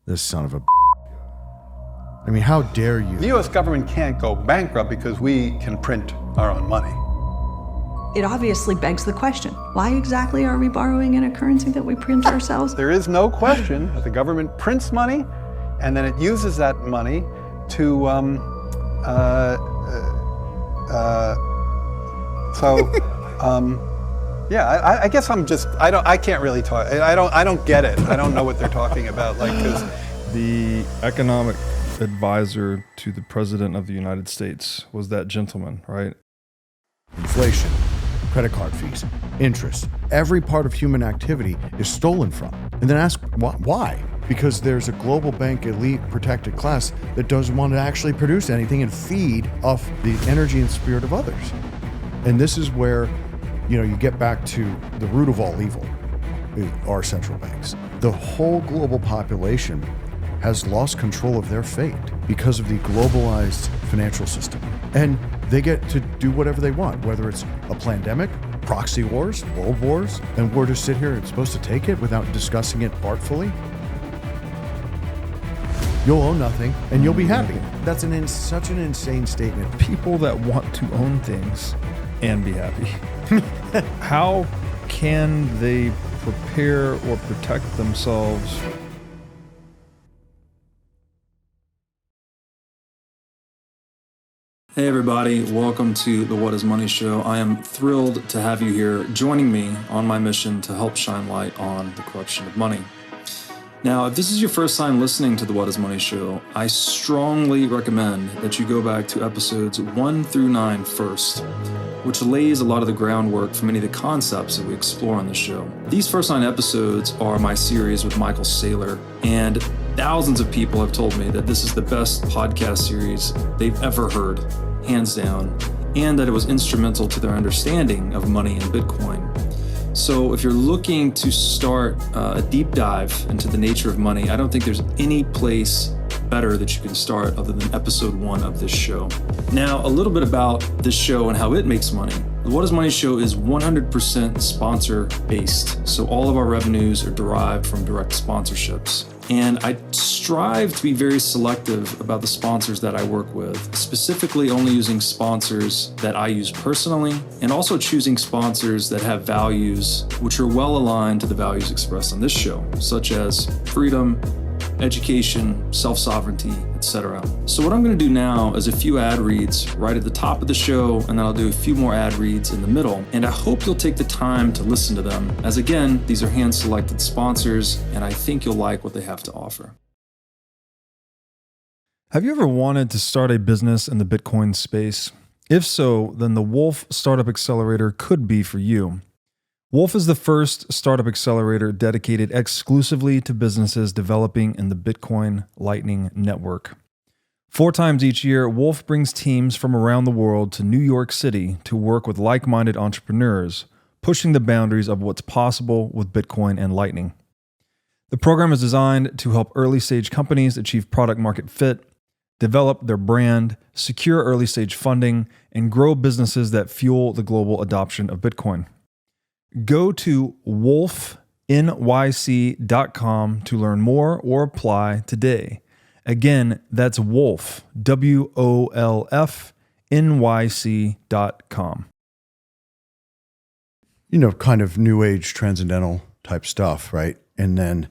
This son of a... I mean, how dare you? The U.S. government can't go bankrupt because we can print our own money. It obviously begs the question, why exactly are we borrowing in a currency that we print ourselves? There is no question that the government prints money, and then it uses that money to, yeah, I guess I'm just, I can't really talk, I don't get it. I don't know what they're talking about, like, 'cause the economic advisor to the President of the United States was that gentleman, right? Inflation, credit card fees, interest, every part of human activity is stolen from. And then ask why? Because there's a global bank elite protected class that doesn't want to actually produce anything and feed off the energy and spirit of others. And this is where, you get back to the root of all evil, are central banks. The whole global population has lost control of their fate because of the globalized financial system. And they get to do whatever they want, whether it's a pandemic, proxy wars, world wars, and we're to sit here and supposed to take it without discussing it artfully. You'll own nothing and you'll be happy. That's such an insane statement. People that want to own things and be happy. How can they prepare or protect themselves? Hey everybody, welcome to the What is Money Show. I am thrilled to have you here joining me on my mission to help shine light on the corruption of money. Now, if this is your first time listening to the What is Money Show, I strongly recommend that you go back to episodes 1 through 9 first, which lays a lot of the groundwork for many of the concepts that we explore on the show. These first 9 episodes are my series with Michael Saylor, and thousands of people have told me that this is the best podcast series they've ever heard, hands down, and that it was instrumental to their understanding of money and Bitcoin. So if you're looking to start a deep dive into the nature of money, I don't think there's any place better that you can start other than episode 1 of this show. Now, a little bit about this show and how it makes money. The What is Money Show is 100% sponsor based. So all of our revenues are derived from direct sponsorships. And I strive to be very selective about the sponsors that I work with, specifically only using sponsors that I use personally, and also choosing sponsors that have values which are well aligned to the values expressed on this show, such as freedom, education, self-sovereignty, etc. So what I'm going to do now is a few ad reads right at the top of the show, and then I'll do a few more ad reads in the middle. And I hope you'll take the time to listen to them, as again, these are hand-selected sponsors, and I think you'll like what they have to offer. Have you ever wanted to start a business in the Bitcoin space? If so, then the Wolf Startup Accelerator could be for you. Wolf is the first startup accelerator dedicated exclusively to businesses developing in the Bitcoin Lightning Network. 4 times each year, Wolf brings teams from around the world to New York City to work with like-minded entrepreneurs, pushing the boundaries of what's possible with Bitcoin and Lightning. The program is designed to help early-stage companies achieve product-market fit, develop their brand, secure early-stage funding, and grow businesses that fuel the global adoption of Bitcoin. Go to wolfnyc.com to learn more or apply today. Again, that's Wolf, WOLFNYC.com. Kind of new age transcendental type stuff, right? And then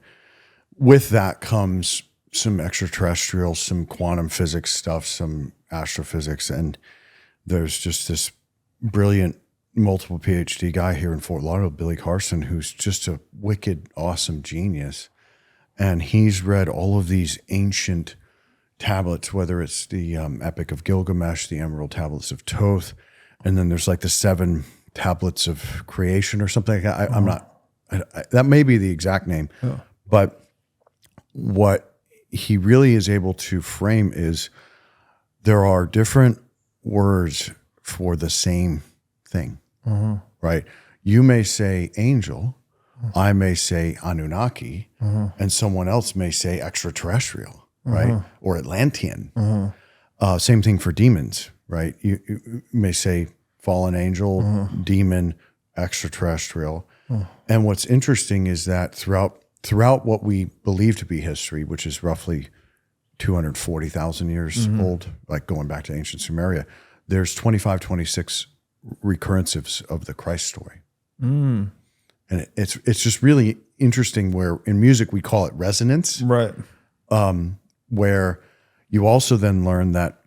with that comes some extraterrestrial, some quantum physics stuff, some astrophysics, and there's just this brilliant multiple PhD guy here in Fort Lauderdale, Billy Carson, who's just a wicked, awesome genius. And he's read all of these ancient tablets, whether it's the Epic of Gilgamesh, the Emerald Tablets of Thoth, and then there's like the 7 Tablets of Creation or something like that. I'm not, that may be the exact name, but what he really is able to frame is there are different words for the same thing. Right? You may say angel, I may say Anunnaki, and someone else may say extraterrestrial, right? Or Atlantean. Same thing for demons, right? You may say fallen angel, demon, extraterrestrial. And what's interesting is that throughout throughout what we believe to be history, which is roughly 240,000 years old, like going back to ancient Sumeria, there's 25, 26 recurrences of the Christ story. And it's just really interesting where in music we call it resonance, Right. where you also then learn that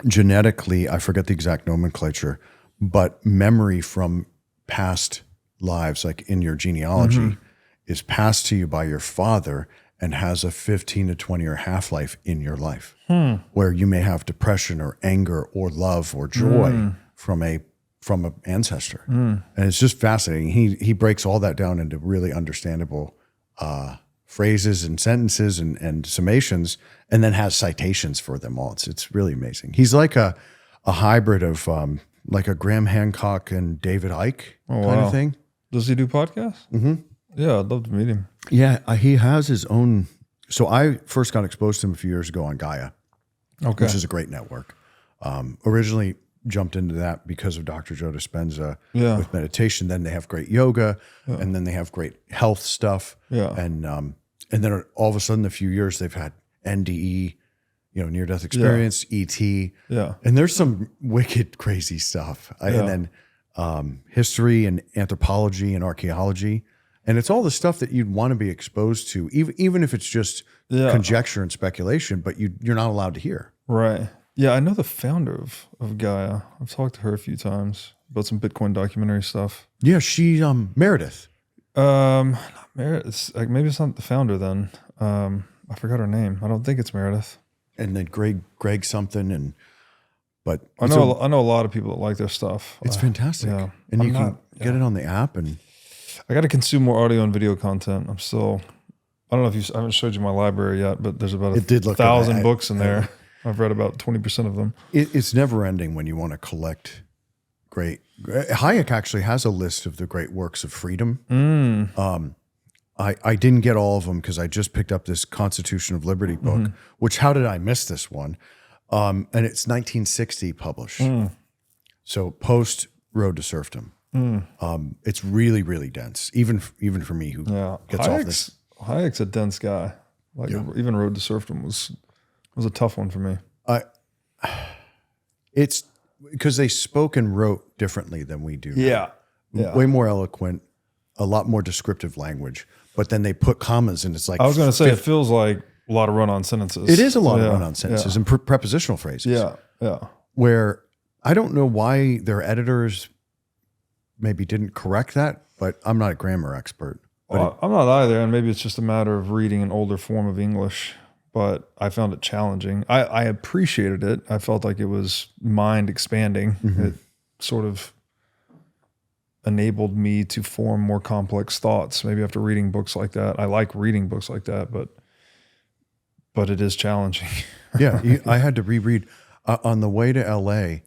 genetically, I forget the exact nomenclature, but memory from past lives, like in your genealogy, is passed to you by your father and has a 15 to 20 year half-life in your life, where you may have depression or anger or love or joy from an ancestor. And it's just fascinating. He breaks all that down into really understandable phrases and sentences and summations, and then has citations for them all. It's really amazing. He's like a hybrid of like a Graham Hancock and David Icke kind of thing. Does he do podcasts? Yeah, I'd love to meet him. Yeah, he has his own. So I first got exposed to him a few years ago on Gaia, which is a great network. Originally jumped into that because of Dr. Joe Dispenza with meditation. Then they have great yoga, and then they have great health stuff. And then all of a sudden, a few years they've had NDE, near death experience, ET. And there's some wicked crazy stuff. And then history and anthropology and archaeology. And it's all the stuff that you'd want to be exposed to, even if it's just conjecture and speculation, but you're not allowed to hear. Right. Yeah, I know the founder of Gaia. I've talked to her a few times about some Bitcoin documentary stuff. Yeah, she Meredith. Not Meredith. Maybe it's not the founder then. I forgot her name. I don't think it's Meredith. And then Greg something, but I know a lot of people that like their stuff. It's fantastic. And you can get it on the app. And I got to consume more audio and video content. I don't know if I haven't showed you my library yet, but there's about 1,000 books in there. I've read about 20% of them. It's never ending when you want to collect great. Hayek actually has a list of the great works of freedom. I didn't get all of them because I just picked up this Constitution of Liberty book, which how did I miss this one? And it's 1960 published. So post Road to Serfdom. It's really, really dense, even for me who gets off this. Hayek's a dense guy. Even Road to Serfdom was a tough one for me. It's because they spoke and wrote differently than we do. Yeah. Way more eloquent, a lot more descriptive language. But then they put commas, and it's like I was going to say, it feels like a lot of run-on sentences. It is a lot of run-on sentences and prepositional phrases. Yeah. Where I don't know why their editors maybe didn't correct that, but I'm not a grammar expert. Well, I'm not either, and maybe it's just a matter of reading an older form of English. But I found it challenging. I appreciated it. I felt like it was mind expanding. It sort of enabled me to form more complex thoughts. Maybe after reading books like that, I like reading books like that, but it is challenging. I had to reread on the way to LA.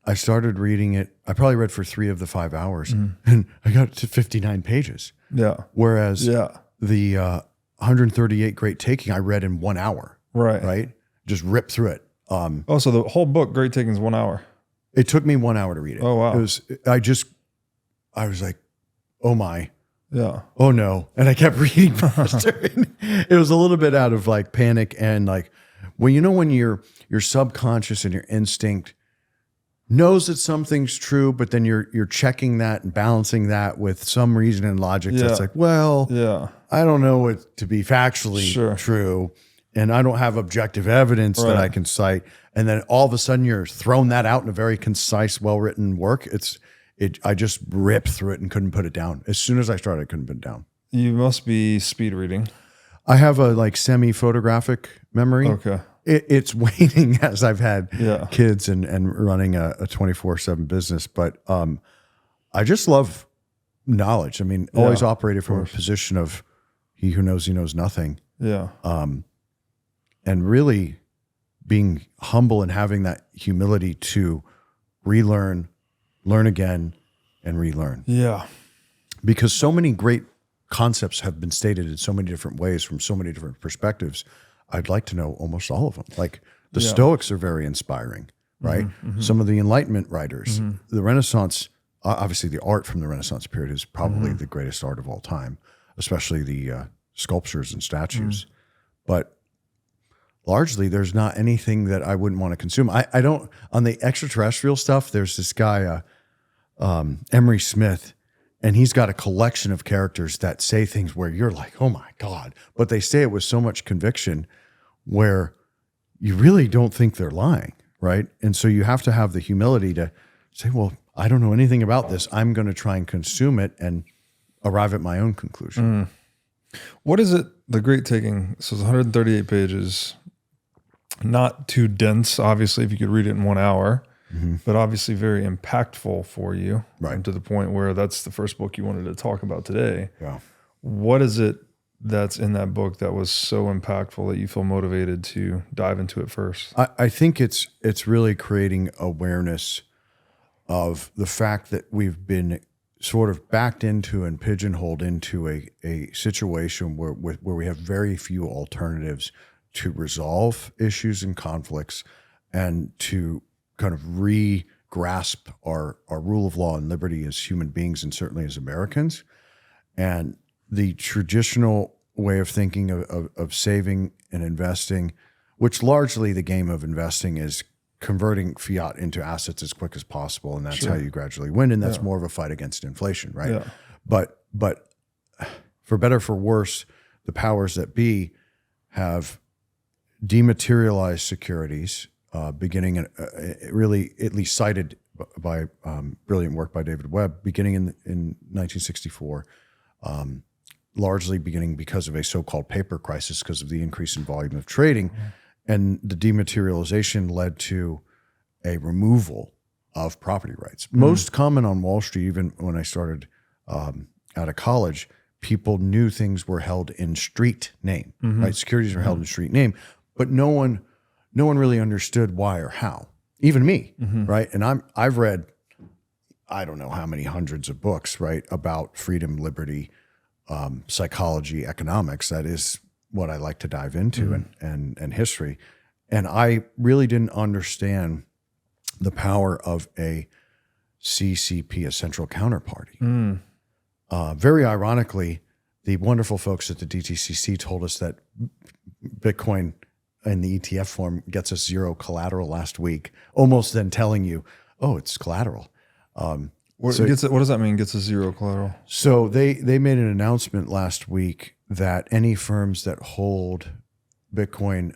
I started reading it. I probably read for 3 of the 5 hours, and I got to 59 pages. Yeah. Whereas the 138 Great Taking I read in 1 hour. Right. Just ripped through it. So the whole book, Great Taking, is 1 hour. It took me 1 hour to read it. Oh wow. I was like, oh my. Yeah. Oh no. And I kept reading faster. It was a little bit out of like panic and like, when your subconscious and your instinct knows that something's true, but then you're checking that and balancing that with some reason and logic that's like, well, I don't know it to be factually true, and I don't have objective evidence that I can cite. And then all of a sudden you're throwing that out in a very concise, well-written work. I just ripped through it and couldn't put it down. As soon as I started, I couldn't put it down. You must be speed reading. I have a like semi-photographic memory. Okay. It's waning as I've had kids and running a 24/7 business. But I just love knowledge. I mean, always operated from a position of he who knows he knows nothing. Yeah. And really being humble and having that humility to relearn, learn again, and relearn. Yeah. Because so many great concepts have been stated in so many different ways from so many different perspectives. I'd like to know almost all of them. Like the Stoics are very inspiring, right? Some of the Enlightenment writers, the Renaissance, obviously the art from the Renaissance period is probably the greatest art of all time. especially the sculptures and statues. But largely, there's not anything that I wouldn't want to consume. I don't, on the extraterrestrial stuff, there's this guy, Emery Smith, and he's got a collection of characters that say things where you're like, oh my God, but they say it with so much conviction where you really don't think they're lying, right? And so you have to have the humility to say, well, I don't know anything about this. I'm going to try and consume it and arrive at my own conclusion. What is it, The Great Taking? So it's 138 pages, not too dense, obviously, if you could read it in 1 hour, but obviously very impactful for you, Right. to the point where that's the first book you wanted to talk about today. Yeah. What is it that's in that book that was so impactful that you feel motivated to dive into it first? I think it's really creating awareness of the fact that we've been sort of backed into and pigeonholed into a situation where we have very few alternatives to resolve issues and conflicts and to kind of re-grasp our rule of law and liberty as human beings and certainly as Americans. And the traditional way of thinking of saving and investing, which largely the game of investing is converting fiat into assets as quick as possible, and that's how you gradually win. And that's more of a fight against inflation, right? Yeah. But for better or for worse, the powers that be have dematerialized securities, beginning really at least cited by brilliant work by David Webb, beginning in 1964. Largely beginning because of a so-called paper crisis because of the increase in volume of trading. And the dematerialization led to a removal of property rights. Most common on Wall Street, even when I started out of college, people knew things were held in street name, right? Securities were held in street name, but no one really understood why or how. Even me, right? And I've read, I don't know how many hundreds of books, right, about freedom, liberty, psychology, economics. That is what I like to dive into, and history. And I really didn't understand the power of a CCP, a central counterparty. Very ironically, the wonderful folks at the DTCC told us that Bitcoin in the ETF form gets us zero collateral last week, almost then telling you, oh, it's collateral. What does that mean, gets a zero collateral? So they made an announcement last week that any firms that hold Bitcoin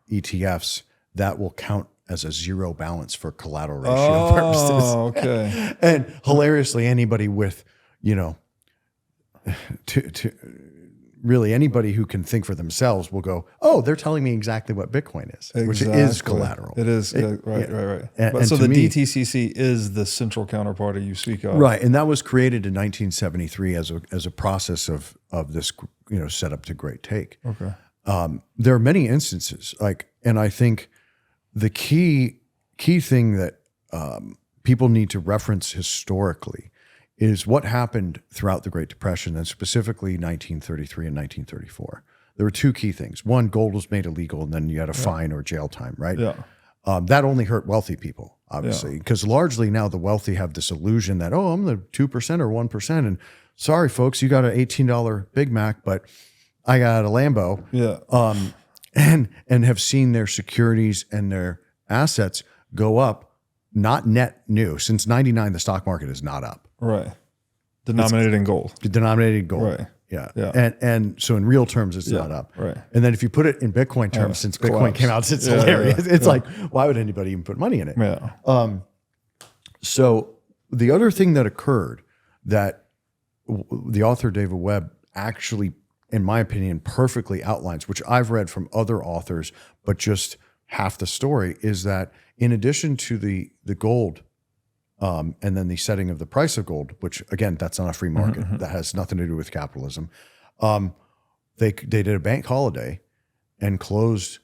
ETFs, that will count as a zero balance for collateral ratio purposes. Oh, okay. And hilariously, anybody with, really anybody who can think for themselves will go, oh, they're telling me exactly what Bitcoin is, which is collateral. It is, right. And So to the me, DTCC is the central counterparty you speak of. right, and that was created in 1973 as a process of this, set up to great take. Okay. There are many instances, and I think the key thing that people need to reference historically is what happened throughout the Great Depression, and specifically 1933 and 1934. There were two key things. One, gold was made illegal, and then you had a fine or jail time, right? Yeah. That only hurt wealthy people, obviously, because largely now the wealthy have this illusion that, oh, I'm the 2% or 1%. And sorry, folks, you got an $18 Big Mac, but I got a Lambo. Yeah. And have seen their securities and their assets go up, not net new. Since 99, the stock market is not up. Right. Denominated in gold. Denominated in gold. Right. Yeah. And so in real terms, it's not up. Right. And then if you put it in Bitcoin terms, since Bitcoin collapse. came out, it's hilarious. It's like, why would anybody even put money in it? Yeah. So the other thing that occurred that the author David Webb actually, in my opinion, perfectly outlines, which I've read from other authors, but just half the story, is that in addition to the gold, and then the setting of the price of gold, which again, that's not a free market. That has nothing to do with capitalism. They did a bank holiday and closed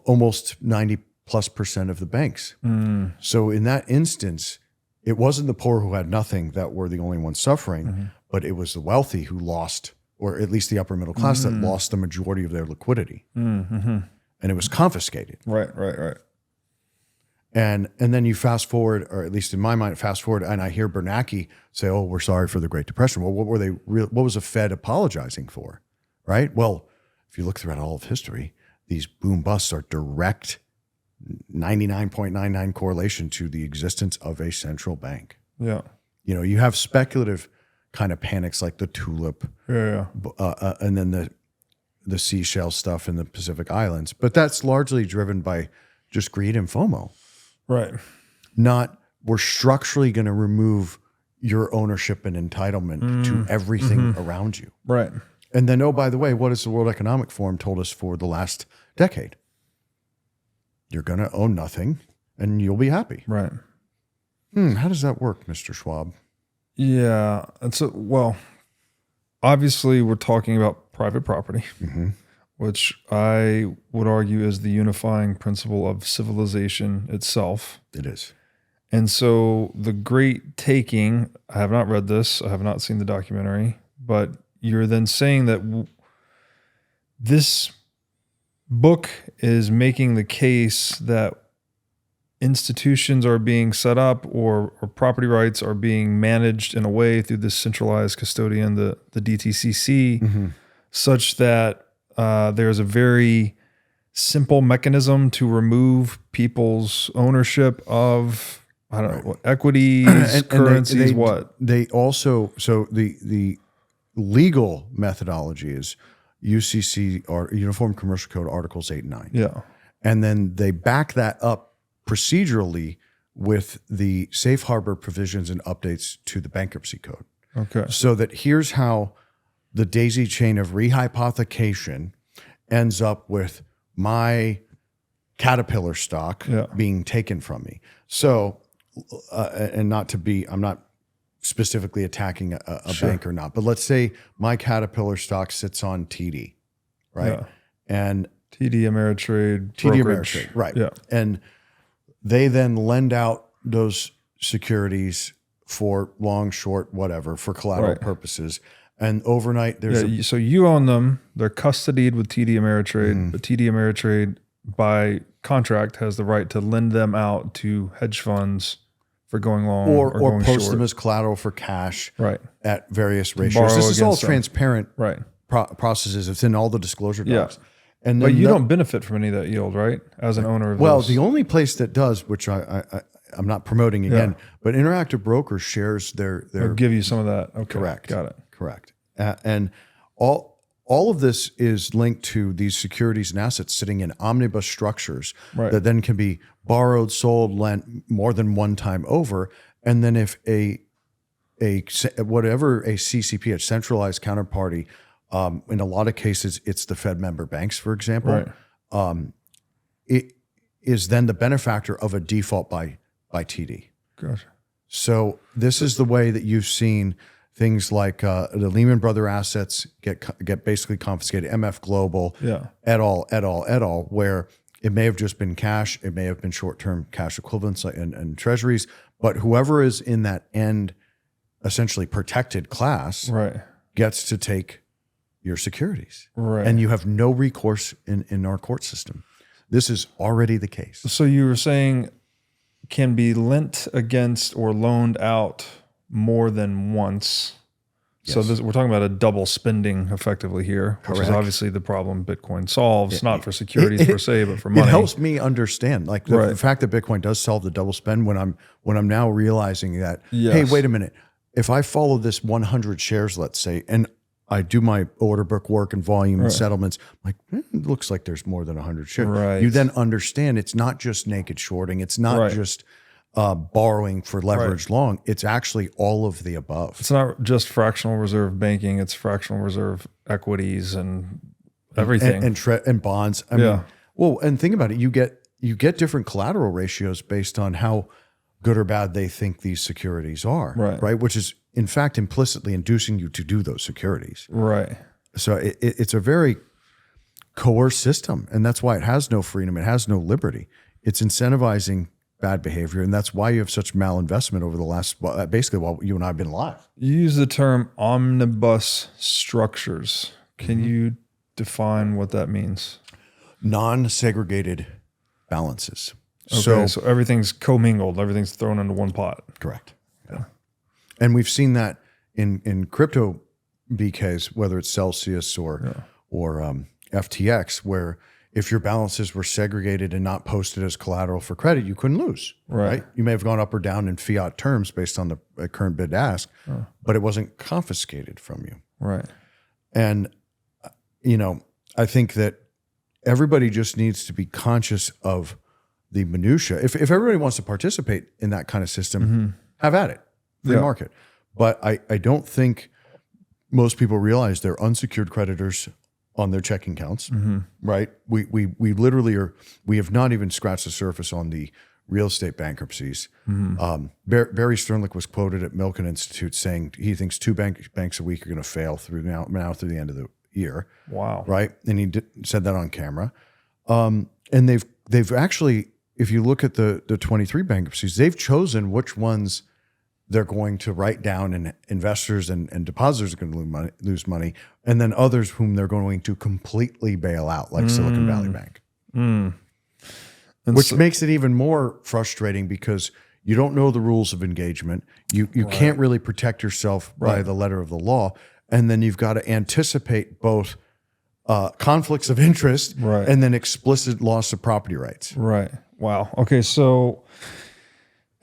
almost 90+% of the banks. So in that instance, it wasn't the poor who had nothing that were the only ones suffering, but it was the wealthy who lost, or at least the upper middle class that lost the majority of their liquidity. And it was confiscated. Right. And then you fast forward, or at least in my mind, fast forward, and I hear Bernanke say, "Oh, we're sorry for the Great Depression." Well, what was the Fed apologizing for, right? Well, if you look throughout all of history, these boom busts are direct 99.99 correlation to the existence of a central bank. Yeah. You have speculative kind of panics like the tulip, and then the seashell stuff in the Pacific Islands, but that's largely driven by just greed and FOMO. Right. Not we're structurally going to remove your ownership and entitlement to everything around you. Right. And then, oh, by the way, what has the World Economic Forum told us for the last decade? You're going to own nothing and you'll be happy. Right. How does that work, Mr. Schwab? Yeah. Well, obviously we're talking about private property, which I would argue is the unifying principle of civilization itself. It is. And so the great taking, I have not read this, I have not seen the documentary, but you're then saying that this book is making the case that institutions are being set up or property rights are being managed in a way through this centralized custodian, the DTCC, such that there's a very simple mechanism to remove people's ownership of, I don't know, equities, currencies, They also, so the legal methodology is UCC, or Uniform Commercial Code, Articles 8 and 9. Yeah. And then they back that up procedurally with the safe harbor provisions and updates to the bankruptcy code. Okay. So that here's how the daisy chain of rehypothecation ends up with my Caterpillar stock being taken from me. So, and not to be, I'm not specifically attacking a bank or not, but let's say my Caterpillar stock sits on TD, right? Yeah. And TD Ameritrade, TD brokerage. Ameritrade, right? Yeah. And they then lend out those securities for long, short, whatever, for collateral purposes. And overnight, there's so you own them. They're custodied with TD Ameritrade, but TD Ameritrade, by contract, has the right to lend them out to hedge funds for going long or going post short. them as collateral for cash at various Borrow ratios. This is all against them. transparent Right. processes. It's in all the disclosure docs. And But then you don't benefit from any of that yield, right? As an owner of Well, this. the only place that does, which I'm not promoting again, but Interactive Brokers shares their They'll give you some of that. Okay. correct. Got it. Correct. And all of this is linked to these securities and assets sitting in omnibus structures that then can be borrowed, sold, lent more than one time over. And then if whatever a CCP, a centralized counterparty, in a lot of cases, it's the Fed member banks, for example, it is then the benefactor of a default by TD. Gotcha. So this is the way that you've seen things like the Lehman Brothers assets get basically confiscated, MF Global, et al., where it may have just been cash, it may have been short-term cash equivalents and treasuries, but whoever is in that end, essentially protected class, gets to take your securities. And you have no recourse in our court system. This is already the case. So you were saying can be lent against or loaned out more than once. So we're talking about a double spending effectively here, which is obviously the problem Bitcoin solves, not for securities per se, but for money. It helps me understand, like the fact that Bitcoin does solve the double spend when I'm now realizing that, hey, wait a minute, if I follow this 100 shares, let's say, and I do my order book work and volume and settlements, I'm like, it looks like there's more than 100 shares. You then understand it's not just naked shorting. It's not just borrowing for leverage long. It's actually all of the above. It's not just fractional reserve banking. It's fractional reserve equities and everything. And bonds. I mean, well, and think about it. You get different collateral ratios based on how good or bad they think these securities are. Right. Which is, in fact, implicitly inducing you to do those securities. So it's a very coerced system, and that's why it has no freedom. It has no liberty. It's incentivizing bad behavior, and that's why you have such malinvestment over the last, basically while you and I have been alive. You use the term omnibus structures. Can you define what that means? Non-segregated balances. Okay, so everything's commingled. Everything's thrown into one pot. Correct. Yeah. And we've seen that in crypto BKs, whether it's Celsius or FTX, where if your balances were segregated and not posted as collateral for credit, you couldn't lose. Right. You may have gone up or down in fiat terms based on the current bid ask, but it wasn't confiscated from you. Right. And, I think that everybody just needs to be conscious of the minutia. If everybody wants to participate in that kind of system, have at it, free market. But I don't think most people realize they're unsecured creditors on their checking accounts, right? We literally we have not even scratched the surface on the real estate bankruptcies. Barry Sternlicht was quoted at Milken Institute saying he thinks 2 banks a week are going to fail through the end of the year. Wow. Right. And he said that on camera. And they've actually, if you look at the 23 bankruptcies, they've chosen which ones they're going to write down, and investors and depositors are going to lose money, and then others whom they're going to completely bail out, like Silicon Valley Bank. Which makes it even more frustrating because you don't know the rules of engagement. You can't really protect yourself by the letter of the law. And then you've got to anticipate both conflicts of interest and then explicit loss of property rights. Right. Wow. Okay. So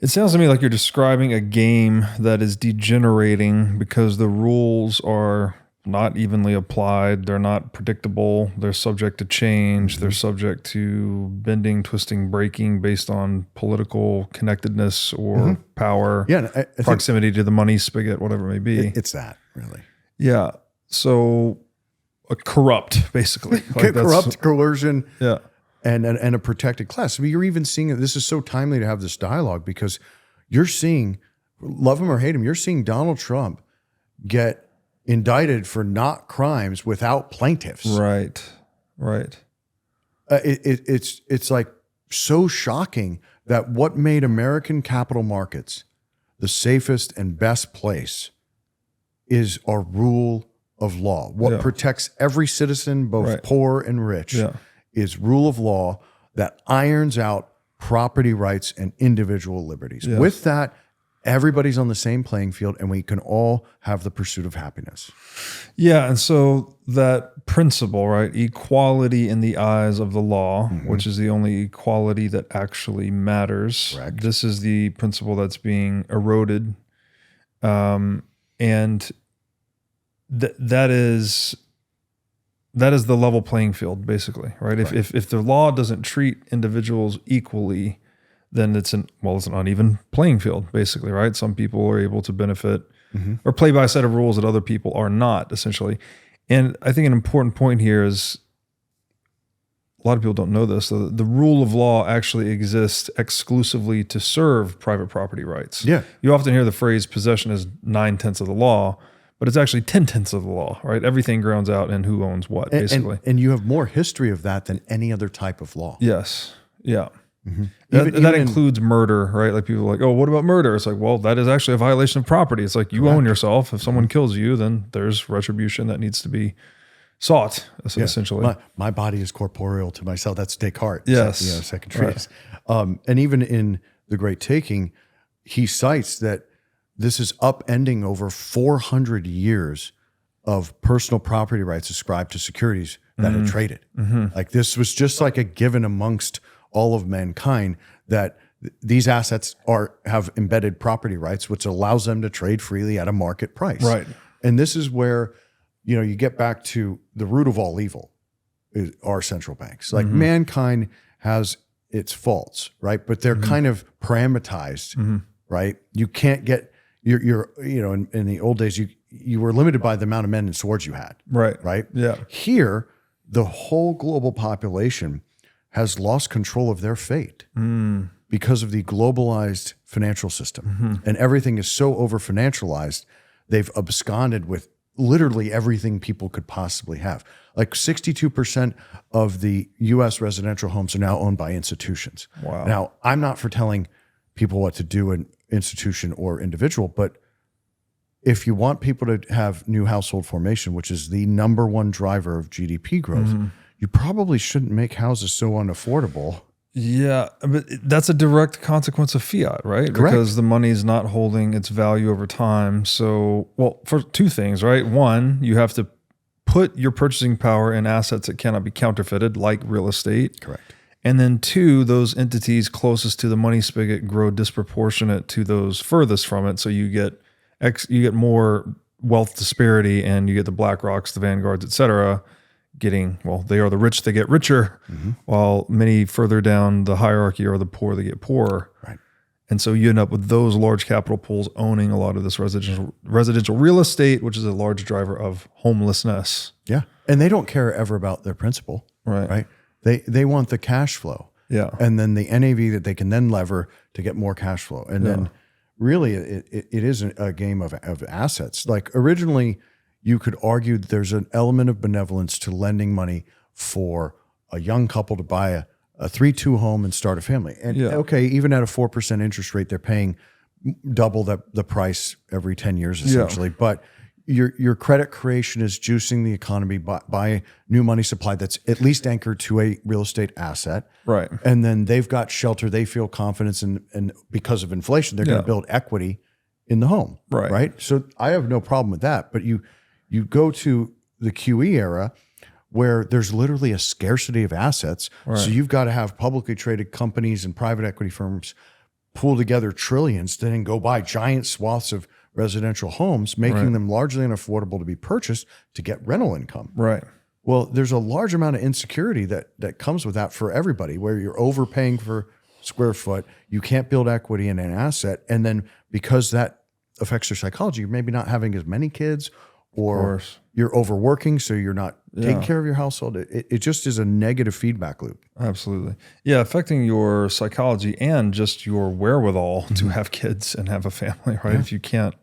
it sounds to me like you're describing a game that is degenerating because the rules are not evenly applied. They're not predictable. They're subject to change. They're subject to bending, twisting, breaking based on political connectedness or power, I proximity to the money spigot, whatever it may be. It's that, really. Yeah. So corrupt, basically. Corrupt, coercion. Yeah. And a protected class. I mean, you're even seeing it. This is so timely to have this dialogue because you're seeing, love him or hate him, you're seeing Donald Trump get indicted for not crimes without plaintiffs. Right. It's like so shocking that what made American capital markets the safest and best place is our rule of law. What protects every citizen, both poor and rich, is rule of law that irons out property rights and individual liberties. Yes. With that, everybody's on the same playing field and we can all have the pursuit of happiness. Yeah. And so that principle, right? Equality in the eyes of the law, which is the only equality that actually matters. Correct. This is the principle that's being eroded. And that is the level playing field, basically, right? If the law doesn't treat individuals equally, then it's an uneven playing field, basically, right? Some people are able to benefit or play by a set of rules that other people are not, essentially. And I think an important point here is a lot of people don't know this. The rule of law actually exists exclusively to serve private property rights. Yeah. You often hear the phrase possession is 9/10 of the law, but it's actually 10/10 of the law, right? Everything grounds out in who owns what, basically. And you have more history of that than any other type of law. Yes. Yeah. That includes murder, right? Like people are like, oh, what about murder? It's like, well, that is actually a violation of property. It's like you own yourself. If someone kills you, then there's retribution that needs to be sought, essentially. My body is corporeal to myself. That's Descartes. Yes. Second treatise. And even in The Great Taking, he cites that this is upending over 400 years of personal property rights ascribed to securities that had traded. Like this was just like a given amongst all of mankind that these assets have embedded property rights, which allows them to trade freely at a market price. Right. And this is where, you get back to the root of all evil are central banks. Like mankind has its faults, right? But they're kind of parameterized, right? You can't get in the old days, you were limited by the amount of men and swords you had. Right. Yeah. Here, the whole global population has lost control of their fate because of the globalized financial system. And everything is so over-financialized, they've absconded with literally everything people could possibly have. Like 62% of the U.S. residential homes are now owned by institutions. Wow. Now, I'm not for telling people what to do in institution or individual, but if you want people to have new household formation, which is the number one driver of GDP growth, you probably shouldn't make houses so unaffordable. Yeah, but that's a direct consequence of fiat, right? Correct. Because the money is not holding its value over time. So, well, for two things, right? One, you have to put your purchasing power in assets that cannot be counterfeited, like real estate. Correct. And then two, those entities closest to the money spigot grow disproportionate to those furthest from it. So you get more wealth disparity, and you get the BlackRocks, the Vanguards, et cetera, getting, well, they are the rich, they get richer, while many further down the hierarchy are the poor, they get poorer. Right. And so you end up with those large capital pools owning a lot of this residential real estate, which is a large driver of homelessness. Yeah. And they don't care ever about their principal. Right. Right. They want the cash flow. Yeah. And then the NAV that they can then lever to get more cash flow. And then really it is a game of assets. Like originally you could argue that there's an element of benevolence to lending money for a young couple to buy a 3-2 home and start a family. And okay, even at a 4% interest rate, they're paying double the price every 10 years essentially. But your credit creation is juicing the economy by new money supply that's at least anchored to a real estate asset. Right. And then they've got shelter. They feel confidence and because of inflation, they're going to build equity in the home. Right. Right. So I have no problem with that. But you go to the QE era where there's literally a scarcity of assets. Right. So you've got to have publicly traded companies and private equity firms pool together trillions to then go buy giant swaths of residential homes, making them largely unaffordable to be purchased to get rental income. Right. Well, there's a large amount of insecurity that comes with that for everybody, where you're overpaying for square foot, you can't build equity in an asset, and then because that affects your psychology, you're maybe not having as many kids, or you're overworking, so you're not taking care of your household. It just is a negative feedback loop. Absolutely. Yeah, affecting your psychology and just your wherewithal to have kids and have a family, right? If you can't,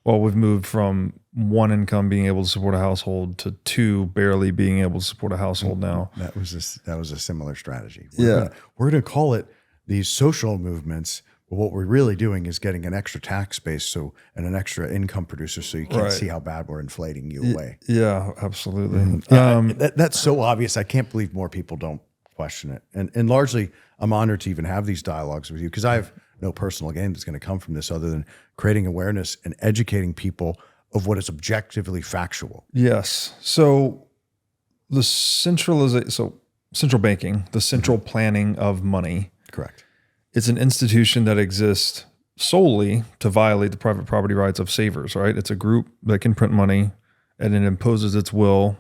well, we've moved from one income being able to support a household to two barely being able to support a household now. That was a similar strategy. We're going to call it these social movements. But what we're really doing is getting an extra tax base and an extra income producer, so you can't see how bad we're inflating you away. Yeah, absolutely. That's so obvious. I can't believe more people don't question it. And largely, I'm honored to even have these dialogues with you, because I have no personal gain that's going to come from this other than creating awareness and educating people of what is objectively factual. Yes. So the central banking, the central planning of money. Correct. It's an institution that exists solely to violate the private property rights of savers, right? It's a group that can print money, and it imposes its will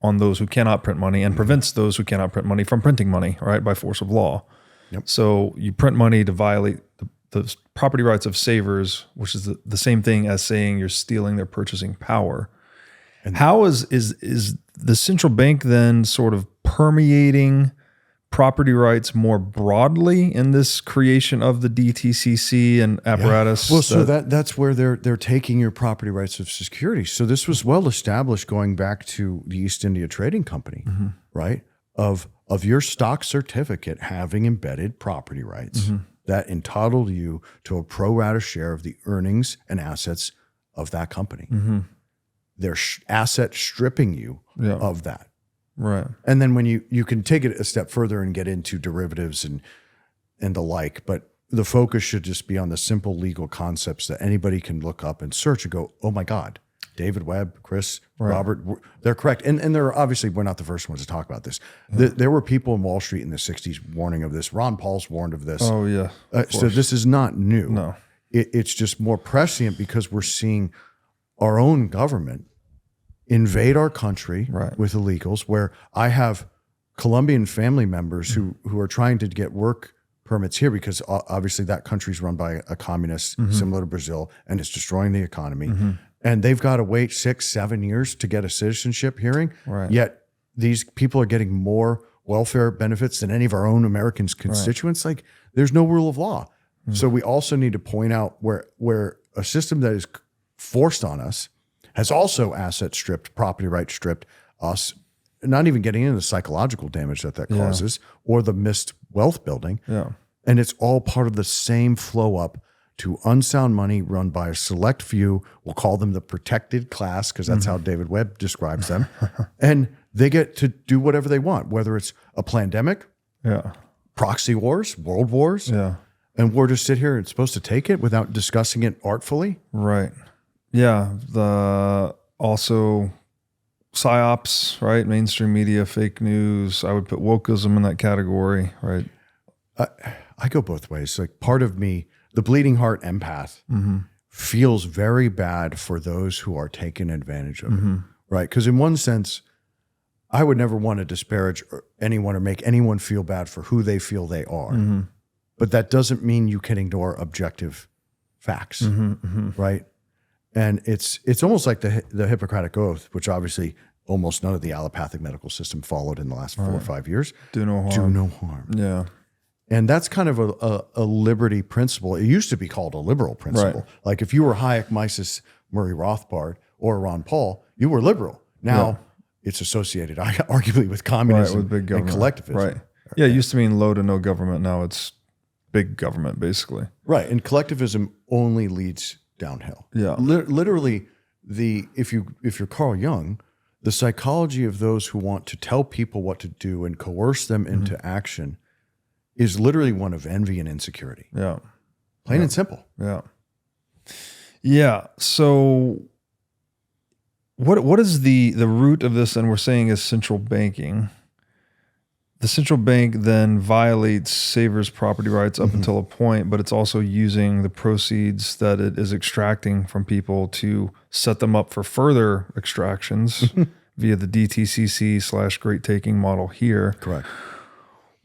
on those who cannot print money and prevents those who cannot print money from printing money, right, by force of law. Yep. So you print money to violate the property rights of savers, which is the same thing as saying you're stealing their purchasing power. And how is the central bank then sort of permeating property rights more broadly in this creation of the DTCC and apparatus? Well, so that's where they're taking your property rights of security. So this was well established going back to the East India Trading Company, right? Of your stock certificate having embedded property rights that entitled you to a pro rata share of the earnings and assets of that company. They're asset stripping you of that. Right. And then when you can take it a step further and get into derivatives and the like, but the focus should just be on the simple legal concepts that anybody can look up and search and go, oh my God, David Webb, Chris, Robert, they're correct. And they're obviously, we're not the first ones to talk about this. There were people in Wall Street in the 60s warning of this. Ron Paul's warned of this. Oh yeah. So this is not new. No. It's just more prescient because we're seeing our own government invade our country with illegals, where I have Colombian family members who are trying to get work permits here because obviously that country's run by a communist similar to Brazil, and it's destroying the economy. And they've got to wait 6-7 years to get a citizenship hearing. Yet these people are getting more welfare benefits than any of our own Americans constituents. Like, there's no rule of law. So we also need to point out where a system that is forced on us has also asset stripped, property rights stripped us, not even getting into the psychological damage that causes or the missed wealth building. And it's all part of the same flow up to unsound money run by a select few. We'll call them the protected class, because that's how David Webb describes them. And they get to do whatever they want, whether it's a pandemic, proxy wars, world wars. Yeah. And we're just sit here and supposed to take it without discussing it artfully. Right. Yeah. Also psyops, right? Mainstream media, fake news. I would put wokeism in that category, right? I go both ways. Like part of me, the bleeding heart empath, feels very bad for those who are taken advantage of it, right? Because in one sense, I would never want to disparage anyone or make anyone feel bad for who they feel they are. But that doesn't mean you can ignore objective facts, right? And it's almost like the Hippocratic Oath, which obviously almost none of the allopathic medical system followed in the last 4 or 5 years. Do no harm. Do no harm. Yeah. And that's kind of a liberty principle. It used to be called a liberal principle. Right. Like if you were Hayek, Mises, Murray Rothbard, or Ron Paul, you were liberal. Now it's associated arguably with communism with big government. and collectivism. Right. Yeah, it used to mean low to no government. Now it's big government, basically. Right. And collectivism only leads downhill. Yeah. Literally, if you're Carl Jung, the psychology of those who want to tell people what to do and coerce them into action is literally one of envy and insecurity. Yeah. Plain and simple. Yeah. Yeah. So what is the root of this? And we're saying is central banking. The central bank then violates savers' property rights up until a point, but it's also using the proceeds that it is extracting from people to set them up for further extractions via the DTCC/great taking model here. Correct.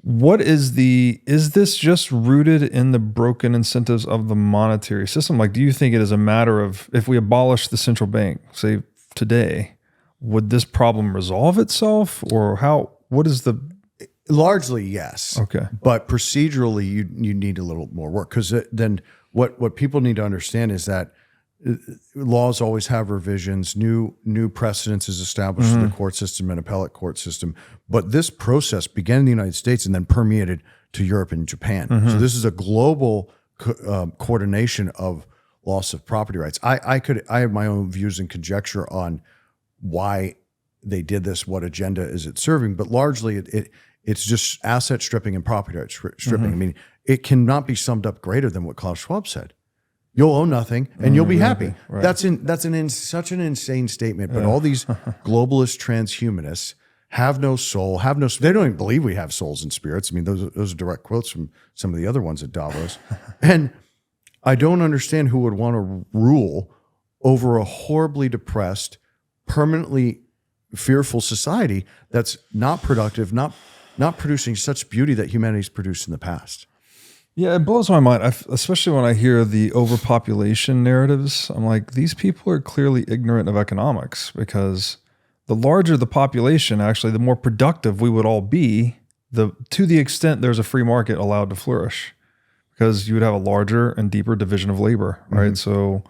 What is this just rooted in the broken incentives of the monetary system? Like, do you think it is a matter of if we abolish the central bank, say today, would this problem resolve itself, or what is the... Largely, yes. Okay. But procedurally, you need a little more work, because then what people need to understand is that laws always have revisions. New precedence is established in the court system and appellate court system. But this process began in the United States and then permeated to Europe and Japan. So this is a global coordination of loss of property rights. I have my own views and conjecture on why they did this, what agenda is it serving, but largely it's just asset stripping and property rights stripping. I mean, it cannot be summed up greater than what Klaus Schwab said. You'll own nothing and you'll be happy. Right. That's such an insane statement. But all these globalist transhumanists have no soul, they don't even believe we have souls and spirits. I mean, those are direct quotes from some of the other ones at Davos. And I don't understand who would want to rule over a horribly depressed, permanently fearful society that's not productive, not producing such beauty that humanity's produced in the past. Yeah, it blows my mind, especially when I hear the overpopulation narratives. I'm like, these people are clearly ignorant of economics, because the larger the population, actually, the more productive we would all be, to the extent there's a free market allowed to flourish, because you would have a larger and deeper division of labor, right? So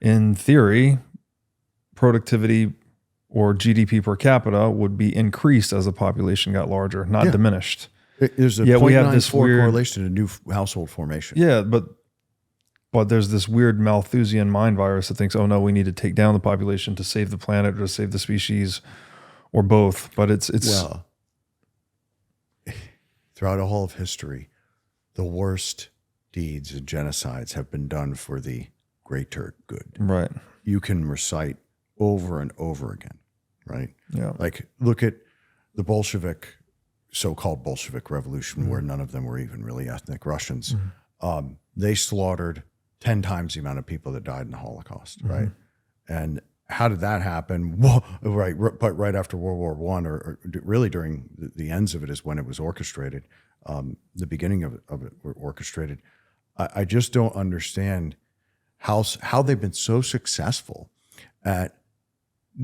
in theory, productivity or GDP per capita would be increased as the population got larger, not diminished. There's a we have this 0.94 weird correlation to new household formation. Yeah, but there's this weird Malthusian mind virus that thinks, oh no, we need to take down the population to save the planet or to save the species, or both. But it's well, throughout all of history, the worst deeds and genocides have been done for the greater good. Right. You can recite over and over again, right? Yeah. Like look at the so-called Bolshevik revolution, where none of them were even really ethnic Russians. They slaughtered 10 times the amount of people that died in the Holocaust, right? And how did that happen? Well, right after World War I, or really during the ends of it is when it was orchestrated. The beginning of it were orchestrated. I just don't understand how they've been so successful at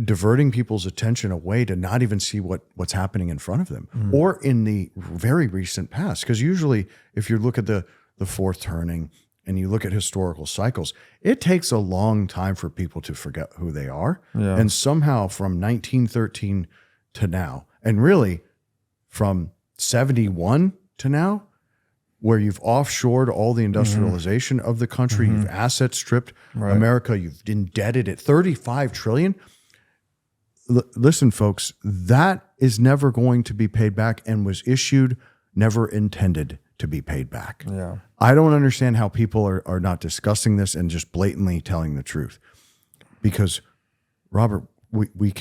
diverting people's attention away to not even see what's happening in front of them or in the very recent past. Because usually if you look at the fourth turning and you look at historical cycles, it takes a long time for people to forget who they are. Yeah. And somehow from 1913 to now, and really from 71 to now, where you've offshored all the industrialization of the country, you've asset stripped America, you've indebted it $35 trillion. Listen, folks, that is never going to be paid back and was issued never intended to be paid back. Yeah. I don't understand how people are not discussing this and just blatantly telling the truth. Because, Robert, we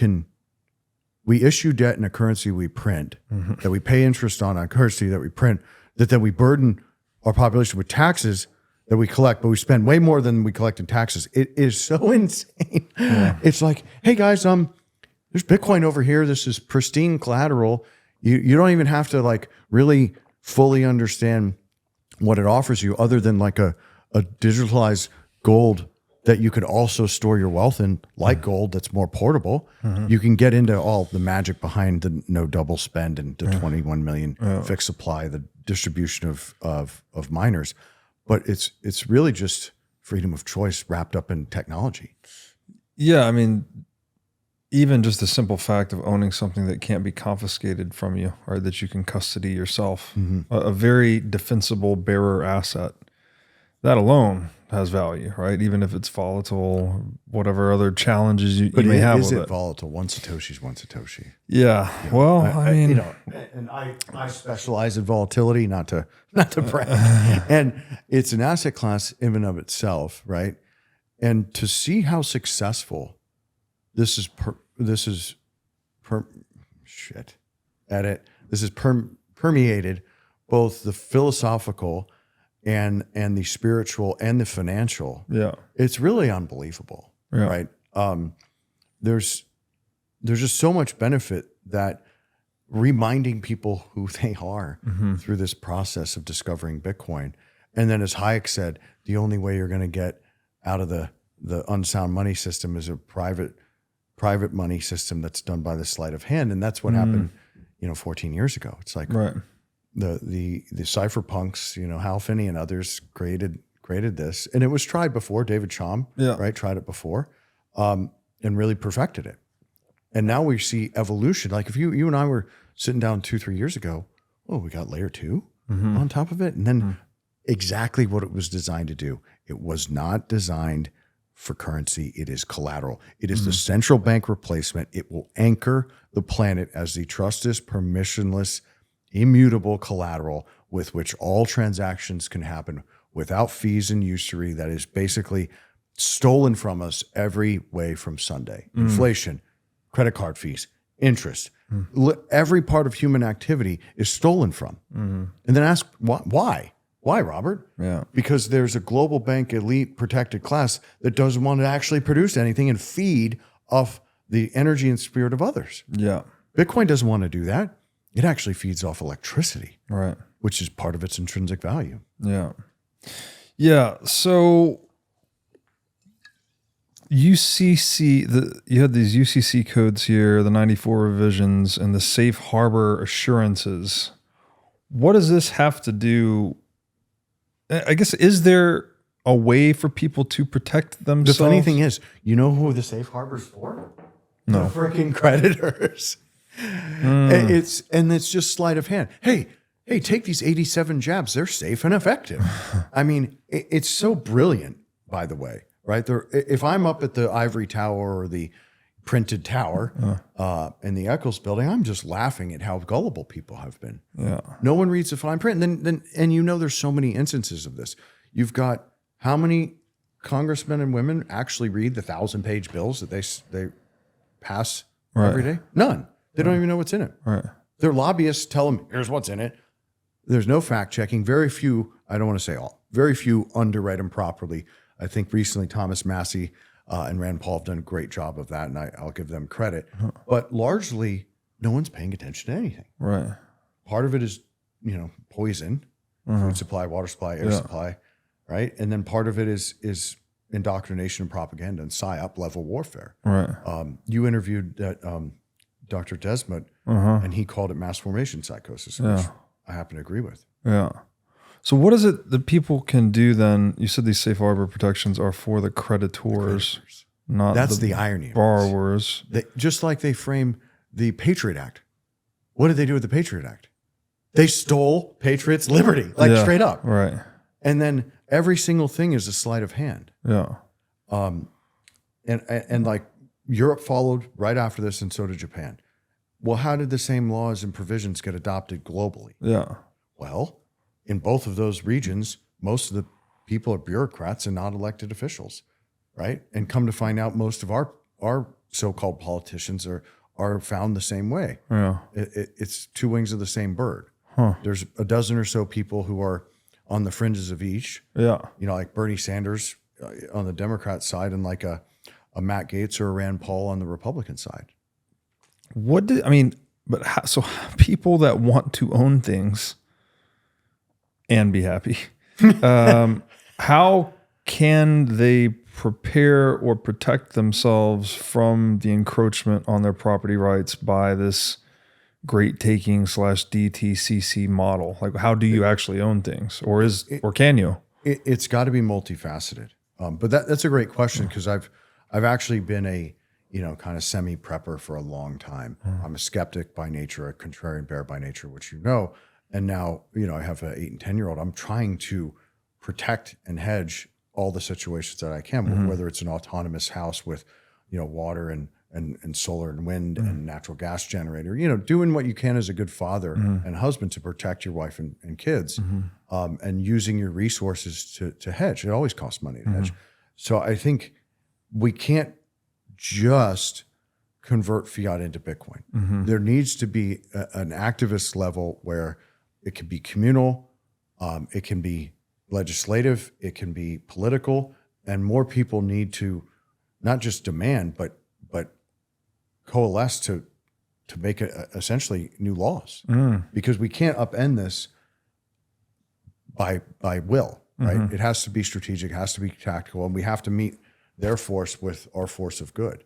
issue debt in a currency we print, that we pay interest on a currency that we print, that we burden our population with taxes that we collect, but we spend way more than we collect in taxes. It is so insane. Yeah. It's like, hey guys, there's Bitcoin over here. This is pristine collateral. You don't even have to like really fully understand what it offers you, other than like a digitalized gold that you could also store your wealth in, like gold, that's more portable. You can get into all the magic behind the no double spend and the 21 million fixed supply, the distribution of miners. But it's really just freedom of choice wrapped up in technology. Yeah, I mean, even just the simple fact of owning something that can't be confiscated from you, or that you can custody yourself, a very defensible bearer asset, that alone has value, right? Even if it's volatile, whatever other challenges you may have with it. Is it volatile? One Satoshi's one Satoshi. Yeah. Well, I mean, and I specialize in volatility, not to brag. And it's an asset class in and of itself, right? And to see how successful this is permeated both the philosophical and the spiritual and the financial. Yeah. It's really unbelievable. Yeah. Right. There's just so much benefit that reminding people who they are through this process of discovering Bitcoin. And then, as Hayek said, the only way you're going to get out of the unsound money system is a private money system that's done by the sleight of hand. And that's what happened, 14 years ago. It's like, right. The cypherpunks, Hal Finney and others created this, and it was tried before. David Chaum, right, tried it before, and really perfected it. And now we see evolution. Like if you and I were sitting down 2-3 years ago, we got layer 2 on top of it, and then exactly what it was designed to do. It was not designed for currency. It is collateral. It is the central bank replacement. It will anchor the planet as the trustless, permissionless, immutable collateral with which all transactions can happen without fees and usury, that is basically stolen from us every way from Sunday. Inflation, credit card fees, interest, every part of human activity is stolen from. And then ask why? Why, Robert? Yeah. Because there's a global bank elite protected class that doesn't want to actually produce anything and feed off the energy and spirit of others. Yeah. Bitcoin doesn't want to do that. It actually feeds off electricity, right, which is part of its intrinsic value. Yeah. Yeah. So UCC, you had these UCC codes here, the 94 revisions, and the safe harbor assurances. What does this have to do? I guess, is there a way for people to protect themselves? The funny thing is, you know who the safe harbor's for? No. The freaking creditors. It's just sleight of hand. Hey, take these 87 jabs. They're safe and effective. I mean, it's so brilliant, by the way, right? If I'm up at the ivory tower or the printed tower in the Eccles building, I'm just laughing at how gullible people have been. Yeah. No one reads the fine print. And there's so many instances of this. You've got how many congressmen and women actually read the 1,000-page bills that they pass every day? None. They don't even know what's in it. Right. Their lobbyists tell them, here's what's in it. There's no fact checking. Very few, I don't want to say all, very few underwrite them properly. I think recently Thomas Massey and Rand Paul have done a great job of that, and I'll give them credit. But largely, no one's paying attention to anything. Right. Part of it is, poison, food supply, water supply, air supply, right? And then part of it is indoctrination and propaganda and PSYOP level warfare. Right. You interviewed that Dr. Desmond, and he called it mass formation psychosis, which I happen to agree with. Yeah. So what is it that people can do then? You said these safe harbor protections are for the creditors, not That's the irony. Borrowers. Just like they frame the Patriot Act. What did they do with the Patriot Act? They stole Patriots' liberty, straight up. Right. And then every single thing is a sleight of hand. Yeah. And like Europe followed right after this, and so did Japan. Well, how did the same laws and provisions get adopted globally? Yeah. Well, in both of those regions, most of the people are bureaucrats and not elected officials, right? And come to find out, most of our so-called politicians are found the same way. Yeah. It's two wings of the same bird. There's a dozen or so people who are on the fringes of each. Yeah. You know, like Bernie Sanders on the Democrat side, and like a Matt Gaetz or a Rand Paul on the Republican side. So people that want to own things and be happy, how can they prepare or protect themselves from the encroachment on their property rights by this great taking / DTCC model? Like, how do you actually own things, or can you? It's got to be multifaceted. But that's a great question, because I've actually been a kind of semi-prepper for a long time. I'm a skeptic by nature, a contrarian bear by nature, which you know. And now, I have an 8 and 10-year-old. I'm trying to protect and hedge all the situations that I can, whether it's an autonomous house with, water and solar and wind and natural gas generator, doing what you can as a good father and husband to protect your wife and kids, and using your resources to hedge. It always costs money to hedge. So I think we can't just convert fiat into Bitcoin. There needs to be an activist level where it can be communal, it can be legislative, it can be political, and more people need to not just demand, but coalesce to make essentially new laws, because we can't upend this by will, right? It has to be strategic, it has to be tactical, and we have to meet their force with our force of good.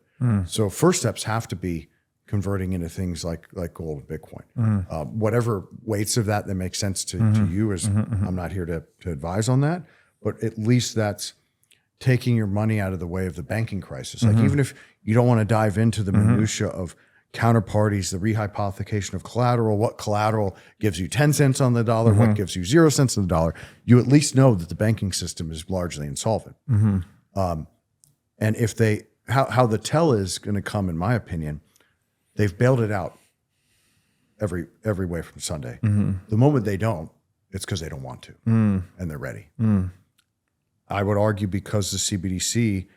So first steps have to be converting into things like gold and Bitcoin. Whatever weights of that make sense to you, is I'm not here to advise on that, but at least that's taking your money out of the way of the banking crisis. Like, even if you don't want to dive into the minutia of counterparties, the rehypothecation of collateral, what collateral gives you 10 cents on the dollar, what gives you 0 cents on the dollar, you at least know that the banking system is largely insolvent. And if how the tell is going to come, in my opinion, they've bailed it out every way from Sunday. The moment they don't, it's because they don't want to, and they're ready. I would argue because the CBDC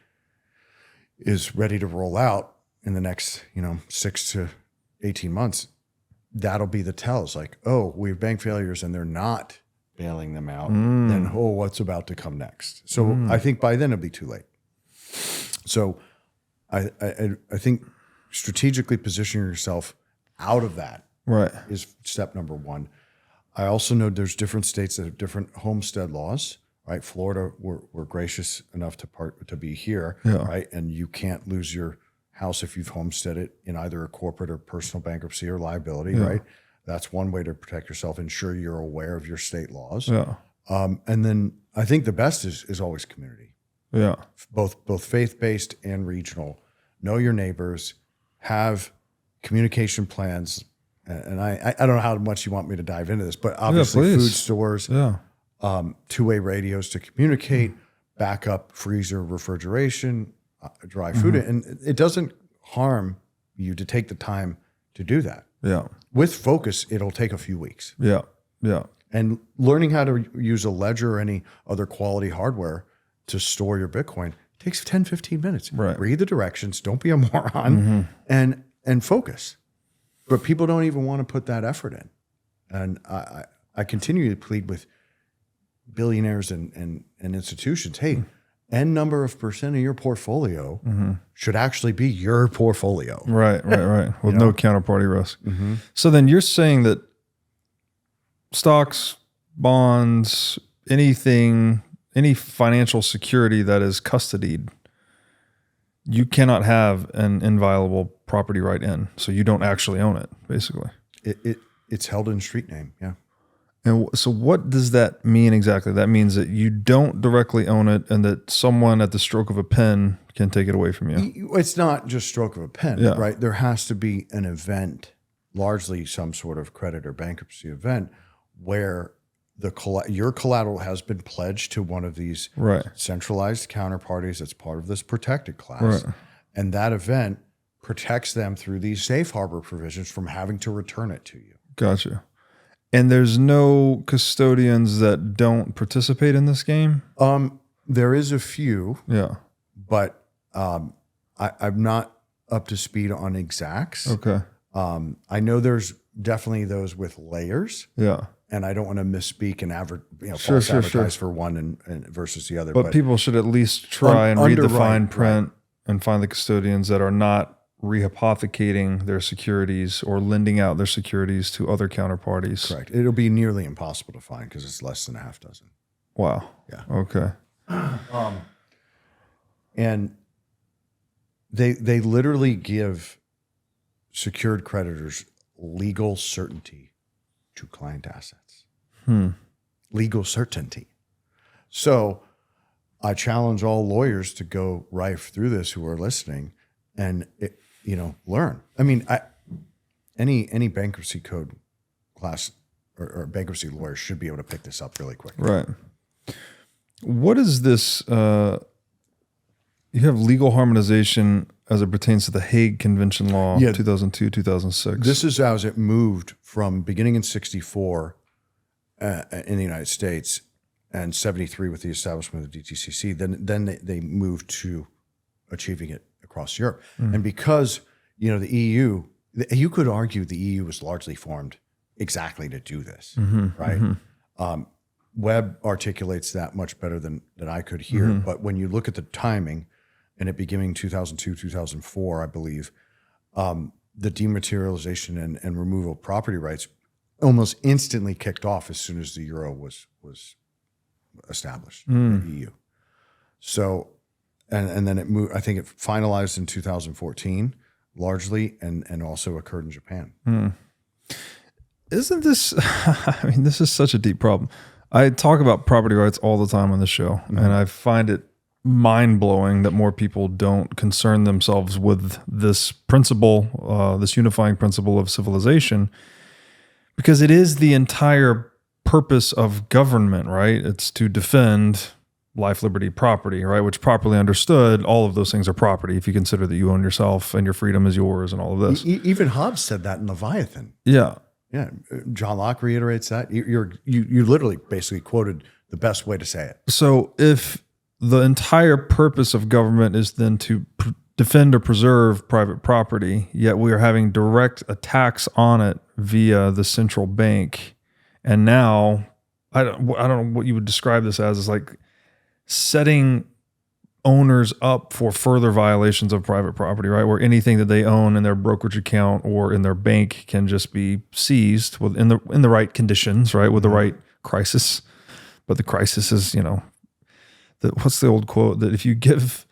is ready to roll out in the next 6 to 18 months, that'll be the tell. It's like, oh, we have bank failures and they're not bailing them out. Then, what's about to come next? So I think by then it'll be too late. So I think strategically positioning yourself out of that is step number one. I also know there's different states that have different homestead laws, right? Florida, we're gracious enough to be here, right? And you can't lose your house if you've homesteaded in either a corporate or personal bankruptcy or liability, right? That's one way to protect yourself. Ensure you're aware of your state laws. And then I think the best is always community. Both faith-based and regional. Know your neighbors, have communication plans. And I don't know how much you want me to dive into this, but obviously food stores, two-way radios to communicate, backup freezer, refrigeration, dry food. And it doesn't harm you to take the time to do that. With focus, it'll take a few weeks. And learning how to use a ledger or any other quality hardware to store your Bitcoin takes 10, 15 minutes. Read the directions, don't be a moron, and focus. But people don't even want to put that effort in. And I continue to plead with billionaires and institutions, hey, N number of percent of your portfolio should actually be your portfolio. Right. With no counterparty risk. So then you're saying that stocks, bonds, any financial security that is custodied, you cannot have an inviolable property right in. So you don't actually own it, basically. It's held in street name, And so what does that mean exactly? That means that you don't directly own it and that someone at the stroke of a pen can take it away from you. It's not just stroke of a pen, right? There has to be an event, largely some sort of credit or bankruptcy event, where your collateral has been pledged to one of these centralized counterparties that's part of this protected class. And that event protects them through these safe harbor provisions from having to return it to you. Gotcha. And there's no custodians that don't participate in this game? There is a few, Yeah. but I'm not up to speed on exacts. Okay. I know there's definitely those with layers, Yeah. and I don't want to misspeak and Sure, false sure, advertise sure. for one and versus the other. But people should at least try and read the underwrite, fine print and find the custodians that are not rehypothecating their securities or lending out their securities to other counterparties. correct. It'll be nearly impossible to find because it's less than a half dozen. Wow. Yeah. Okay. And they literally give secured creditors legal certainty to client assets. Legal certainty. So I challenge all lawyers to go rife through this who are listening and learn. I mean, any bankruptcy code class or bankruptcy lawyer should be able to pick this up really quick. Right. What is this? You have legal harmonization as it pertains to the Hague Convention Law, Yeah. 2002, 2006. This is as it moved from beginning in 64 in the United States and 73 with the establishment of the DTCC. Then they moved to achieving it across Europe. And because, the EU, you could argue the EU was largely formed exactly to do this, right? Webb articulates that much better than I could hear. But when you look at the timing, and it beginning 2002, 2004, I believe, the dematerialization and removal of property rights almost instantly kicked off as soon as the euro was established in the EU. So, and then it moved. I think it finalized in 2014 largely, and also occurred in Japan. Isn't this? I mean, this is such a deep problem. I talk about property rights all the time on the show, and I find it mind-blowing that more people don't concern themselves with this principle, this unifying principle of civilization, because it is the entire purpose of government, right? It's to defend life, liberty, property, right? Which, properly understood, all of those things are property if you consider that you own yourself and your freedom is yours and all of this. Even Hobbes said that in Leviathan. Yeah. Yeah, John Locke reiterates that. You literally basically quoted the best way to say it. So if the entire purpose of government is then to defend or preserve private property, yet we are having direct attacks on it via the central bank, and now I don't know what you would describe this as, is like setting owners up for further violations of private property, right? Where anything that they own in their brokerage account or in their bank can just be seized in the right conditions, right? With the right crisis. But the crisis is, what's the old quote? That if you give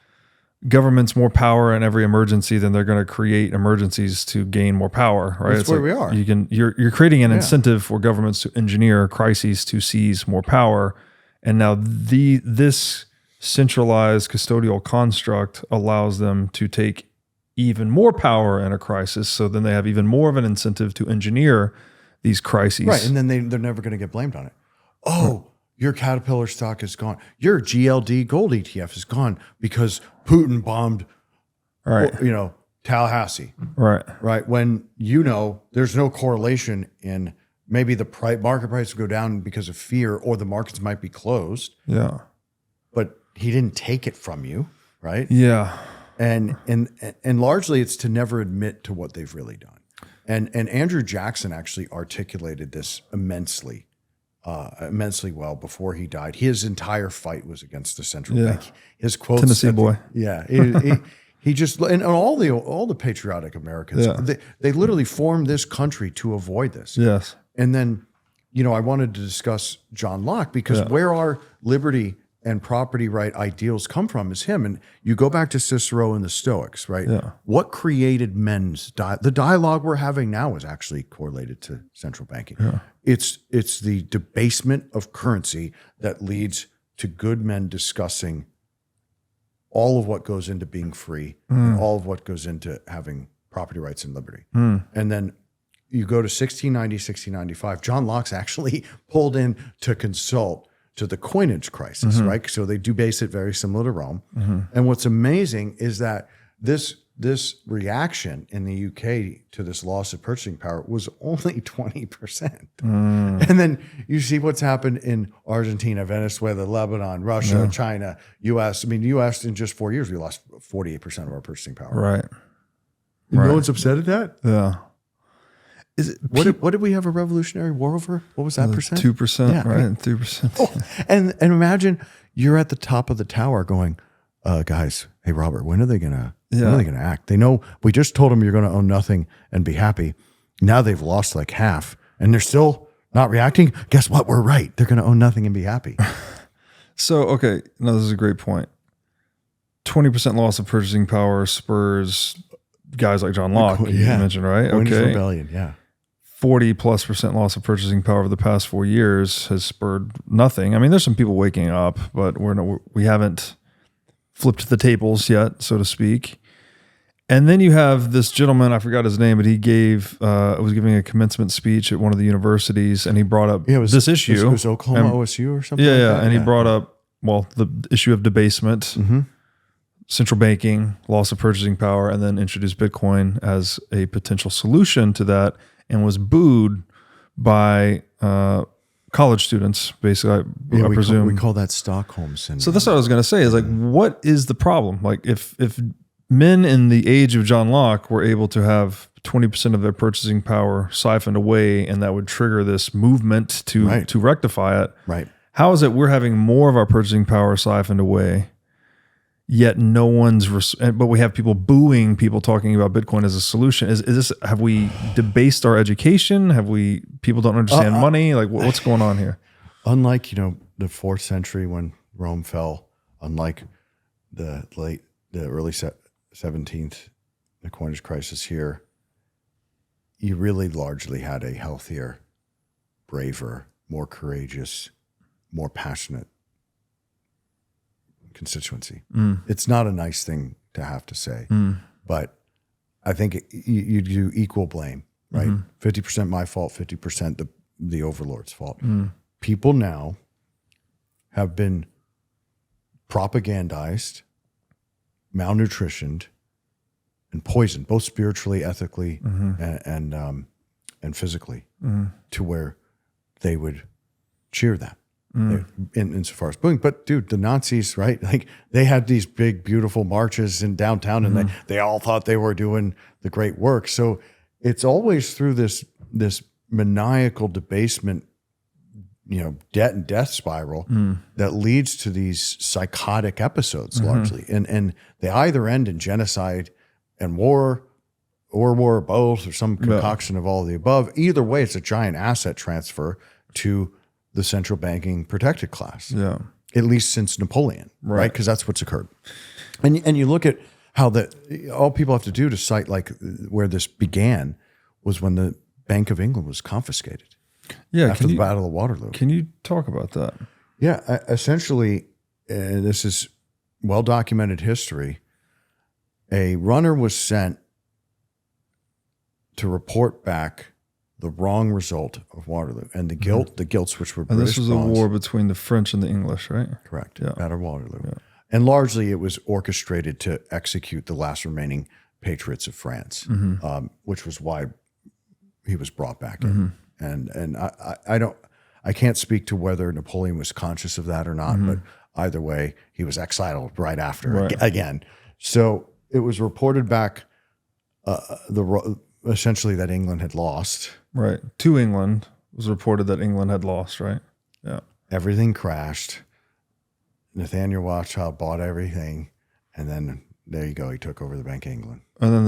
governments more power in every emergency, then they're going to create emergencies to gain more power, right? That's where we are. You're creating an incentive for governments to engineer crises to seize more power. And now this centralized custodial construct allows them to take even more power in a crisis. So then they have even more of an incentive to engineer these crises. Right. And then they're never going to get blamed on it. Oh, your Caterpillar stock is gone. Your GLD gold ETF is gone because Putin bombed, Tallahassee. Right. Right. When, there's no correlation in maybe the market price will go down because of fear, or the markets might be closed. Yeah. But he didn't take it from you, right? Yeah. And largely it's to never admit to what they've really done. And Andrew Jackson actually articulated this immensely well before he died. His entire fight was against the central bank. His quotes, Tennessee boy. He just, and all the patriotic Americans, they literally formed this country to avoid this. Yes. And then, I wanted to discuss John Locke because where our liberty and property right ideals come from is him. And you go back to Cicero and the Stoics, right? Yeah. What created men's the dialogue we're having now is actually correlated to central banking. Yeah. It's the debasement of currency that leads to good men discussing all of what goes into being free and all of what goes into having property rights and liberty. And then you go to 1690, 1695, John Locke's actually pulled in to consult to the coinage crisis, right? So they do base it very similar to Rome. And what's amazing is that this this reaction in the UK to this loss of purchasing power was only 20%. And then you see what's happened in Argentina, Venezuela, Lebanon, Russia, China, US. I mean, US in just 4 years, we lost 48% of our purchasing power. Right. And no one's upset at that? Yeah. Is it What did we have a revolutionary war over? What was that percent? 2%, Yeah, right? 3%. Oh, and imagine you're at the top of the tower going, guys, hey Robert, when are they gonna act? They know we just told them you're gonna own nothing and be happy. Now they've lost like half and they're still not reacting. Guess what? We're right. They're gonna own nothing and be happy. So, okay, no, this is a great point. 20% loss of purchasing power spurs guys like John Locke, you mentioned, right? Coinage Okay. rebellion, yeah. 40+% loss of purchasing power over the past 4 years has spurred nothing. I mean, there's some people waking up, but we haven't flipped the tables yet, so to speak. And then you have this gentleman, I forgot his name, but he was giving a commencement speech at one of the universities, and he brought up this issue. It was Oklahoma OSU or something. Yeah, and he brought up, the issue of debasement, central banking, loss of purchasing power, and then introduced Bitcoin as a potential solution to that, and was booed by college students, basically, I presume. We call that Stockholm syndrome. So that's what I was going to say is like, what is the problem? Like if men in the age of John Locke were able to have 20% of their purchasing power siphoned away, and that would trigger this movement to rectify it. Right. How is it we're having more of our purchasing power siphoned away, yet no one's, but we have people booing people talking about Bitcoin as a solution? Is this, have we debased our education? People don't understand money? Like what's going on here? Unlike, the 4th century when Rome fell, unlike the early 17th, the coinage crisis here, you really largely had a healthier, braver, more courageous, more passionate constituency. It's not a nice thing to have to say, but I think you do equal blame, right? 50% my fault, 50% the overlord's fault. People now have been propagandized, malnutritioned, and poisoned, both spiritually, ethically, and physically, to where they would cheer that. Insofar as booing. But dude, the Nazis, right? Like they had these big, beautiful marches in downtown, and they all thought they were doing the great work. So it's always through this maniacal debasement, debt and death spiral that leads to these psychotic episodes largely. And they either end in genocide and war, or war, both, or some concoction of all of the above. Either way, it's a giant asset transfer to the central banking protected class. Yeah. At least since Napoleon, right? Because that's what's occurred. And you look at how all people have to do to cite like where this began was when the Bank of England was confiscated. Yeah. After the Battle of Waterloo. Can you talk about that? Yeah. Essentially, this is well-documented history. A runner was sent to report back the wrong result of Waterloo and the guilts which were British. And this was bonds. a war between the French and the English, right? Correct. Yeah. Battle of Waterloo. Yeah. And largely it was orchestrated to execute the last remaining patriots of France, which was why he was brought back in. And I can't speak to whether Napoleon was conscious of that or not, but either way, he was exiled right after again. So it was reported back essentially that England had lost. Right. To England. It was reported that England had lost, right? Yeah. Everything crashed. Nathaniel Rothschild bought everything. And then there you go. He took over the Bank of England. And then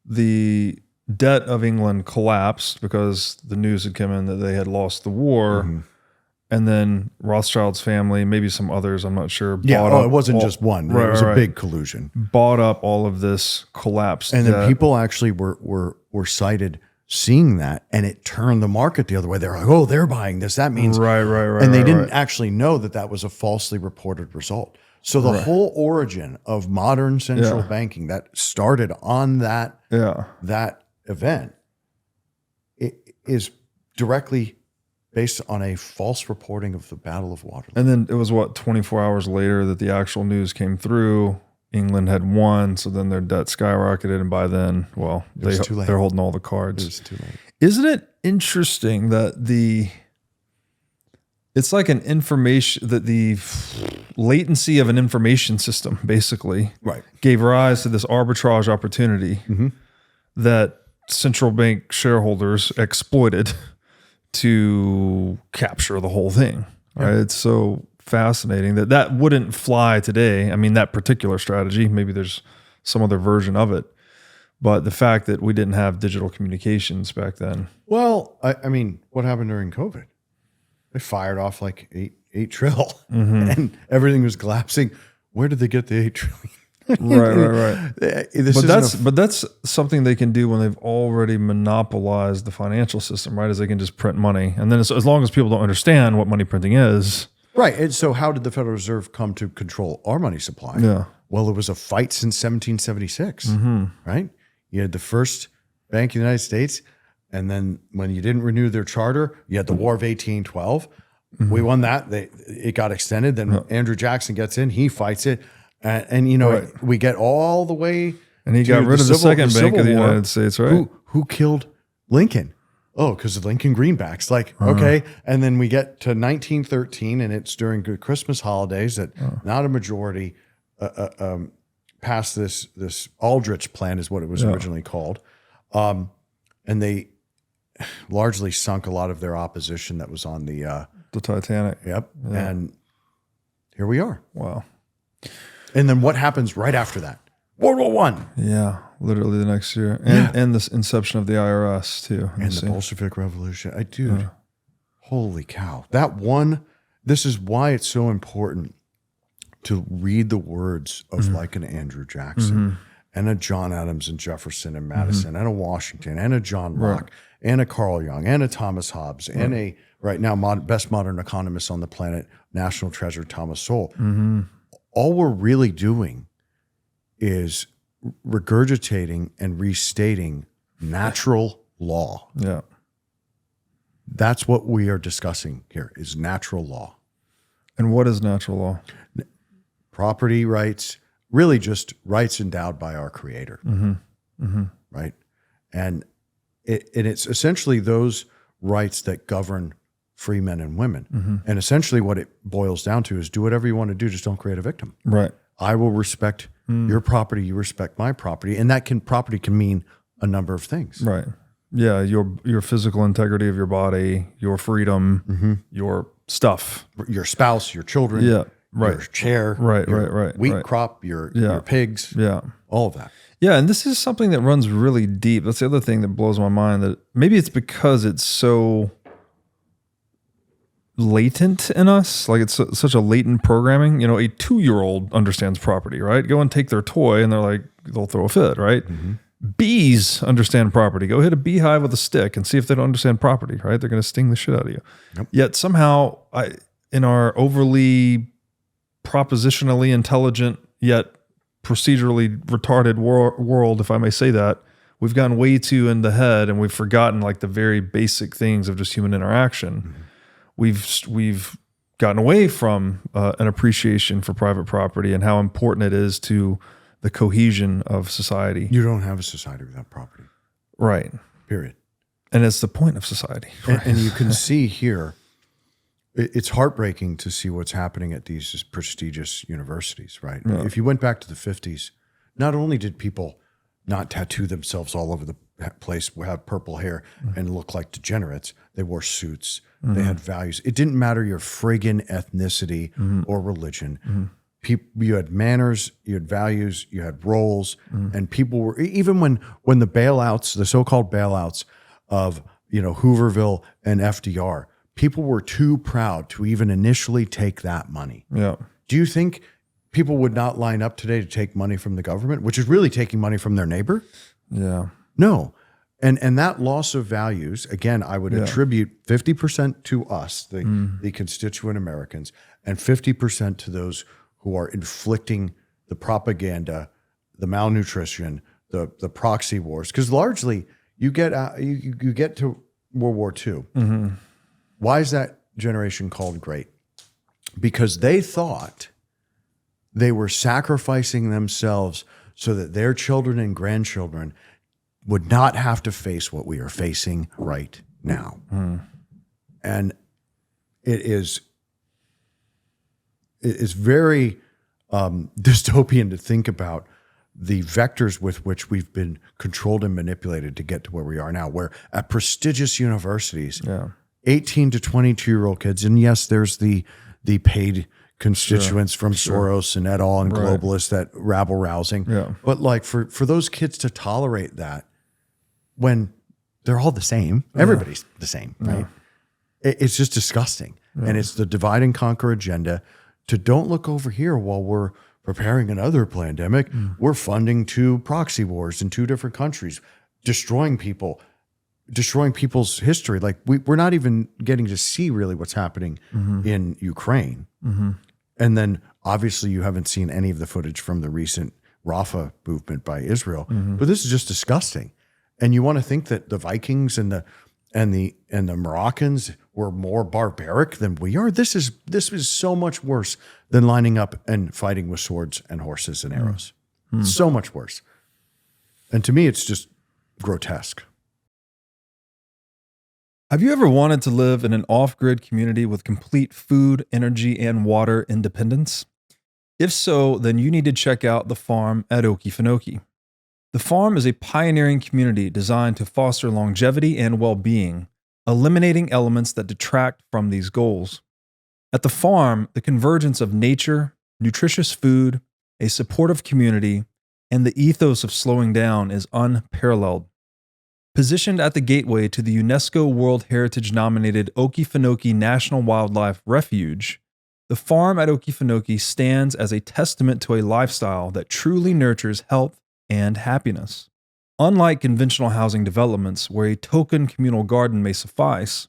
the debt of England collapsed because the news had come in that they had lost the war. And then Rothschild's family, maybe some others, I'm not sure. It wasn't just one. It was a big collusion. Bought up all of this collapsed and debt. then people actually were cited seeing that, and it turned the market the other way. They're like, oh, they're buying this. That means right. And they didn't actually know that was a falsely reported result. So the whole origin of modern central banking that started on that event is directly based on a false reporting of the Battle of Waterloo. And then it was 24 hours later that the actual news came through England had won, so then their debt skyrocketed, and by then, well, was too late. they're holding all the cards. It was too late. Isn't it interesting that it's like the latency of an information system basically Right. gave rise to this arbitrage opportunity that central bank shareholders exploited to capture the whole thing. Right? It's so fascinating that wouldn't fly today. I mean, that particular strategy, maybe there's some other version of it, but the fact that we didn't have digital communications back then. Well, I mean, what happened during COVID? They fired off like 8 trill and everything was collapsing. Where did they get the 8 trillion? Right. But But that's something they can do when they've already monopolized the financial system, right? Is they can just print money. And then as long as people don't understand what money printing is. right. And so how did the Federal Reserve come to control our money supply? Yeah. Well, it was a fight since 1776, right? You had the first bank in the United States. And then when you didn't renew their charter, you had the War of 1812. We won that. It got extended. Then Andrew Jackson gets in. He fights it. And you know, we get all the way. And he to got rid of the second bank Civil of the War. United States, right? Who killed Lincoln? Oh, because of Lincoln greenbacks. Like, okay. And then we get to 1913, and it's during the Christmas holidays that not a majority passed this Aldrich Plan is what it was originally called. And they largely sunk a lot of their opposition that was on the Titanic. Yep. Yeah. And here we are. Wow. And then what happens right after that? World War I. Yeah, literally the next year. And this inception of the IRS too. And the Bolshevik Revolution. Dude, holy cow. This is why it's so important to read the words of like an Andrew Jackson and a John Adams and Jefferson and Madison and a Washington and a John Locke and a Carl Jung and a Thomas Hobbes and a right now best modern economist on the planet, national treasure Thomas Sowell. All we're really doing is regurgitating and restating natural law. Yeah. That's what we are discussing here is natural law. And what is natural law? Property rights, really just rights endowed by our creator, right? And it's essentially those rights that govern free men and women. And essentially what it boils down to is do whatever you want to do, just don't create a victim. Right. I will respect your property, you respect my property. And property can mean a number of things. Right. Yeah, your physical integrity of your body, your freedom, your stuff. Your spouse, your children, your chair, your wheat crop, your pigs, all of that. Yeah, and this is something that runs really deep. That's the other thing that blows my mind, that maybe it's because it's so latent in us, like it's such a latent programming. You know, a 2-year-old understands property, right? Go and take their toy and they'll throw a fit, right? Bees understand property. Go hit a beehive with a stick and see if they don't understand property, right? They're going to sting the shit out of you. Yet somehow, in our overly propositionally intelligent yet procedurally retarded world, if I may say that, we've gotten way too in the head and we've forgotten like the very basic things of just human interaction. We've gotten away from an appreciation for private property and how important it is to the cohesion of society. You don't have a society without property. Right. Period. And it's the point of society. Right? And you can see here, it's heartbreaking to see what's happening at these prestigious universities, right? Yeah. If you went back to the 50s, not only did people not tattoo themselves all over the place, have purple hair and look like degenerates, they wore suits, they had values. It didn't matter your friggin' ethnicity or religion. You had manners, you had values, you had roles, and people were, even when the bailouts, the so-called bailouts of, Hooverville and FDR, people were too proud to even initially take that money. Yeah. Do you think people would not line up today to take money from the government, which is really taking money from their neighbor? Yeah. No. And that loss of values, again, I would attribute 50% to us, the constituent Americans, and 50% to those who are inflicting the propaganda, the malnutrition, the proxy wars. Because largely, you get to World War II. Why is that generation called great? Because they thought They were sacrificing themselves so that their children and grandchildren would not have to face what we are facing right now. And it is very dystopian to think about the vectors with which we've been controlled and manipulated to get to where we are now, where at prestigious universities, 18 to 22-year-old kids, and yes, there's the paid constituents from Soros and et al. And globalists that rabble rousing. But like for those kids to tolerate that when they're all the same, everybody's the same, right? It's just disgusting. And it's the divide and conquer agenda to don't look over here while we're preparing another pandemic. We're funding 2 proxy wars in 2 different countries, destroying people, destroying people's history. Like we're not even getting to see really what's happening in Ukraine. And then obviously you haven't seen any of the footage from the recent Rafah movement by Israel, but this is just disgusting. And you want to think that the Vikings and the Moroccans were more barbaric than we are. This is so much worse than lining up and fighting with swords and horses and arrows. So much worse. And to me, it's just grotesque. Have you ever wanted to live in an off-grid community with complete food, energy, and water independence? If so, then you need to check out the farm at Okefenokee. The farm is a pioneering community designed to foster longevity and well-being, eliminating elements that detract from these goals. At the farm, the convergence of nature, nutritious food, a supportive community, and the ethos of slowing down is unparalleled. Positioned at the gateway to the UNESCO World Heritage-nominated Okefenokee National Wildlife Refuge, the farm at Okefenokee stands as a testament to a lifestyle that truly nurtures health and happiness. Unlike conventional housing developments where a token communal garden may suffice,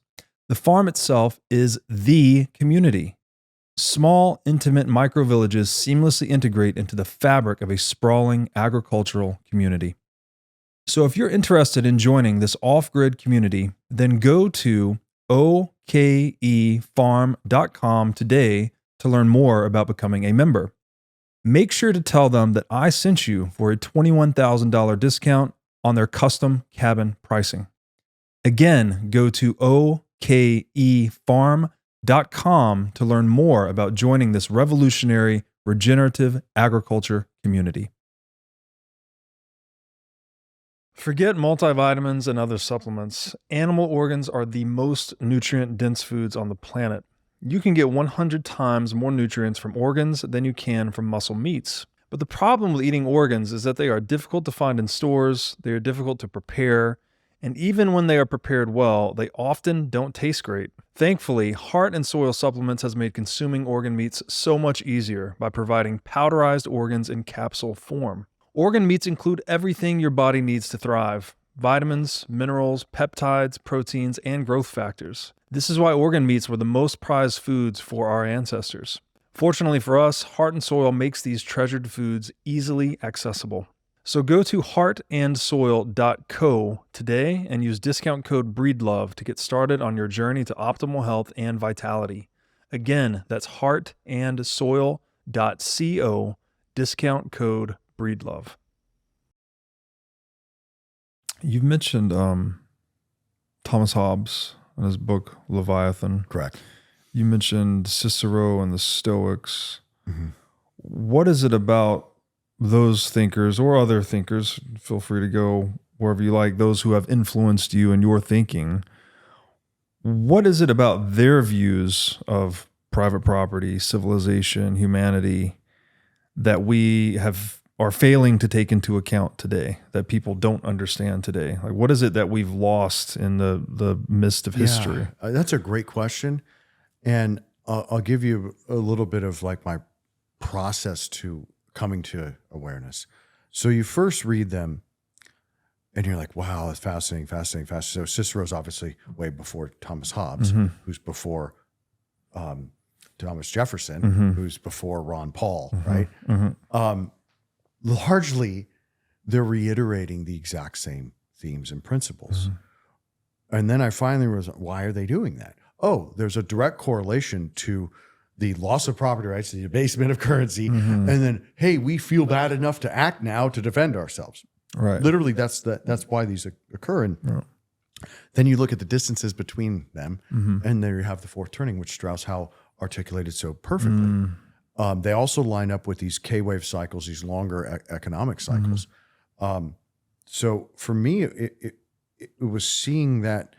the farm itself is the community. Small, intimate micro-villages seamlessly integrate into the fabric of a sprawling agricultural community. So if you're interested in joining this off-grid community, then go to okefarm.com today to learn more about becoming a member. Make sure to tell them that I sent you for a $21,000 discount on their custom cabin pricing. Again, go to okefarm.com to learn more about joining this revolutionary regenerative agriculture community. Forget multivitamins and other supplements. Animal organs are the most nutrient-dense foods on the planet. You can get 100 times more nutrients from organs than you can from muscle meats. But the problem with eating organs is that they are difficult to find in stores, they are difficult to prepare, and even when they are prepared well, they often don't taste great. Thankfully, Heart and Soil Supplements has made consuming organ meats so much easier by providing powderized organs in capsule form. Organ meats include everything your body needs to thrive: vitamins, minerals, peptides, proteins, and growth factors. This is why organ meats were the most prized foods for our ancestors. Fortunately for us, Heart and Soil makes these treasured foods easily accessible. So go to heartandsoil.co today and use discount code BREEDLOVE to get started on your journey to optimal health and vitality. Again, that's heartandsoil.co, discount code BREEDLOVE. You've mentioned Thomas Hobbes and his book Leviathan. Correct. You mentioned Cicero and the Stoics. What is it about those thinkers or other thinkers, feel free to go wherever you like, those who have influenced you in your thinking? What is it about their views of private property, civilization, humanity that we are failing to take into account today, that people don't understand today? Like, what is it that we've lost in the mist of history? That's a great question. And I'll give you a little bit of like my process to coming to awareness. So you first read them and you're like, wow, that's fascinating. So Cicero's obviously way before Thomas Hobbes, who's before Thomas Jefferson, who's before Ron Paul, right? Largely, they're reiterating the exact same themes and principles. And then I finally was, why are they doing that? Oh, there's a direct correlation to the loss of property rights, the debasement of currency, and then, hey, we feel bad enough to act now to defend ourselves. Right. Literally, that's why these occur. And then you look at the distances between them, and there you have the fourth turning, which Strauss Howe articulated so perfectly. They also line up with these K-wave cycles, these longer economic cycles. So for me, it was seeing that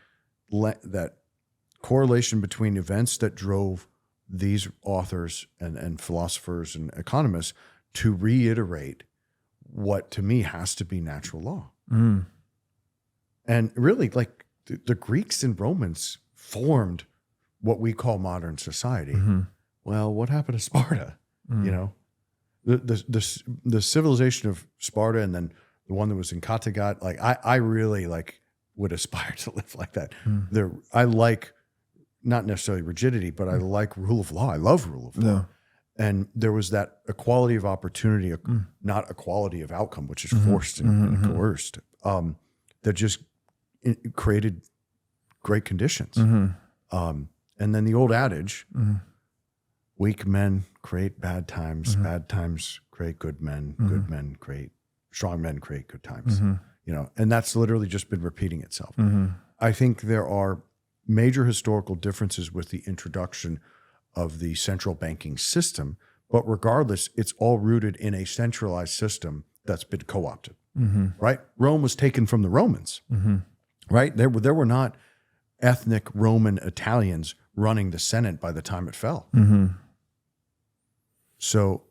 correlation between events that drove these authors and philosophers and economists to reiterate what to me has to be natural law. And really, like the Greeks and Romans formed what we call modern society. Well, what happened to Sparta? You know, the civilization of Sparta, and then the one that was in Kattegat. Like I really like would aspire to live like that. I like not necessarily rigidity, but I like rule of law. I love rule of law. Yeah. And there was that equality of opportunity, not equality of outcome, which is forced and coerced, that just created great conditions. And then the old adage, weak men create bad times create good men, good men create, strong men create good times. You know, and that's literally just been repeating itself. I think there are major historical differences with the introduction of the central banking system, but regardless, it's all rooted in a centralized system that's been co-opted, right? Rome was taken from the Romans, right? There were not ethnic Roman Italians running the Senate by the time it fell. So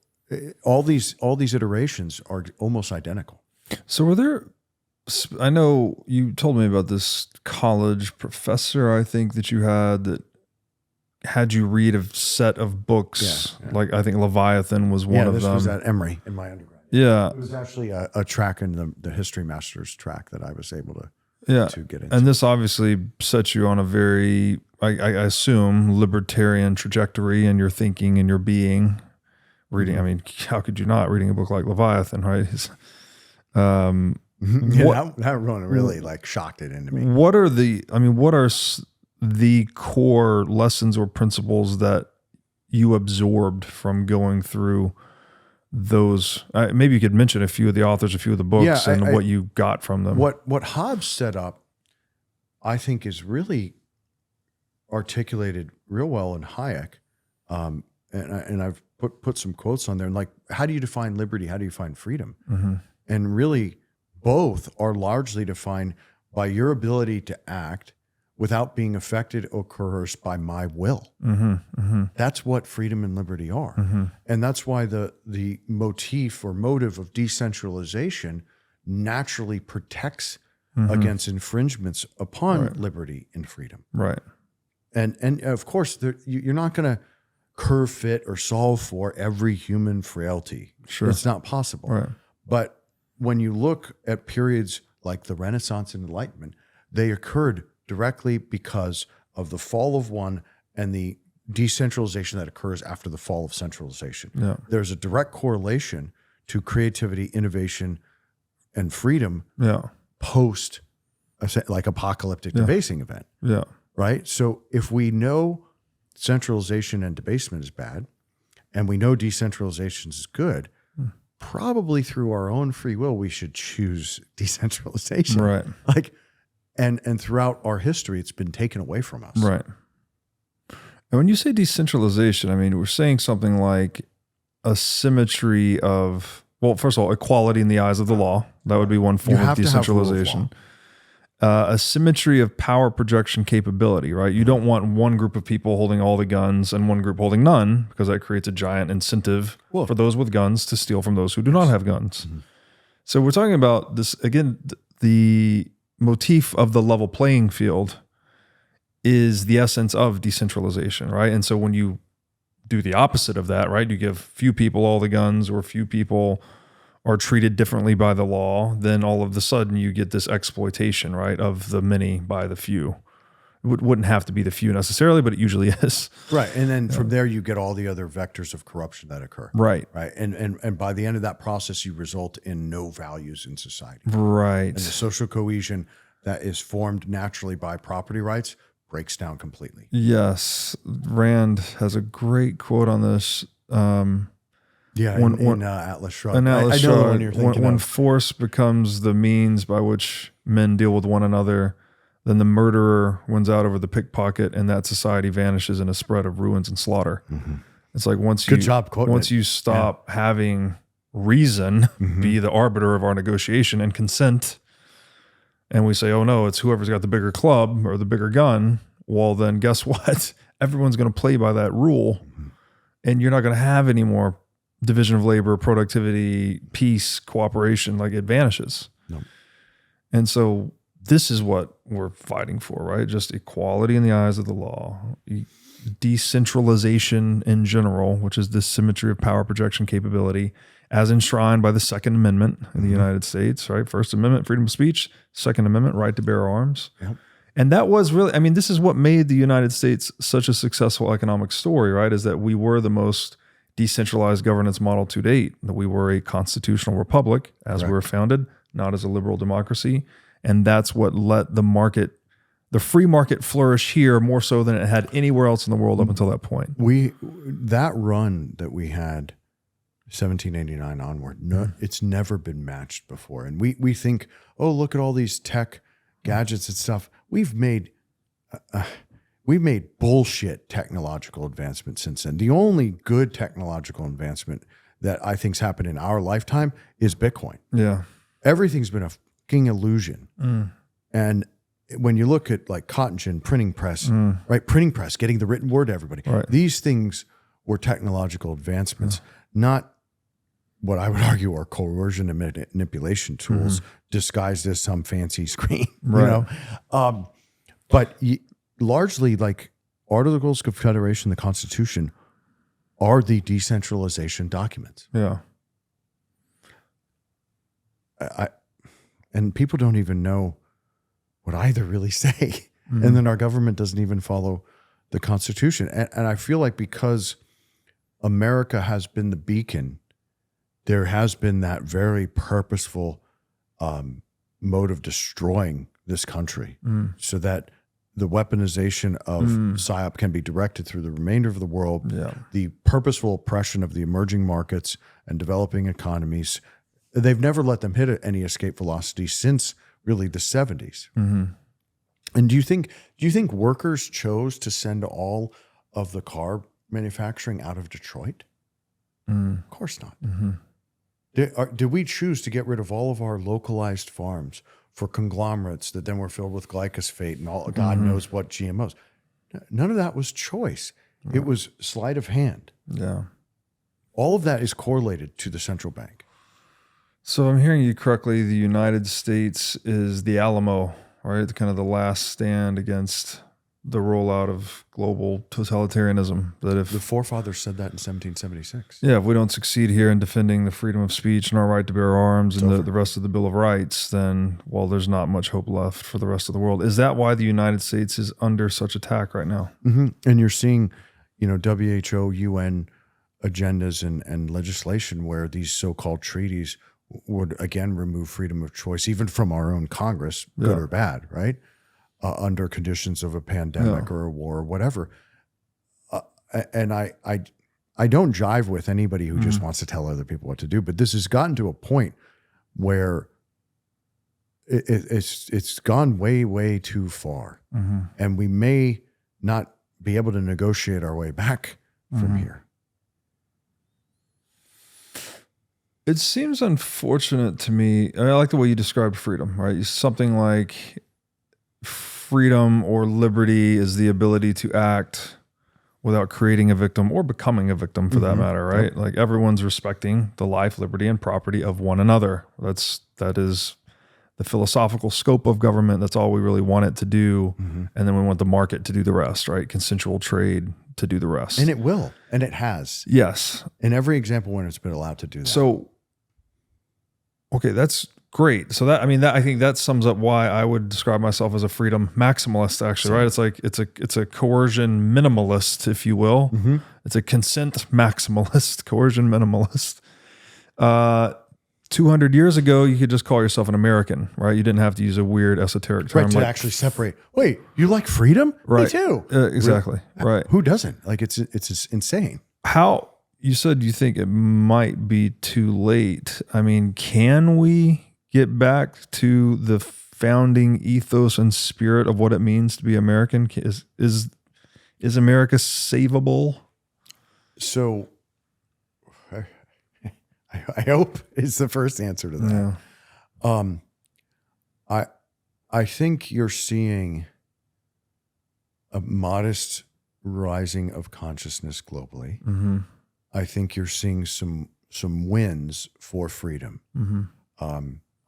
all these iterations are almost identical. So were there, I know you told me about this college professor, I think, that you had that had you read a set of books. Like I think Leviathan was one of them. This was at Emory in my undergrad. Yeah. It was actually a track in the history master's track that I was able to get into. And this obviously sets you on a very, I assume, libertarian trajectory in your thinking and your being. Reading, I mean, how could you not reading a book like Leviathan, right? That one really like shocked it into me. What are the core lessons or principles that you absorbed from going through those? Maybe you could mention a few of the authors, a few of the books, and what you got from them. What Hobbes set up, I think, is really articulated real well in Hayek, and I've put some quotes on there. And like, how do you define liberty? How do you define freedom? And really, both are largely defined by your ability to act without being affected or coerced by my will. That's what freedom and liberty are. And that's why the motif or motive of decentralization naturally protects against infringements upon liberty and freedom. Right. And of course, you're not going to curve fit or solve for every human frailty. Sure. It's not possible. Right. But when you look at periods like the Renaissance and Enlightenment, they occurred directly because of the fall of one and the decentralization that occurs after the fall of centralization. Yeah. There's a direct correlation to creativity, innovation, and freedom post like apocalyptic debasing event. Yeah. Right? So if we know centralization and debasement is bad, and we know decentralization is good, probably through our own free will, we should choose decentralization. Right. Like, and throughout our history, it's been taken away from us. Right. And when you say decentralization, I mean, we're saying something like a symmetry of, well, first of all, equality in the eyes of the law. That would be one form of decentralization. A symmetry of power projection capability, right? You don't want one group of people holding all the guns and one group holding none, because that creates a giant incentive for those with guns to steal from those who do not have guns. So we're talking about this, again, the motif of the level playing field is the essence of decentralization, right? And so when you do the opposite of that, right, you give few people all the guns, or few people are treated differently by the law, then all of a sudden you get this exploitation, right, of the many by the few. It wouldn't have to be the few necessarily, but it usually is. Right. And then from there, you get all the other vectors of corruption that occur. Right. Right. And by the end of that process, you result in no values in society. Right. And the social cohesion that is formed naturally by property rights breaks down completely. Yes. Rand has a great quote on this. In Atlas Shrugged. An Atlas I know the Shrugged, one you're thinking when of. force becomes the means by which men deal with one another, then the murderer wins out over the pickpocket, and that society vanishes in a spread of ruins and slaughter. It's like once Good job quoting once it. you stop having reason be the arbiter of our negotiation and consent, and we say, oh no, it's whoever's got the bigger club or the bigger gun, well then guess what? Everyone's going to play by that rule, and you're not going to have any more division of labor, productivity, peace, cooperation. Like it vanishes. Nope. And so this is what we're fighting for, right? Just equality in the eyes of the law, decentralization in general, which is this symmetry of power projection capability as enshrined by the Second Amendment in the United States, right? First Amendment, freedom of speech, Second Amendment, right to bear arms. Yep. And that was really, I mean, this is what made the United States such a successful economic story, right? Is that we were the most decentralized governance model to date, that we were a constitutional republic as we were founded, not as a liberal democracy. And that's what let the free market flourish here more so than it had anywhere else in the world up until that point. That run that we had 1789 onward, it's never been matched before. And we think, oh, look at all these tech gadgets and stuff. We've made bullshit technological advancement since then. The only good technological advancement that I think's happened in our lifetime is Bitcoin. Yeah. Everything's been a fucking illusion. And when you look at like cotton gin, printing press, right? Printing press, getting the written word to everybody. Right. These things were technological advancements, not what I would argue are coercion and manipulation tools disguised as some fancy screen, Right. you know? But largely like Articles of Confederation, the Constitution are the decentralization documents. Yeah. And people don't even know what either really say. And then our government doesn't even follow the Constitution. And I feel like because America has been the beacon, there has been that very purposeful mode of destroying this country so that the weaponization of PSYOP can be directed through the remainder of the world. Yeah. The purposeful oppression of the emerging markets and developing economies, they've never let them hit any escape velocity since really the 70s. And do you think workers chose to send all of the car manufacturing out of Detroit? Of course not. Did we choose to get rid of all of our localized farms for conglomerates that then were filled with glyphosate and all God knows what GMOs? None of that was choice. It was sleight of hand. Yeah. All of that is correlated to the central bank. So I'm hearing you correctly. The United States is the Alamo, right? Kind of the last stand against the rollout of global totalitarianism. That if The forefathers said that in 1776. if we don't succeed here in defending the freedom of speech and our right to bear arms and the rest of the Bill of Rights, then, well, there's not much hope left for the rest of the world. Is that why the United States is under such attack right now? And you're seeing, WHO, UN agendas and legislation where these so-called treaties would again remove freedom of choice, even from our own Congress, good or bad, right? Under conditions of a pandemic or a war or whatever. And I don't jive with anybody who just wants to tell other people what to do, but this has gotten to a point where it's gone way, way too far. And we may not be able to negotiate our way back from here. It seems unfortunate to me. I like the way you described freedom, right? Something like freedom or liberty is the ability to act without creating a victim or becoming a victim for that matter, right? Like everyone's respecting the life, liberty, and property of one another. That is the philosophical scope of government. That's all we really want it to do. And then we want the market to do the rest, right? Consensual trade to do the rest. And it will, and it has. Yes. In every example when it's been allowed to do that. So, okay, that's great. So I think that sums up why I would describe myself as a freedom maximalist, actually, right? It's like, it's a coercion minimalist, if you will. It's a consent maximalist, coercion minimalist. 200 years ago, you could just call yourself an American, right? You didn't have to use a weird esoteric term. Right, to actually separate. Wait, you like freedom? Right. Me too. Exactly. Right. Who doesn't? Like it's insane. How, you said you think it might be too late. I mean, can we get back to the founding ethos and spirit of what it means to be American? Is America savable? So I hope is the first answer to that. Yeah. I think you're seeing a modest rising of consciousness globally. Mm-hmm. I think you're seeing some wins for freedom,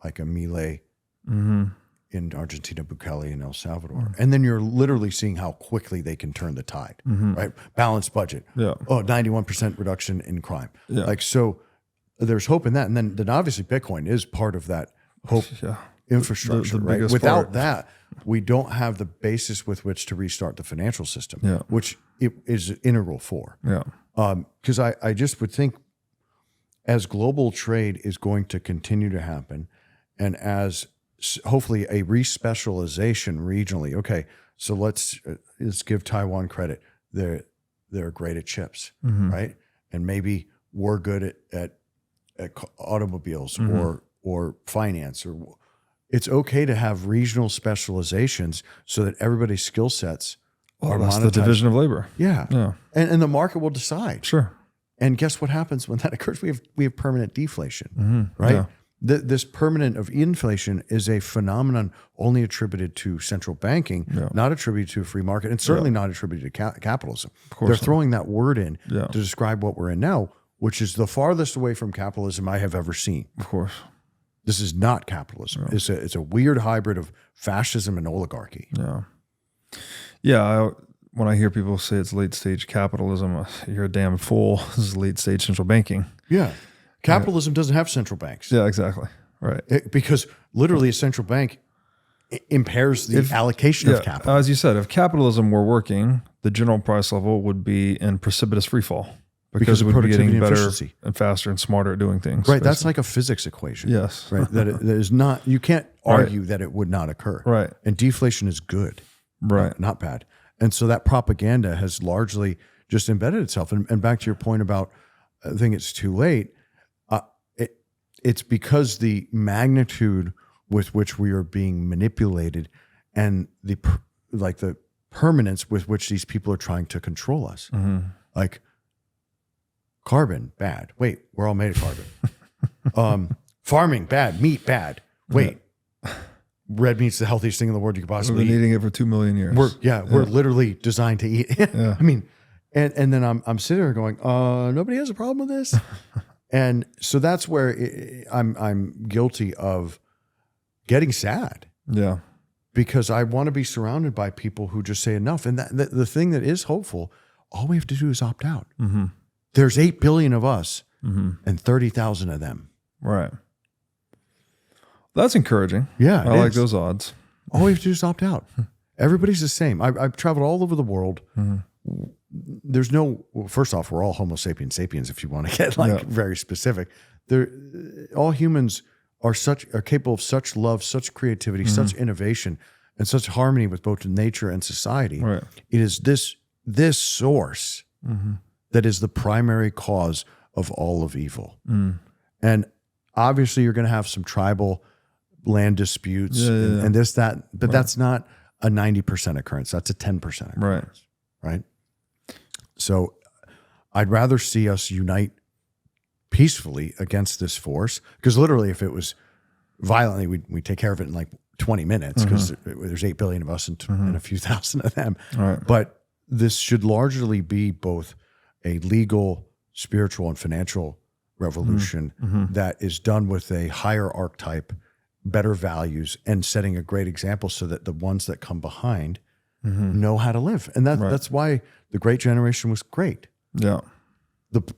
like a Milei in Argentina, Bukele in El Salvador. And then you're literally seeing how quickly they can turn the tide, right? Balanced budget. Yeah. 91% reduction in crime. Yeah. Like, so there's hope in that. And then obviously Bitcoin is part of that hope infrastructure, the right? biggest Without part. that, we don't have the basis with which to restart the financial system, which it is integral for. Yeah. Because I just would think as global trade is going to continue to happen, and as hopefully a respecialization regionally. Okay, so let's give Taiwan credit. They're great at chips, right? And maybe we're good at automobiles or finance. Or it's okay to have regional specializations so that everybody's skill sets are That's monetized. the division of labor. Yeah. And the market will decide. Sure. And guess what happens when that occurs? We have permanent deflation, right? Yeah. This permanent of inflation is a phenomenon only attributed to central banking, not attributed to a free market, and certainly not attributed to capitalism. They're throwing that word in to describe what we're in now, which is the farthest away from capitalism I have ever seen. Of course. This is not capitalism. It's a weird hybrid of fascism and oligarchy. Yeah. Yeah. When I hear people say it's late stage capitalism, you're a damn fool. This is late stage central banking. Yeah. Capitalism doesn't have central banks. Yeah, exactly. Right. Because literally a central bank impairs the allocation of capital. As you said, if capitalism were working, the general price level would be in precipitous free fall because it would be getting better and faster and smarter at doing things. Right. Basically. That's like a physics equation. Yes. Right. That is not, you can't argue that it would not occur. Right. And deflation is good. Right. Not bad. And so that propaganda has largely just embedded itself. And back to your point about, I think it's too late. It's because the magnitude with which we are being manipulated and the permanence with which these people are trying to control us. Like carbon, bad. Wait, we're all made of carbon. Farming, bad. Meat, bad. Wait, red meat's the healthiest thing in the world you could possibly We've been eat. eating it for 2 million years. We're literally designed to eat. I mean, and then I'm sitting there going, nobody has a problem with this. And so that's where I'm guilty of getting sad. Yeah. Because I want to be surrounded by people who just say enough. And the thing that is hopeful, all we have to do is opt out. There's 8 billion of us and 30,000 of them. Right. That's encouraging. Yeah, I like those odds. All we have to do is opt out. Everybody's the same. I've traveled all over the world. There's no, first off, we're all Homo sapiens sapiens if you want to get very specific. All humans are capable of such love, such creativity, such innovation, and such harmony with both nature and society. Right. It is this source that is the primary cause of all of evil. And obviously you're going to have some tribal land disputes and this, that, but that's not a 90% occurrence. That's a 10% occurrence. Right. So I'd rather see us unite peacefully against this force, because literally if it was violently, we'd take care of it in like 20 minutes because there's 8 billion of us and a few thousand of them. Right. But this should largely be both a legal, spiritual, and financial revolution that is done with a higher archetype, better values, and setting a great example so that the ones that come behind know how to live. And that's why the great generation was great. Yeah.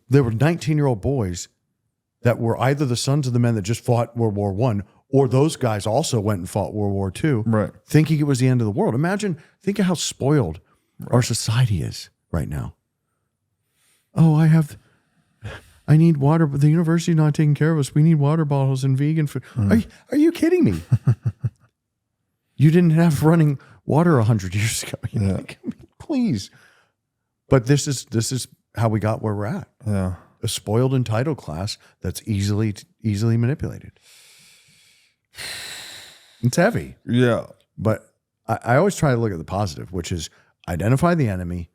There were 19-year-old boys that were either the sons of the men that just fought World War I, or those guys also went and fought World War II, thinking it was the end of the world. Think of how spoiled our society is right now. Oh, I have I need water, but the university's not taking care of us. We need water bottles and vegan food. Are you kidding me? You didn't have running water 100 years ago. Like, please. But this is how we got where we're at. Yeah. A spoiled entitled class that's easily manipulated. It's heavy. Yeah. But I always try to look at the positive, which is identify the enemy,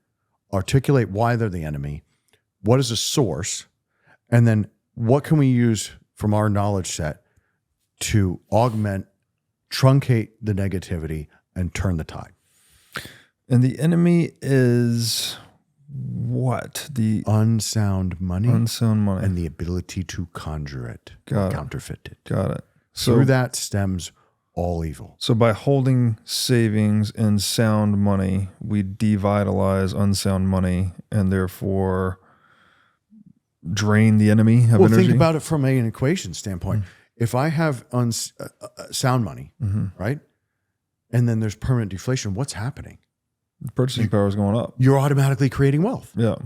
articulate why they're the enemy, what is the source, and then what can we use from our knowledge set to augment, truncate the negativity, and turn the tide. And the enemy is what? The unsound money. Unsound money. And the ability to conjure it, Got it. counterfeit it. Got it. So through that stems all evil. So by holding savings in sound money, we devitalize unsound money and therefore drain the enemy of energy. Think about it from an equation standpoint. If I have sound money, right, and then there's permanent deflation, what's happening? The purchasing power is going up. You're automatically creating wealth. Yeah.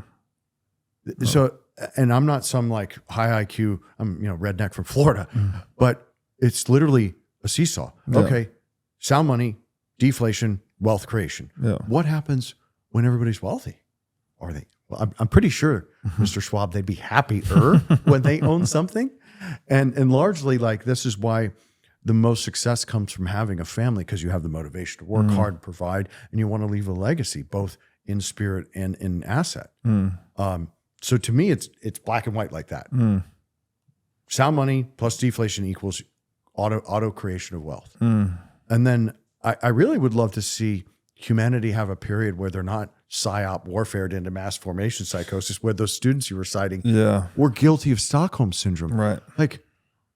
So, and I'm not some like high IQ, I'm redneck from Florida, but it's literally a seesaw. Yeah. Okay, sound money, deflation, wealth creation. Yeah. What happens when everybody's wealthy? Are they? Well, I'm pretty sure, Mr. Schwab, they'd be happier when they own something. And largely, like, this is why the most success comes from having a family, because you have the motivation to work hard, provide, and you want to leave a legacy, both in spirit and in asset. So to me, it's black and white like that. Sound money plus deflation equals auto creation of wealth. And then I really would love to see humanity have a period where they're not psyop warfared into mass formation psychosis, where those students you were citing were guilty of Stockholm syndrome. Right. Like,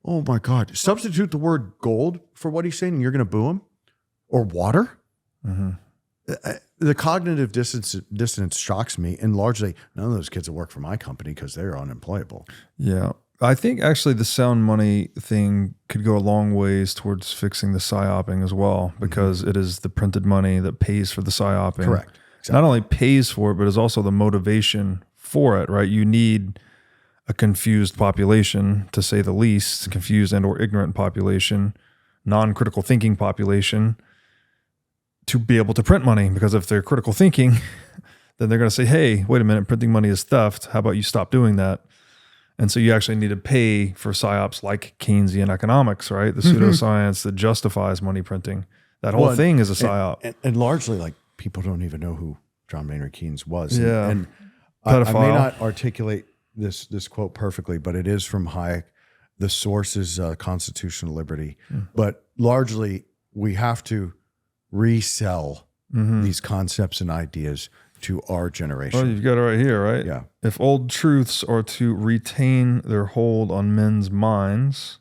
oh my God, substitute the word gold for what he's saying and you're going to boo him? Or water? The cognitive dissonance shocks me, and largely none of those kids will work for my company because they're unemployable. Yeah. I think actually the sound money thing could go a long ways towards fixing the psyoping as well, because it is the printed money that pays for the psyoping. Correct. Exactly. Not only pays for it, but is also the motivation for it, right? You need a confused population, to say the least, confused and or ignorant population, non-critical thinking population, to be able to print money. Because if they're critical thinking, then they're going to say, hey, wait a minute, printing money is theft. How about you stop doing that? And so you actually need to pay for psyops like Keynesian economics, right? The pseudoscience that justifies money printing. That whole thing is a psyop. And largely, like, people don't even know who John Maynard Keynes was. Yeah. And I may not articulate this quote perfectly, but it is from Hayek. The source is constitutional liberty. But largely, we have to resell these concepts and ideas to our generation. Well, you've got it right here, right? Yeah. If old truths are to retain their hold on men's minds,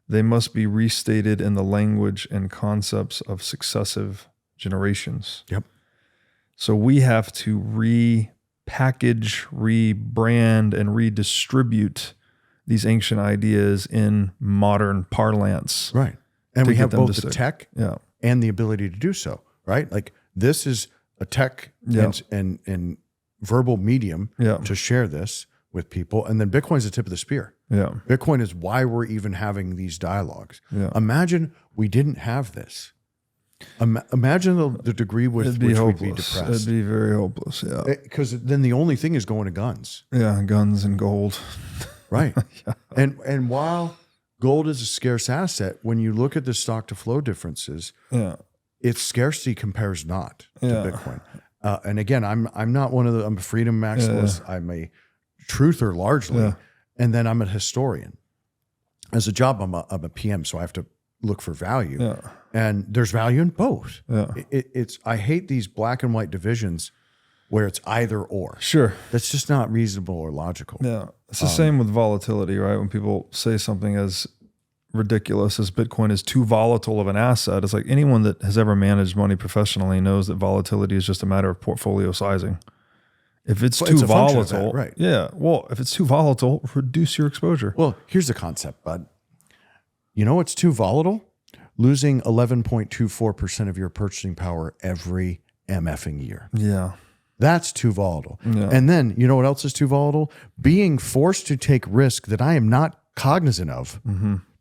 they must be restated in the language and concepts of successive generations. Yep. So we have to repackage, rebrand, and redistribute these ancient ideas in modern parlance. Right. And we have both the tech and the ability to do so, right? Like, this is a tech and verbal medium to share this with people. And then Bitcoin is the tip of the spear. Yeah. Bitcoin is why we're even having these dialogues. Yeah. Imagine we didn't have this. Imagine the degree with which we'd be depressed. It'd be very hopeless, yeah. Because then the only thing is going to guns. Yeah, guns and gold. Right. And while gold is a scarce asset, when you look at the stock to flow differences, its scarcity compares not to Bitcoin. And again, I'm not one of the, I'm a freedom maximalist. I'm a truther largely. And then I'm a historian. As a job, I'm a PM, so I have to look for value. And there's value in both. It's I hate these black and white divisions where it's either or. Sure. That's just not reasonable or logical. Yeah. It's the same with volatility, right? When people say something as ridiculous as Bitcoin is too volatile of an asset, it's like anyone that has ever managed money professionally knows that volatility is just a matter of portfolio sizing. If it's too volatile, right? Yeah. Well, if it's too volatile, reduce your exposure. Well, here's the concept, bud. You know what's too volatile? Losing 11.24% of your purchasing power every MFing year. Yeah. That's too volatile. Yeah. And then, you know what else is too volatile? Being forced to take risk that I am not cognizant of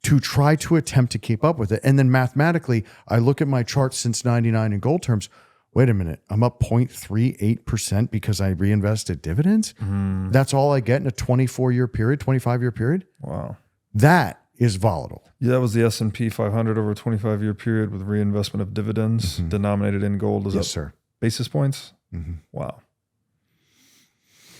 to try to attempt to keep up with it. And then mathematically, I look at my chart since 99 in gold terms. Wait a minute, I'm up 0.38% because I reinvested dividends? That's all I get in a 24-year period, 25-year period? Wow. That is volatile. Yeah, that was the S&P 500 over a 25-year period with reinvestment of dividends denominated in gold. Is Yes, that sir. basis points? Wow.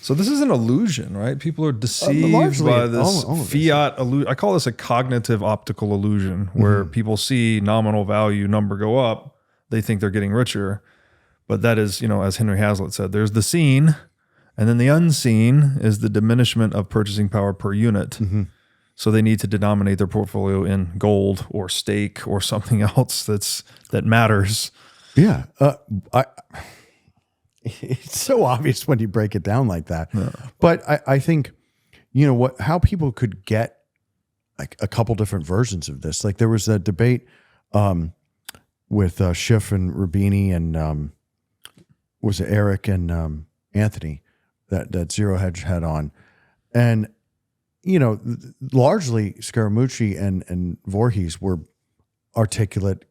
So this is an illusion, right? People are deceived largely, by this all of this. fiat illusion. I call this a cognitive optical illusion, where people see nominal value number go up, they think they're getting richer. But that is, as Henry Hazlitt said, there's the seen, and then the unseen is the diminishment of purchasing power per unit. So they need to denominate their portfolio in gold or stake or something else that matters. Yeah. It's so obvious when you break it down like that. But I think, how people could get like a couple different versions of this. Like there was a debate with Schiff and Rubini and was it Eric and Anthony that Zero Hedge had on. And, largely Scaramucci and Voorhees were articulate,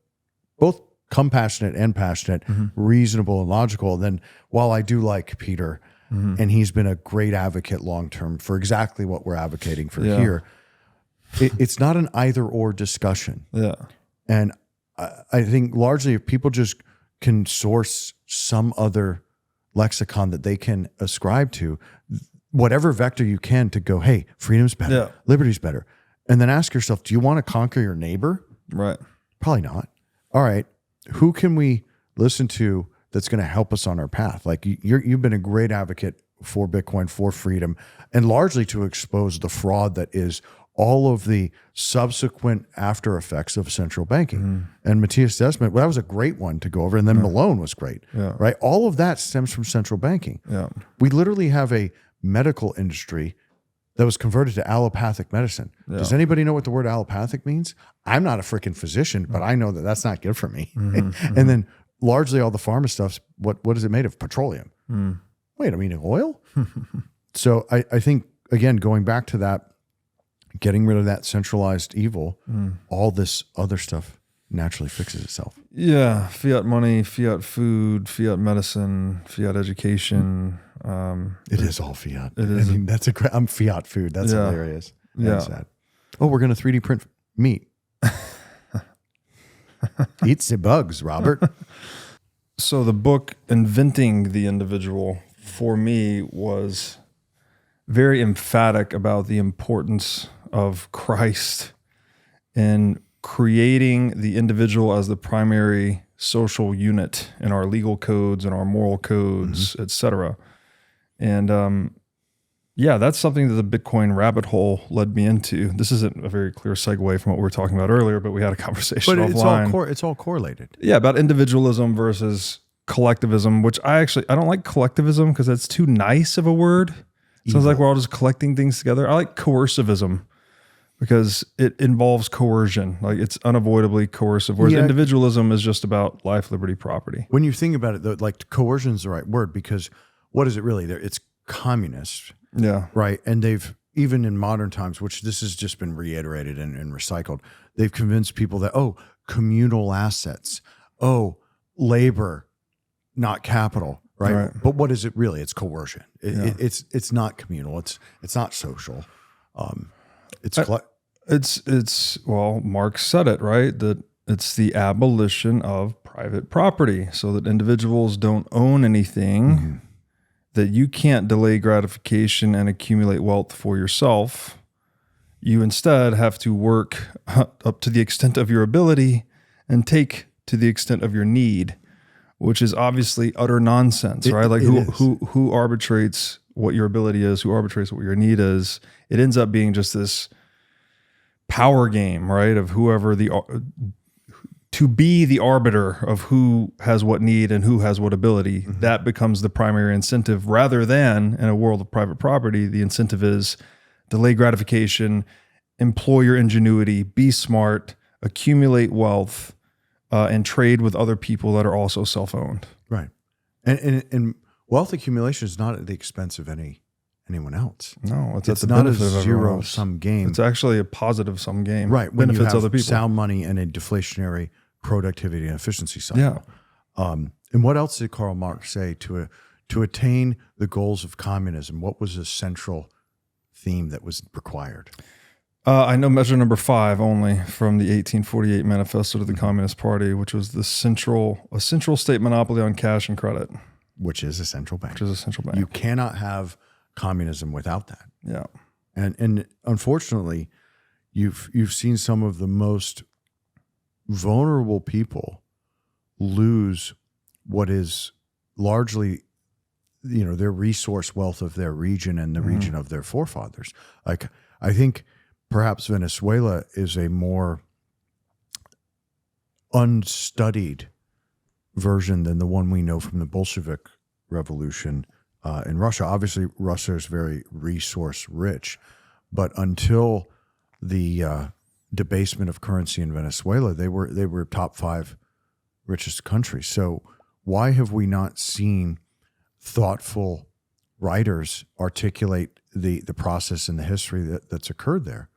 both compassionate and passionate, reasonable and logical. Then while I do like Peter, and he's been a great advocate long-term for exactly what we're advocating for here, it's not an either or discussion. Yeah. And I think largely if people just can source some other lexicon that they can ascribe to, whatever vector you can to go, hey, freedom's better, liberty's better. And then ask yourself, do you want to conquer your neighbor? Right. Probably not. All right. Who can we listen to that's going to help us on our path? Like you've been a great advocate for Bitcoin, for freedom, and largely to expose the fraud that is all of the subsequent after effects of central banking. And Matthias Desmond, that was a great one to go over. And then Malone was great, right? All of that stems from central banking. Yeah. We literally have a medical industry that was converted to allopathic medicine. Does anybody know what the word allopathic means? I'm not a freaking physician, but I know that that's not good for me. And then largely all the pharma stuff's, what is it made of? Petroleum. Wait, I mean oil? So I think, again, going back to that, getting rid of that centralized evil, all this other stuff naturally fixes itself. Yeah. Fiat money, fiat food, fiat medicine, fiat education. It is all fiat. It is. I mean, that's a great, I'm fiat food. That's hilarious. That's sad. Oh, we're going to 3D print meat. Eat the bugs, Robert. So the book Inventing the Individual for me was very emphatic about the importance of Christ in creating the individual as the primary social unit in our legal codes and our moral codes, et cetera. And that's something that the Bitcoin rabbit hole led me into. This isn't a very clear segue from what we were talking about earlier, but we had a conversation offline. But it's all correlated. Yeah, about individualism versus collectivism, which I don't like collectivism because that's too nice of a word. Sounds like we're all just collecting things together. I like coercivism because it involves coercion. Like it's unavoidably coercive, whereas individualism is just about life, liberty, property. When you think about it, though, like coercion is the right word because what is it really? It's communist. Yeah. Right. And they've, even in modern times, which this has just been reiterated and recycled, they've convinced people that, communal assets, labor, not capital. Right. But what is it really? It's coercion. It's not communal. It's not social. Marx said it, right? That it's the abolition of private property so that individuals don't own anything, that you can't delay gratification and accumulate wealth for yourself. You instead have to work up to the extent of your ability and take to the extent of your need, which is obviously utter nonsense, right? Like who arbitrates what your ability is, who arbitrates what your need is. It ends up being just this power game, right? Of whoever to be the arbiter of who has what need and who has what ability. That becomes the primary incentive, rather than in a world of private property, the incentive is delay gratification, employ your ingenuity, be smart, accumulate wealth, and trade with other people that are also self-owned. Right. And wealth accumulation is not at the expense of anyone else. No, it's at the not a benefit of everyone else. zero-sum game. It's actually a positive sum game. Right. When benefits you have other people. sound money and a deflationary productivity and efficiency cycle. Yeah. And what else did Karl Marx say to attain the goals of communism? What was the central theme that was required? I know measure number 5 only from the 1848 Manifesto to the Communist Party, which was a central state monopoly on cash and credit. Which is a central bank. Which is a central bank. You cannot have communism without that. Yeah. And unfortunately, you've seen some of the most vulnerable people lose what is largely, their resource wealth of their region and the region of their forefathers. Like, I think perhaps Venezuela is a more unstudied version than the one we know from the Bolshevik Revolution in Russia. Obviously, Russia is very resource rich, but until the debasement of currency in Venezuela, they were top 5 richest countries. So why have we not seen thoughtful writers articulate the process and the history that's occurred there?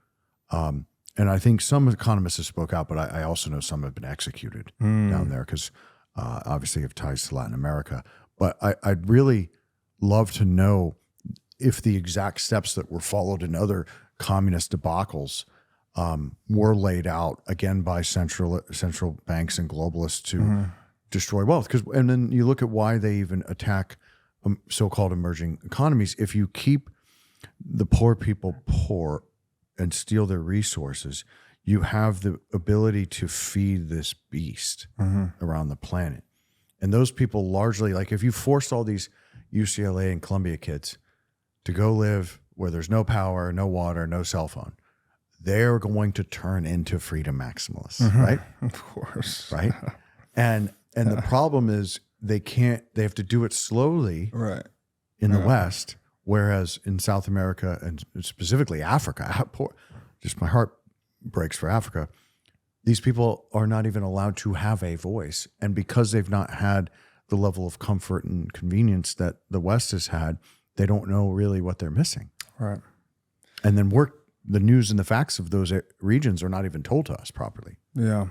And I think some economists have spoke out, but I also know some have been executed down there because obviously have ties to Latin America. But I'd really love to know if the exact steps that were followed in other communist debacles were laid out again by central banks and globalists to destroy wealth. And then you look at why they even attack so-called emerging economies. If you keep the poor people poor and steal their resources, you have the ability to feed this beast around the planet. And those people largely, like if you forced all these UCLA and Columbia kids to go live where there's no power, no water, no cell phone, they're going to turn into freedom maximalists, right? Of course. Right? And the problem is they have to do it slowly Right. in the West, whereas in South America and specifically Africa, just my heart breaks for Africa. These people are not even allowed to have a voice. And because they've not had the level of comfort and convenience that the West has had, they don't know really what they're missing. Right. And then the news and the facts of those regions are not even told to us properly. Yeah.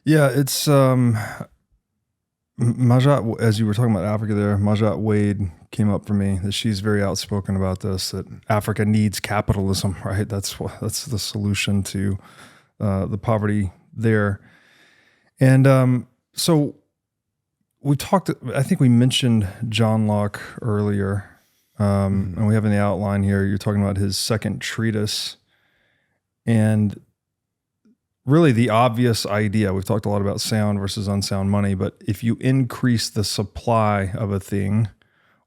Yeah, it's Majat, as you were talking about Africa there, Majat Wade came up for me that she's very outspoken about this, that Africa needs capitalism, right? That's the solution to the poverty there. And so we talked, I think we mentioned John Locke earlier, and we have in the outline here, you're talking about his second treatise. And really the obvious idea, we've talked a lot about sound versus unsound money, but if you increase the supply of a thing,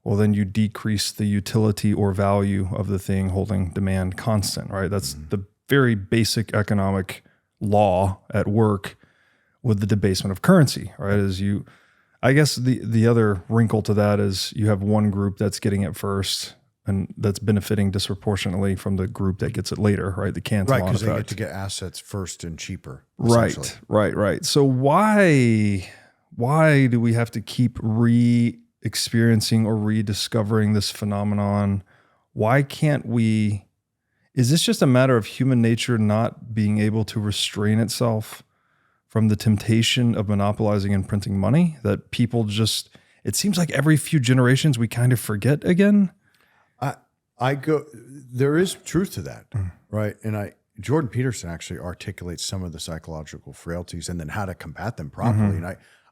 well, then you decrease the utility or value of the thing, holding demand constant, right? That's the very basic economic law at work with the debasement of currency, right? I guess the other wrinkle to that is you have one group that's getting it first and that's benefiting disproportionately from the group that gets it later, right? The Cantillon effect. Right, because they get to get assets first and cheaper. Right. So why do we have to keep re-experiencing or rediscovering this phenomenon? Why can't we? Is this just a matter of human nature not being able to restrain itself from the temptation of monopolizing and printing money? That people just, it seems like every few generations we kind of forget again. There is truth to that, right? And Jordan Peterson actually articulates some of the psychological frailties and then how to combat them properly. And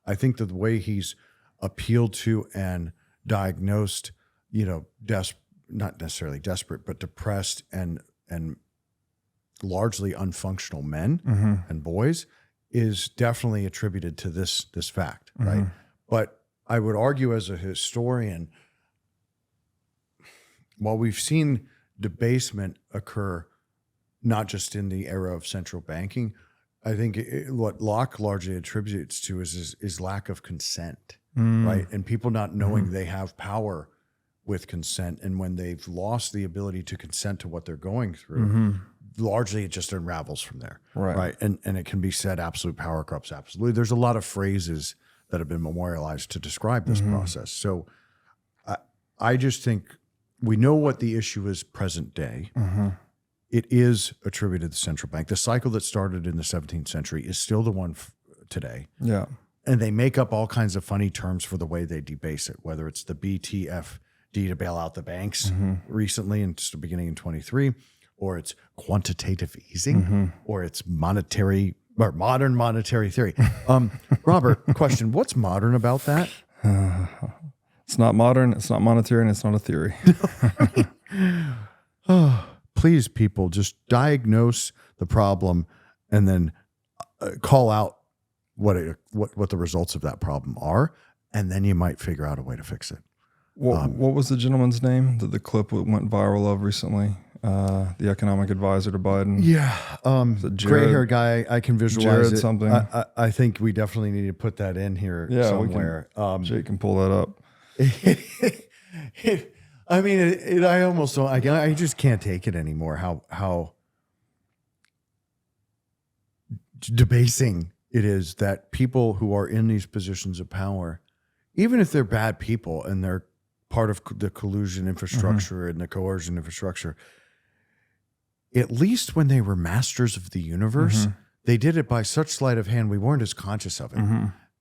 I think that the way he's appealed to and diagnosed, not necessarily desperate, but depressed and largely unfunctional men and boys is definitely attributed to this fact, right? But I would argue as a historian, while we've seen debasement occur, not just in the era of central banking, I think what Locke largely attributes to is lack of consent, right? And people not knowing they have power with consent. And when they've lost the ability to consent to what they're going through, largely it just unravels from there, right? And it can be said absolute power corrupts absolutely. There's a lot of phrases that have been memorialized to describe this process. So I just think we know what the issue is present day. It is attributed to the central bank. The cycle that started in the 17th century is still the one today. Yeah. And they make up all kinds of funny terms for the way they debase it, whether it's the BTFD to bail out the banks recently and just beginning in 23, or it's quantitative easing, or it's monetary or modern monetary theory. Robert, question, what's modern about that? It's not modern, it's not monetary, and it's not a theory. Please, people, just diagnose the problem and then call out what the results of that problem are, and then you might figure out a way to fix it. What was the gentleman's name that the clip went viral of recently? The economic advisor to Biden. Yeah, Jared? gray-haired guy. I can visualize Jared it. something. I think we definitely need to put that in here somewhere. Jake can pull that up. I mean, I almost don't. I just can't take it anymore. How debasing it is that people who are in these positions of power, even if they're bad people and they're part of the collusion infrastructure and the coercion infrastructure, at least when they were masters of the universe, they did it by such sleight of hand we weren't as conscious of it.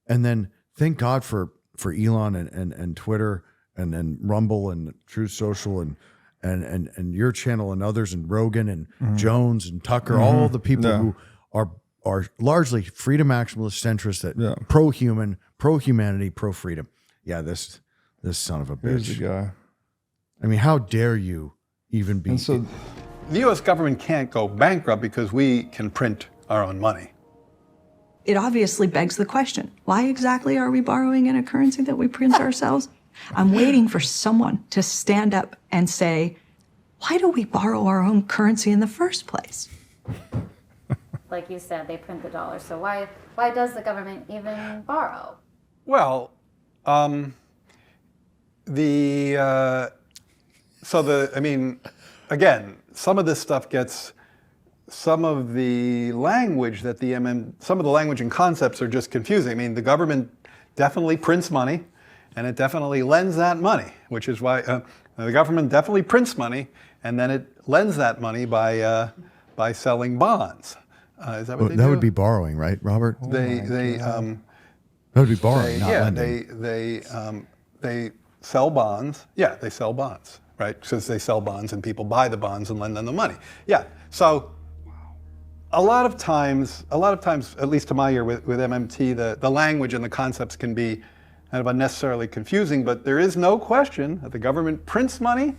And then thank God for Elon and Twitter and then Rumble and Truth Social and your channel and others and Rogan and Jones and Tucker, all the people who are largely freedom maximalist centrists that pro-human, pro-humanity, pro-freedom. Yeah, this son of a bitch. Here's the guy. I mean, how dare you even be... And so The U.S. government can't go bankrupt because we can print our own money. It obviously begs the question, why exactly are we borrowing in a currency that we print ourselves? I'm waiting for someone to stand up and say, why do we borrow our own currency in the first place? Like you said, they print the dollar. So why does the government even borrow? Well, again, some of this stuff gets, some of the language that some of the language and concepts are just confusing. I mean, the government definitely prints money, and it definitely lends that money, which is why the government definitely prints money, and then it lends that money by selling bonds. Is that what they do? That would be borrowing, right, Robert? That would be borrowing, not lending. They sell bonds. Yeah, they sell bonds, right? Because they sell bonds and people buy the bonds and lend them the money. Yeah. So a lot of times, at least to my ear with MMT, the language and the concepts can be kind of unnecessarily confusing, but there is no question that the government prints money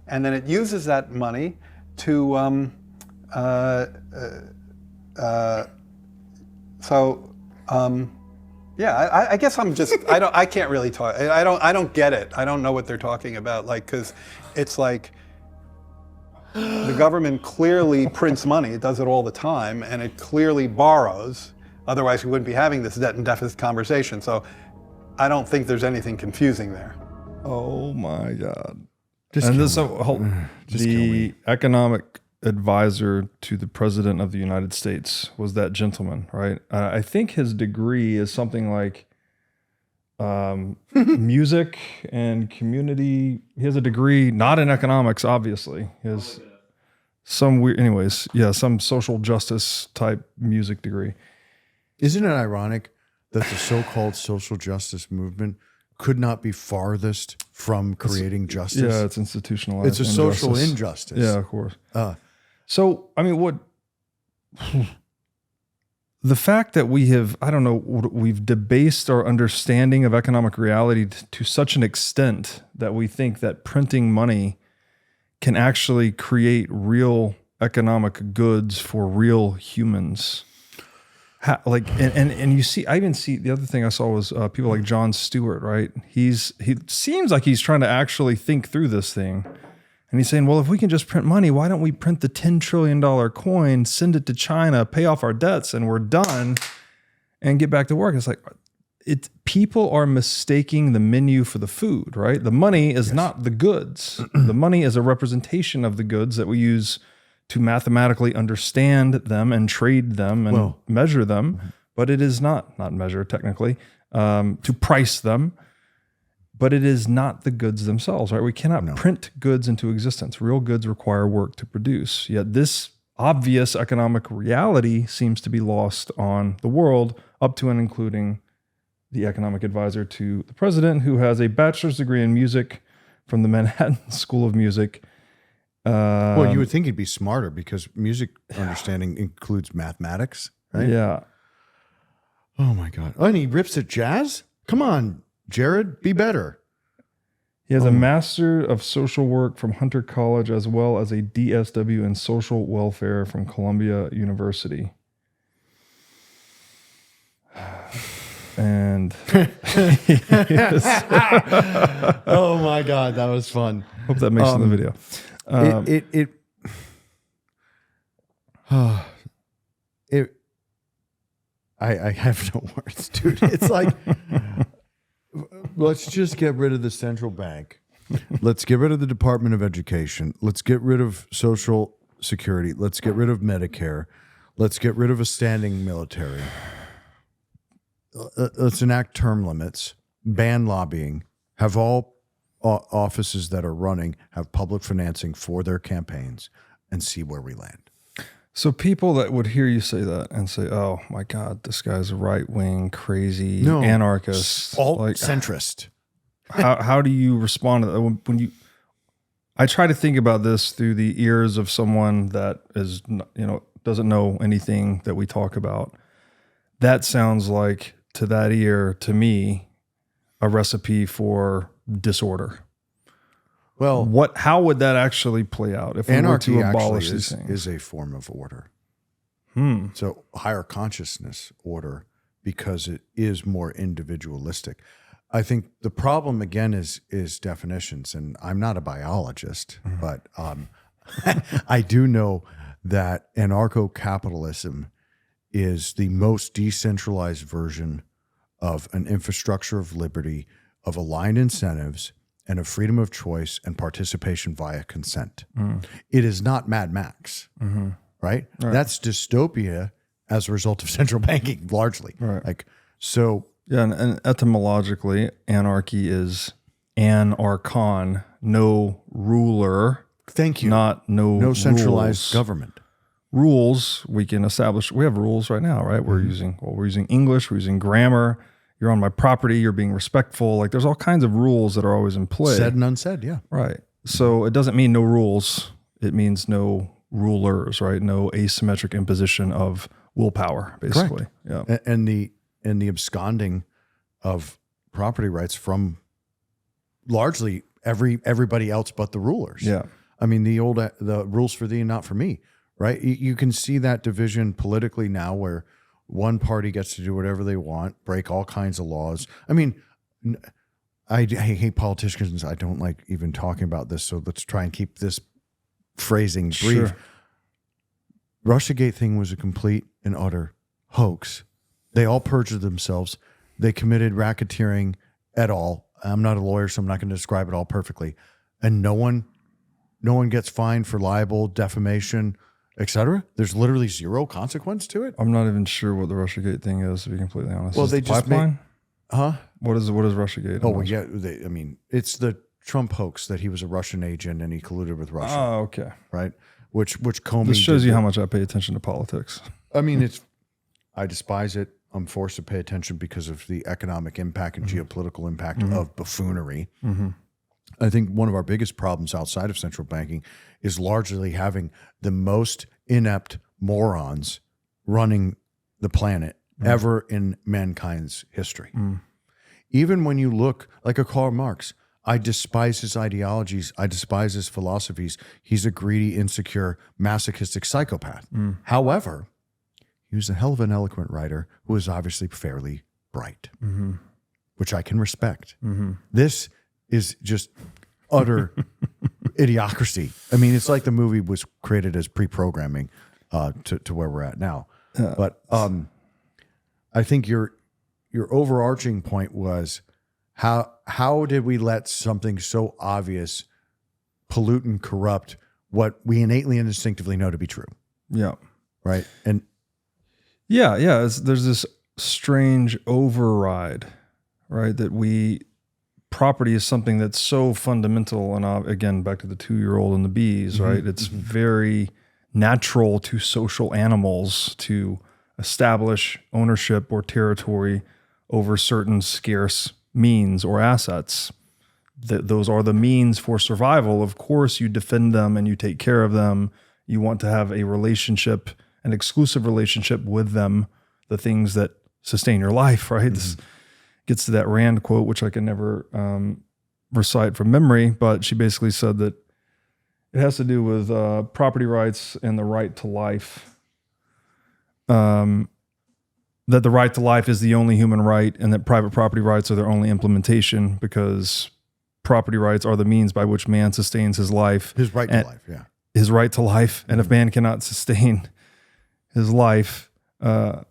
and then it uses that money to yeah, I guess I'm just, I can't really talk. I don't get it. I don't know what they're talking about. Like, because it's like the government clearly prints money. It does it all the time, and it clearly borrows. Otherwise, we wouldn't be having this debt and deficit conversation. So I don't think there's anything confusing there. Oh my God. Kill The economic advisor to the president of the United States was that gentleman, right? I think his degree is something like music and community. He has a degree, not in economics, obviously. He has some weird, anyways, yeah, some social justice type music degree. Isn't it ironic that the so-called social justice movement could not be farthest from creating justice? Yeah, it's institutionalized. It's a social injustice. Yeah, of course. So, I mean, the fact that we have, I don't know, we've debased our understanding of economic reality to such an extent that we think that printing money can actually create real economic goods for real humans. And you see, I even see, the other thing I saw was people like Jon Stewart, right? He seems like he's trying to actually think through this thing. And he's saying, well, if we can just print money, why don't we print the $10 trillion coin, send it to China, pay off our debts, and we're done and get back to work? It's like, people are mistaking the menu for the food, right? The money is not the goods. The money is a representation of the goods that we use to mathematically understand them and trade them and measure them. But it is not measure technically, to price them. but it is not the goods themselves, right? We cannot print goods into existence. Real goods require work to produce. Yet this obvious economic reality seems to be lost on the world, up to and including the economic advisor to the president, who has a bachelor's degree in music from the Manhattan School of Music. Well, you would think he'd be smarter because music understanding includes mathematics, right? Yeah. Oh my God. Oh, and he rips at jazz? Come on, Jared, be better. He has a Master of Social Work from Hunter College, as well as a DSW in Social Welfare from Columbia University. And Oh my God, that was fun. hope that makes it in the video. I have no words, dude. It's like, let's just get rid of the central bank. Let's get rid of the Department of Education. Let's get rid of Social Security. Let's get rid of Medicare. Let's get rid of a standing military. Let's enact term limits, ban lobbying, have all offices that are running have public financing for their campaigns, and see where we land. So people that would hear you say that and say, "Oh my God, this guy's a right-wing, crazy anarchist, alt-centrist." How do you respond to that when you? I try to think about this through the ears of someone that is, doesn't know anything that we talk about. That sounds like, to that ear, to me, a recipe for disorder. Well, how would that actually play out if we were to abolish these things? Is a form of order. So higher consciousness order, because it is more individualistic. I think the problem again is definitions, and I'm not a biologist, but I do know that anarcho-capitalism is the most decentralized version of an infrastructure of liberty, of aligned incentives, and of freedom of choice and participation via consent. It is not Mad Max, right? That's dystopia as a result of central banking, largely. Right. Yeah, and etymologically, anarchy is anarchon, no ruler. Thank you. No centralized rules. government. Rules we can establish. We have rules right now, right? We're using English. We're using grammar. You're on my property. You're being respectful. Like, there's all kinds of rules that are always in play. Said and unsaid, yeah. Right. So it doesn't mean no rules. It means no rulers, right? No asymmetric imposition of willpower, basically. Correct. Yeah. And the absconding of property rights from largely everybody else but the rulers. Yeah. I mean, the rules for thee and not for me, right? You can see that division politically now, where one party gets to do whatever they want, break all kinds of laws. I mean, I hate politicians. I don't like even talking about this. So let's try and keep this phrasing brief. Sure. Russiagate thing was a complete and utter hoax. They all perjured themselves. They committed racketeering et al. I'm not a lawyer, so I'm not going to describe it all perfectly. And no one gets fined for libel, defamation, etc. There's literally zero consequence to it. I'm not even sure what the Russiagate thing is, to be completely honest. Well, is they the just pipeline? Huh? What is Russiagate? Oh, well, yeah. It's the Trump hoax that he was a Russian agent and he colluded with Russia. Oh, okay. Right? Which Comey. This shows you how much I pay attention to politics. I mean, I despise it. I'm forced to pay attention because of the economic impact and geopolitical impact of buffoonery. I think one of our biggest problems outside of central banking is largely having the most inept morons running the planet ever in mankind's history. Even when you look like a Karl Marx, I despise his ideologies. I despise his philosophies. He's a greedy, insecure, masochistic psychopath. However, he was a hell of an eloquent writer who was obviously fairly bright, which I can respect. This is just utter idiocracy. I mean, it's like the movie was created as pre-programming to where we're at now. But I think your overarching point was how did we let something so obvious pollute and corrupt what we innately and instinctively know to be true? Yeah. Right. And there's this strange override, right? That we property is something that's so fundamental. And again, back to the 2-year-old and the bees, right? It's very natural to social animals to establish ownership or territory over certain scarce means or assets. Those are the means for survival. Of course, you defend them and you take care of them. You want to have a relationship, an exclusive relationship with them, the things that sustain your life, right? This gets to that Rand quote, which I can never recite from memory, but she basically said that it has to do with property rights and the right to life. That the right to life is the only human right, and that private property rights are their only implementation, because property rights are the means by which man sustains his life. His right to life, yeah. His right to life. And if man cannot sustain his life, the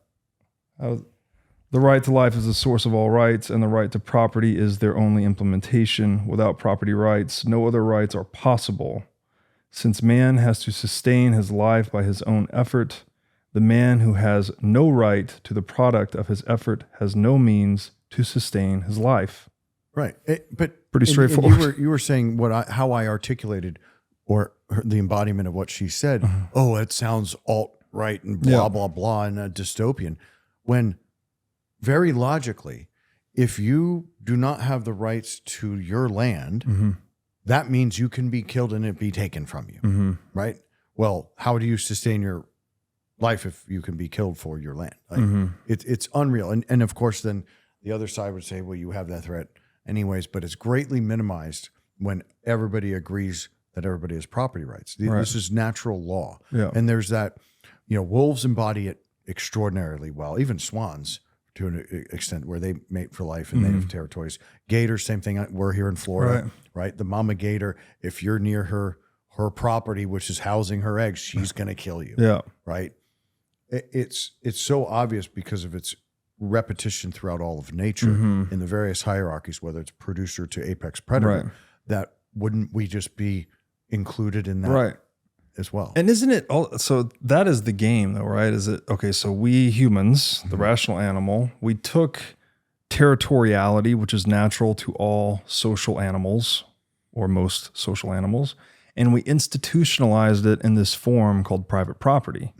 right to life is the source of all rights, and the right to property is their only implementation. Without property rights, no other rights are possible. Since man has to sustain his life by his own effort, the man who has no right to the product of his effort has no means to sustain his life. Right. But pretty straightforward. You were saying how I articulated or the embodiment of what she said. Oh, it sounds alt-right and blah, blah, blah, and dystopian. When very logically, if you do not have the rights to your land, that means you can be killed and it be taken from you, right? Well, how do you sustain your life if you can be killed for your land? Like, it's unreal. And of course, then the other side would say, well, you have that threat anyways, but it's greatly minimized when everybody agrees that everybody has property rights. This is natural law. Yeah. And there's that, wolves embody it extraordinarily well, even swans to an extent, where they mate for life in native territories. Gators, same thing. We're here in Florida, right? The mama gator, if you're near her property, which is housing her eggs, she's going to kill you. Yeah. Right. It's so obvious because of its repetition throughout all of nature in the various hierarchies, whether it's producer to apex predator, that wouldn't we just be included in that as well? And isn't it all, so that is the game though, right? Is it, okay, so we humans, the rational animal, we took territoriality, which is natural to all social animals or most social animals, and we institutionalized it in this form called private property.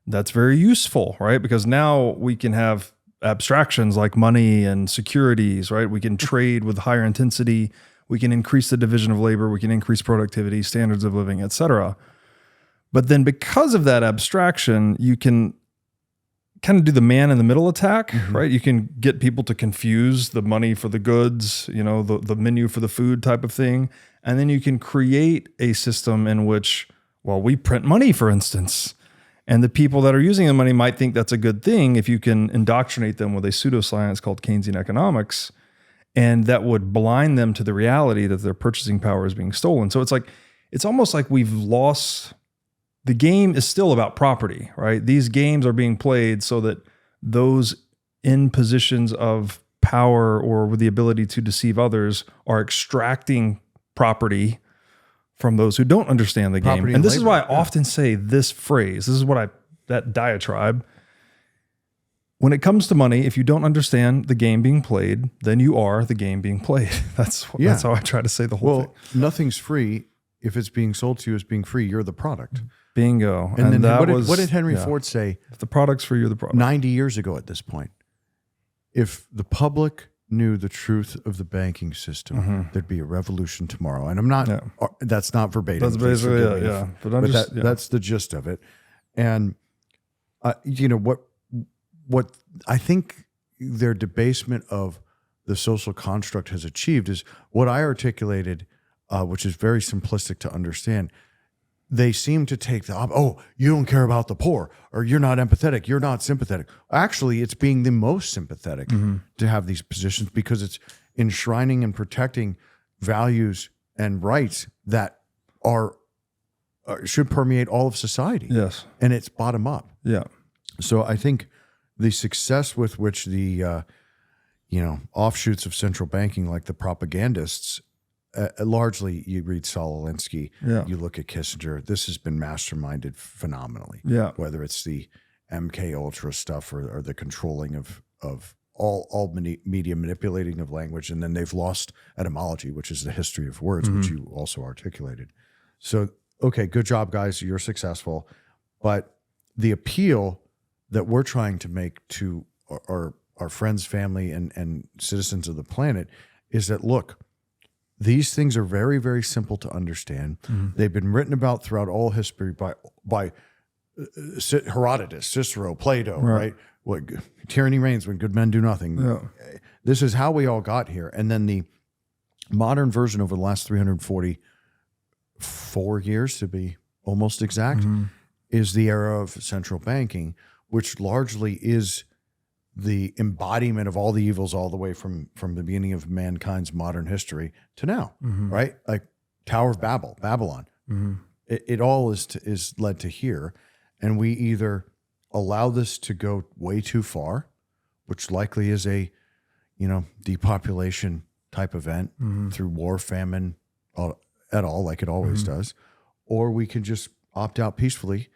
That's very useful, right? Because now we can have abstractions like money and securities, right? We can trade with higher intensity. We can increase the division of labor. We can increase productivity, standards of living, et cetera. But then because of that abstraction, you can kind of do the man in the middle attack, right? You can get people to confuse the money for the goods, the menu for the food type of thing. And then you can create a system in which, well, we print money, for instance. And the people that are using the money might think that's a good thing if you can indoctrinate them with a pseudoscience called Keynesian economics, and that would blind them to the reality that their purchasing power is being stolen. So it's almost like we've lost. The game is still about property, right? These games are being played so that those in positions of power or with the ability to deceive others are extracting property from those who don't understand the game. And this is why I often say this phrase. This is that diatribe. When it comes to money, if you don't understand the game being played, then you are the game being played. That's how I try to say the whole thing. Nothing's free. If it's being sold to you as being free, you're the product. Bingo. And then what did Henry Ford say? If the product's free, you're the product. 90 years ago at this point. If the public knew the truth of the banking system, there'd be a revolution tomorrow. And I'm not, that's not verbatim. That's basically, But that's the gist of it. And, what I think their debasement of the social construct has achieved is what I articulated, which is very simplistic to understand. They seem to take you don't care about the poor, or you're not empathetic, you're not sympathetic. Actually, it's being the most sympathetic to have these positions because it's enshrining and protecting values and rights that should permeate all of society. Yes. And it's bottom up. Yeah. So I think the success with which the offshoots of central banking, like the propagandists, largely you read Saul Alinsky, you look at Kissinger, this has been masterminded phenomenally. Yeah. Whether it's the MK Ultra stuff or the controlling of all media manipulating of language, and then they've lost etymology, which is the history of words, which you also articulated. So, okay, good job, guys. You're successful. But the appeal that we're trying to make to our friends, family, and citizens of the planet is that, look, these things are very, very simple to understand. They've been written about throughout all history by Herodotus, Cicero, Plato, right? What tyranny reigns when good men do nothing. Yeah. This is how we all got here. And then the modern version over the last 344 years, to be almost exact, is the era of central banking, which largely is the embodiment of all the evils all the way from the beginning of mankind's modern history to now, right? Like Tower of Babylon. It all is led to here. And we either allow this to go way too far, which likely is a, depopulation type event through war, famine, et al., like it always does, or we can just opt out peacefully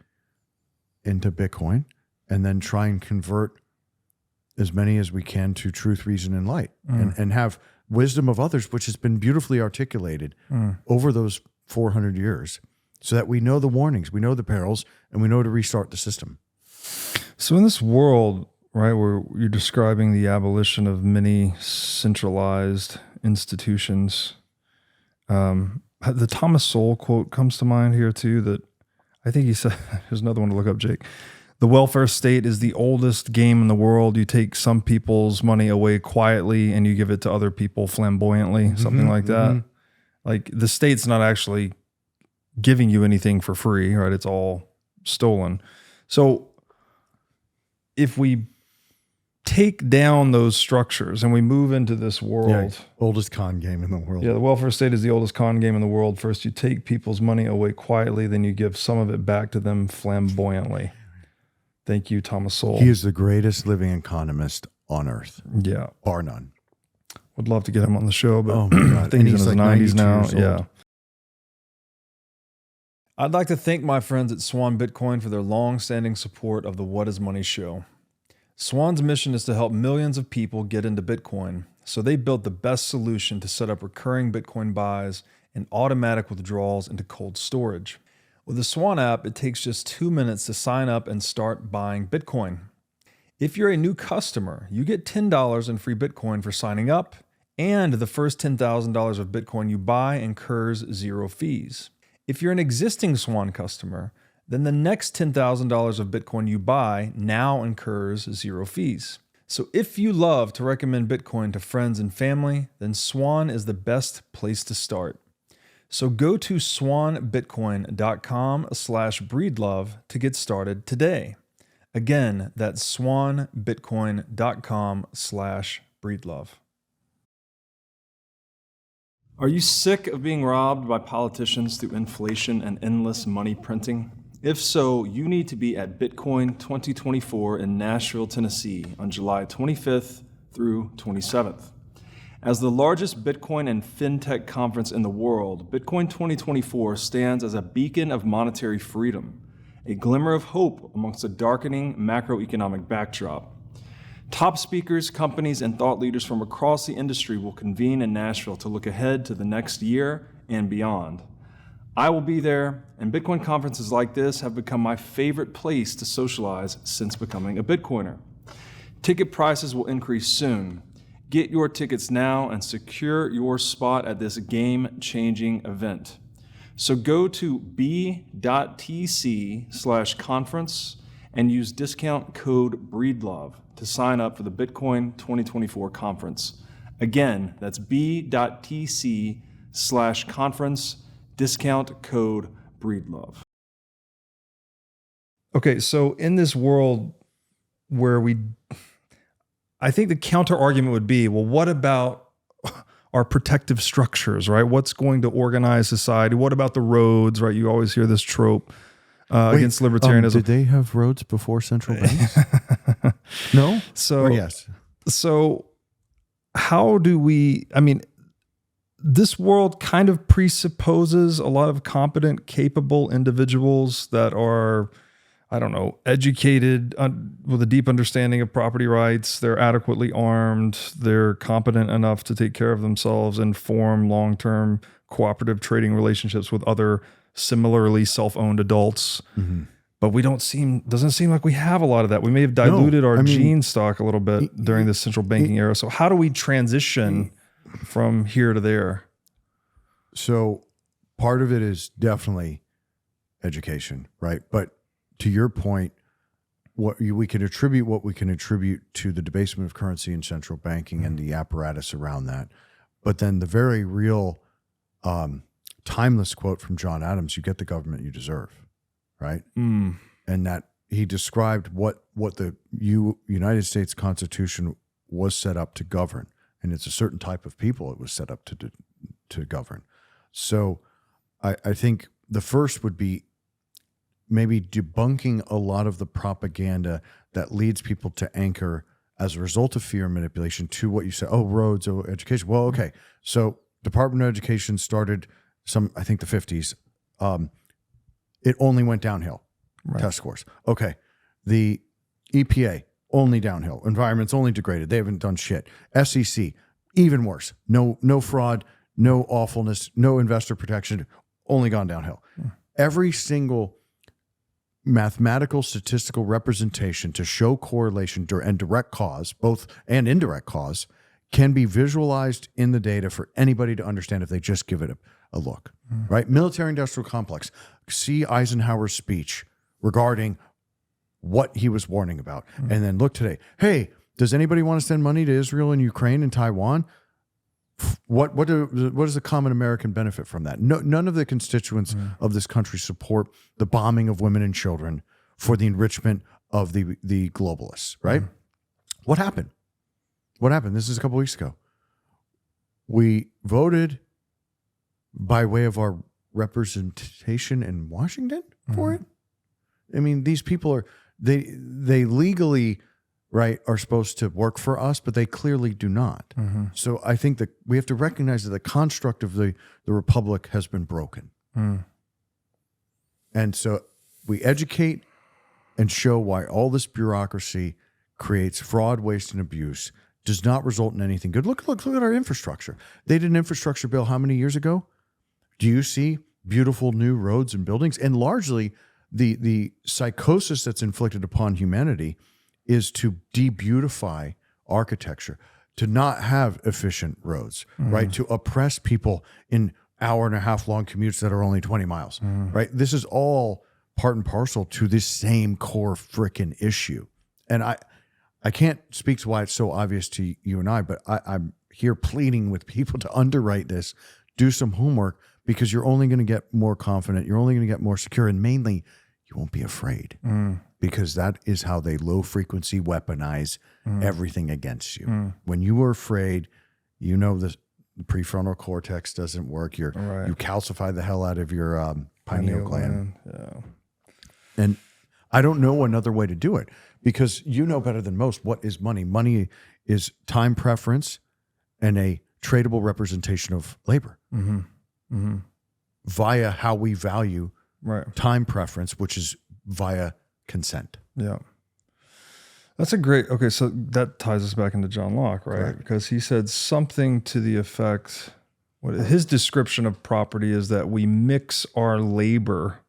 into Bitcoin and then try and convert as many as we can to truth, reason, and light, and have wisdom of others, which has been beautifully articulated over those 400 years, so that we know the warnings, we know the perils, and we know to restart the system. So in this world, right, where you're describing the abolition of many centralized institutions, the Thomas Sowell quote comes to mind here too, that I think he said, here's another one to look up, Jake. The welfare state is the oldest game in the world. You take some people's money away quietly and you give it to other people flamboyantly, something like that. Like the state's not actually giving you anything for free, right? It's all stolen. So if we take down those structures and we move into this world. Oldest con game in the world. Yeah, the welfare state is the oldest con game in the world. First, you take people's money away quietly, then you give some of it back to them flamboyantly. Thank you, Thomas Sowell. He is the greatest living economist on earth. Yeah. Bar none. Would love to get him on the show, but oh my God. I think he's in his like 90s now. years old. Yeah. I'd like to thank my friends at Swan Bitcoin for their long-standing support of the What is Money show. Swan's mission is to help millions of people get into Bitcoin, so they built the best solution to set up recurring Bitcoin buys and automatic withdrawals into cold storage. With the Swan app, it takes just 2 minutes to sign up and start buying Bitcoin. If you're a new customer, you get $10 in free Bitcoin for signing up, and the first $10,000 of Bitcoin you buy incurs 0 fees. If you're an existing Swan customer, then the next $10,000 of Bitcoin you buy now incurs 0 fees. So if you love to recommend Bitcoin to friends and family, then Swan is the best place to start. So go to swanbitcoin.com/breedlove to get started today. Again, that's swanbitcoin.com/breedlove. Are you sick of being robbed by politicians through inflation and endless money printing? If so, you need to be at Bitcoin 2024 in Nashville, Tennessee on July 25th through 27th. As the largest Bitcoin and Fintech conference in the world, Bitcoin 2024 stands as a beacon of monetary freedom, a glimmer of hope amongst a darkening macroeconomic backdrop. Top speakers, companies, and thought leaders from across the industry will convene in Nashville to look ahead to the next year and beyond. I will be there, and Bitcoin conferences like this have become my favorite place to socialize since becoming a Bitcoiner. Ticket prices will increase soon. Get your tickets now and secure your spot at this game-changing event. So go to b.tc/conference and use discount code BREEDLOVE to sign up for the Bitcoin 2024 conference. Again, that's b.tc/conference, discount code BREEDLOVE. Okay, so in this world where I think the counter argument would be, well, what about our protective structures, right? What's going to organize society? What about the roads, right? You always hear this trope against libertarianism. Did they have roads before central banks? No? Or yes. So how do we, this world kind of presupposes a lot of competent, capable individuals that are I don't know, educated with a deep understanding of property rights. They're adequately armed. They're competent enough to take care of themselves and form long-term cooperative trading relationships with other similarly self-owned adults. But doesn't seem like we have a lot of that. We may have diluted our gene stock a little bit during the central banking era. So how do we transition from here to there? So part of it is definitely education, right? But to your point, we can attribute to the debasement of currency and central banking and the apparatus around that. But then the very real timeless quote from John Adams, "You get the government you deserve," right? And that he described what the United States Constitution was set up to govern. And it's a certain type of people it was set up to govern. So I think the first would be maybe debunking a lot of the propaganda that leads people to anchor as a result of fear and manipulation to what you say, oh, roads, oh, education. Well, okay. So Department of Education started I think the 50s. It only went downhill, test scores. Okay. The EPA, only downhill. Environment's only degraded. They haven't done shit. SEC, even worse. No fraud, no awfulness, no investor protection, only gone downhill. Every single mathematical statistical representation to show correlation and direct cause, both and indirect cause, can be visualized in the data for anybody to understand if they just give it a look, right? Military industrial complex. See Eisenhower's speech regarding what he was warning about. And then look today. Hey, does anybody want to send money to Israel and Ukraine and Taiwan? What does the common American benefit from that? No, none of the constituents of this country support the bombing of women and children for the enrichment of the globalists, right? What happened? This is a couple weeks ago. We voted by way of our representation in Washington for it. I mean, these people they legally, right, are supposed to work for us, but they clearly do not. So I think that we have to recognize that the construct of the republic has been broken. And so we educate and show why all this bureaucracy creates fraud, waste, and abuse, does not result in anything good. Look at our infrastructure. They did an infrastructure bill how many years ago? Do you see beautiful new roads and buildings? And largely the psychosis that's inflicted upon humanity is to de-beautify architecture, to not have efficient roads, right? To oppress people in hour-and-a-half long commutes that are only 20 miles, right? This is all part and parcel to this same core frickin' issue. And I can't speak to why it's so obvious to you and I, but I'm here pleading with people to underwrite this, do some homework, because you're only going to get more confident, you're only going to get more secure, and mainly you won't be afraid. Because that is how they low frequency weaponize everything against you. When you are afraid, you know the prefrontal cortex doesn't work. You calcify the hell out of your pineal gland. And I don't know another way to do it, because you know better than most what is money. Money is time preference and a tradable representation of labor via how we value time preference, which is via consent. Yeah. That's a great, okay, so that ties us back into John Locke, right? Because he said something to the effect, his description of property is that we mix our labor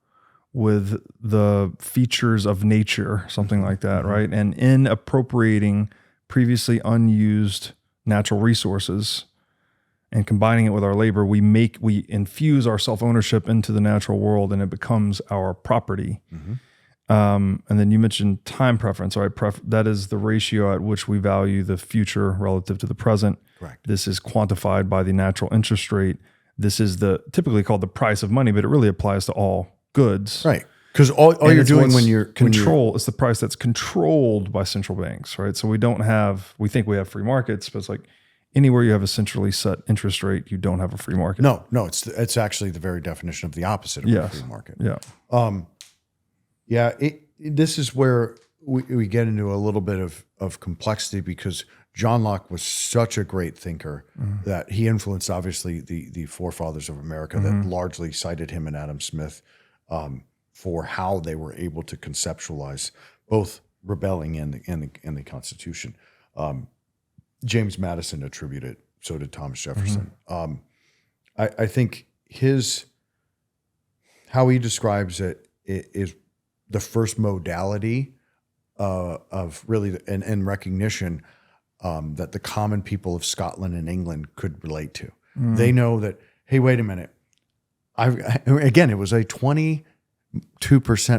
with the features of nature, something like that, right? And in appropriating previously unused natural resources and combining it with our labor, we infuse our self-ownership into the natural world, and it becomes our property. And then you mentioned time preference, right? That is the ratio at which we value the future relative to the present. Correct. This is quantified by the natural interest rate. This is typically called the price of money, but it really applies to all goods. Right. Because all you're doing when you're it's the price that's controlled by central banks, right? So we think we have free markets, but it's like anywhere you have a centrally set interest rate, you don't have a free market. No, it's actually the very definition of the opposite of a free market. This is where we get into a little bit of complexity, because John Locke was such a great thinker that he influenced, obviously, the forefathers of America that largely cited him and Adam Smith for how they were able to conceptualize both rebelling and the Constitution. James Madison attributed it, so did Thomas Jefferson. I think how he describes it is the first modality of really and recognition that the common people of Scotland and England could relate to. They know that, hey, wait a minute. Again, it was a 22%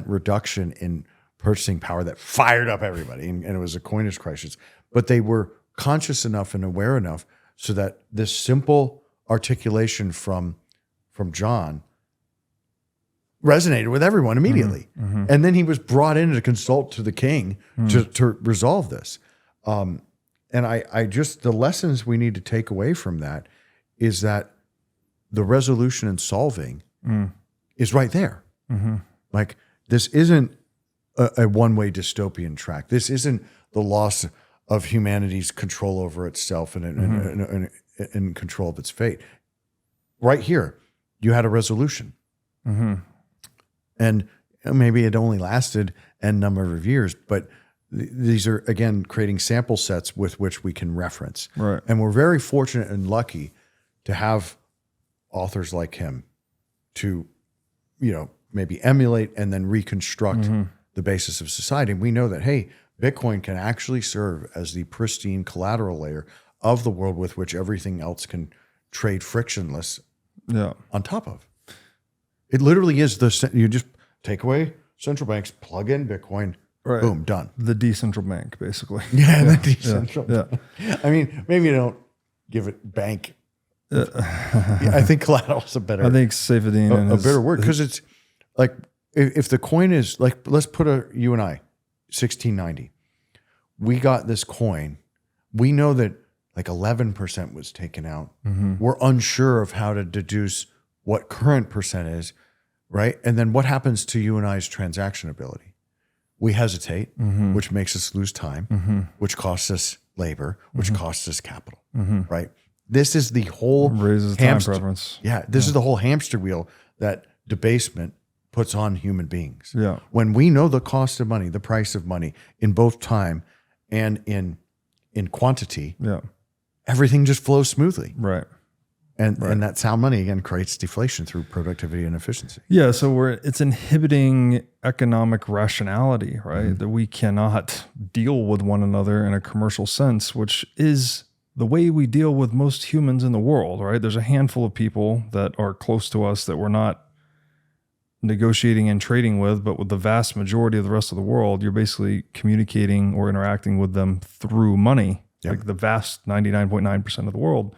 reduction in purchasing power that fired up everybody, and it was a coinage crisis. But they were conscious enough and aware enough so that this simple articulation from John resonated with everyone immediately. And then he was brought in to consult to the king to resolve this. And I just, the lessons we need to take away from that is that the resolution and solving is right there. Like, this isn't a one-way dystopian track. This isn't the loss of humanity's control over itself and control of its fate. Right here, you had a resolution. And maybe it only lasted n number of years, but these are, again, creating sample sets with which we can reference. Right. And we're very fortunate and lucky to have authors like him to, maybe emulate and then reconstruct the basis of society. And we know that, hey, Bitcoin can actually serve as the pristine collateral layer of the world with which everything else can trade frictionless on top of. It literally is you just take away central banks, plug in Bitcoin, boom, done. The decentral bank, basically. The decentral bank. I mean, maybe you don't give it bank. I think collateral is a better. I think Safedine a better word, because it's like if the coin is like, let's put you and I, 1690. We got this coin. We know that like 11% was taken out. We're unsure of how to deduce what current percent is, right? And then what happens to you and I's transaction ability? We hesitate, which makes us lose time, which costs us labor, which costs us capital, right? This is the whole raises time preference. Yeah, this is the whole hamster wheel that debasement puts on human beings. Yeah. When we know the cost of money, the price of money in both time and in quantity, everything just flows smoothly. Right. And that sound money, again, creates deflation through productivity and efficiency. Yeah, so it's inhibiting economic rationality, right? That we cannot deal with one another in a commercial sense, which is the way we deal with most humans in the world, right? There's a handful of people that are close to us that we're not negotiating and trading with, but with the vast majority of the rest of the world, you're basically communicating or interacting with them through money, like the vast 99.9% of the world.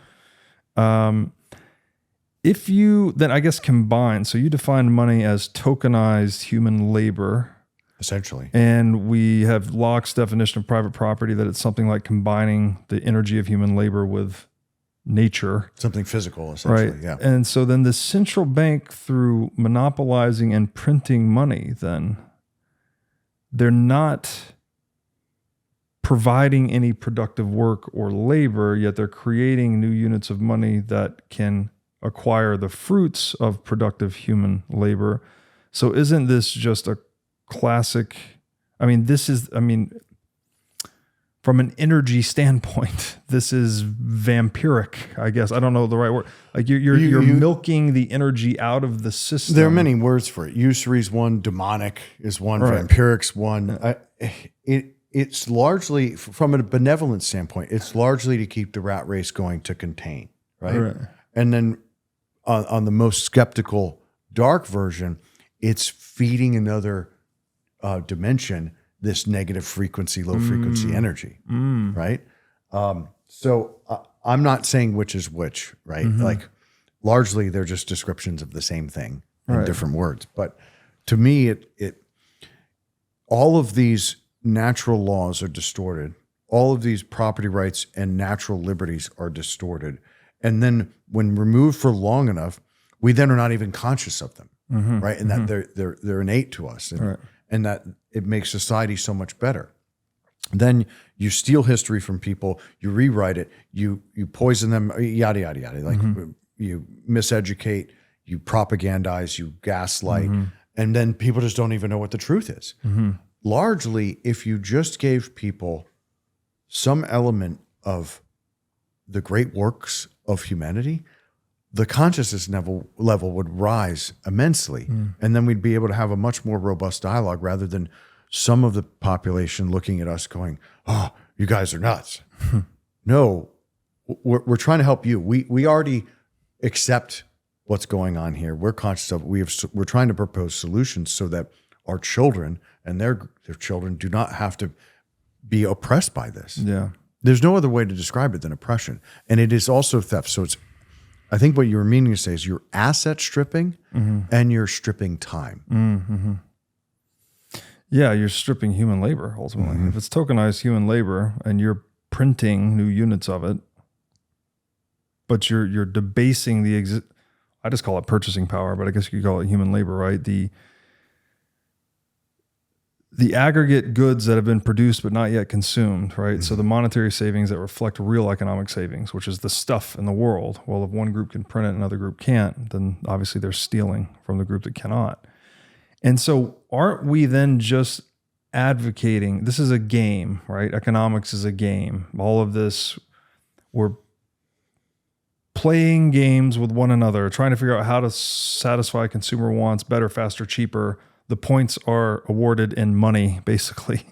If you then, I guess, combine, so you define money as tokenized human labor, essentially, and we have Locke's definition of private property, that it's something like combining the energy of human labor with nature, something physical, essentially. Right. Yeah. And so then the central bank, through monopolizing and printing money, then they're not providing any productive work or labor, yet they're creating new units of money that can acquire the fruits of productive human labor. So isn't this just a classic? From an energy standpoint, this is vampiric, I guess. I don't know the right word. Like you're milking the energy out of the system. There are many words for it. Usury is one, demonic is one, vampiric's one. It's largely, from a benevolent standpoint, it's largely to keep the rat race going, to contain, right? And then on the most skeptical, dark version, it's feeding another dimension, this negative frequency, low frequency energy, right? So I'm not saying which is which, right? Like, largely they're just descriptions of the same thing in different words. But to me, it all of these natural laws are distorted. All of these property rights and natural liberties are distorted. And then when removed for long enough, we then are not even conscious of them, right? And that they're innate to us, and that it makes society so much better. Then you steal history from people, you rewrite it, you poison them, yada, yada, yada. Like you miseducate, you propagandize, you gaslight, And then people just don't even know what the truth is. Largely, if you just gave people some element of the great works of humanity, the consciousness level would rise immensely. And then we'd be able to have a much more robust dialogue rather than some of the population looking at us going, oh, you guys are nuts. No, we're trying to help you. We already accept what's going on here. We're conscious of it. We're trying to propose solutions so that our children and their children do not have to be oppressed by this. Yeah. There's no other way to describe it than oppression. And it is also theft. So I think what you were meaning to say is you're asset stripping and you're stripping time. Yeah, you're stripping human labor, ultimately. If it's tokenized human labor and you're printing new units of it, but you're debasing I just call it purchasing power, but I guess you could call it human labor, right? The aggregate goods that have been produced but not yet consumed, right? So the monetary savings that reflect real economic savings, which is the stuff in the world. Well, if one group can print it and another group can't, then obviously they're stealing from the group that cannot. And so aren't we then just advocating, this is a game, right? Economics is a game. All of this, we're playing games with one another, trying to figure out how to satisfy consumer wants better, faster, cheaper. The points are awarded in money, basically.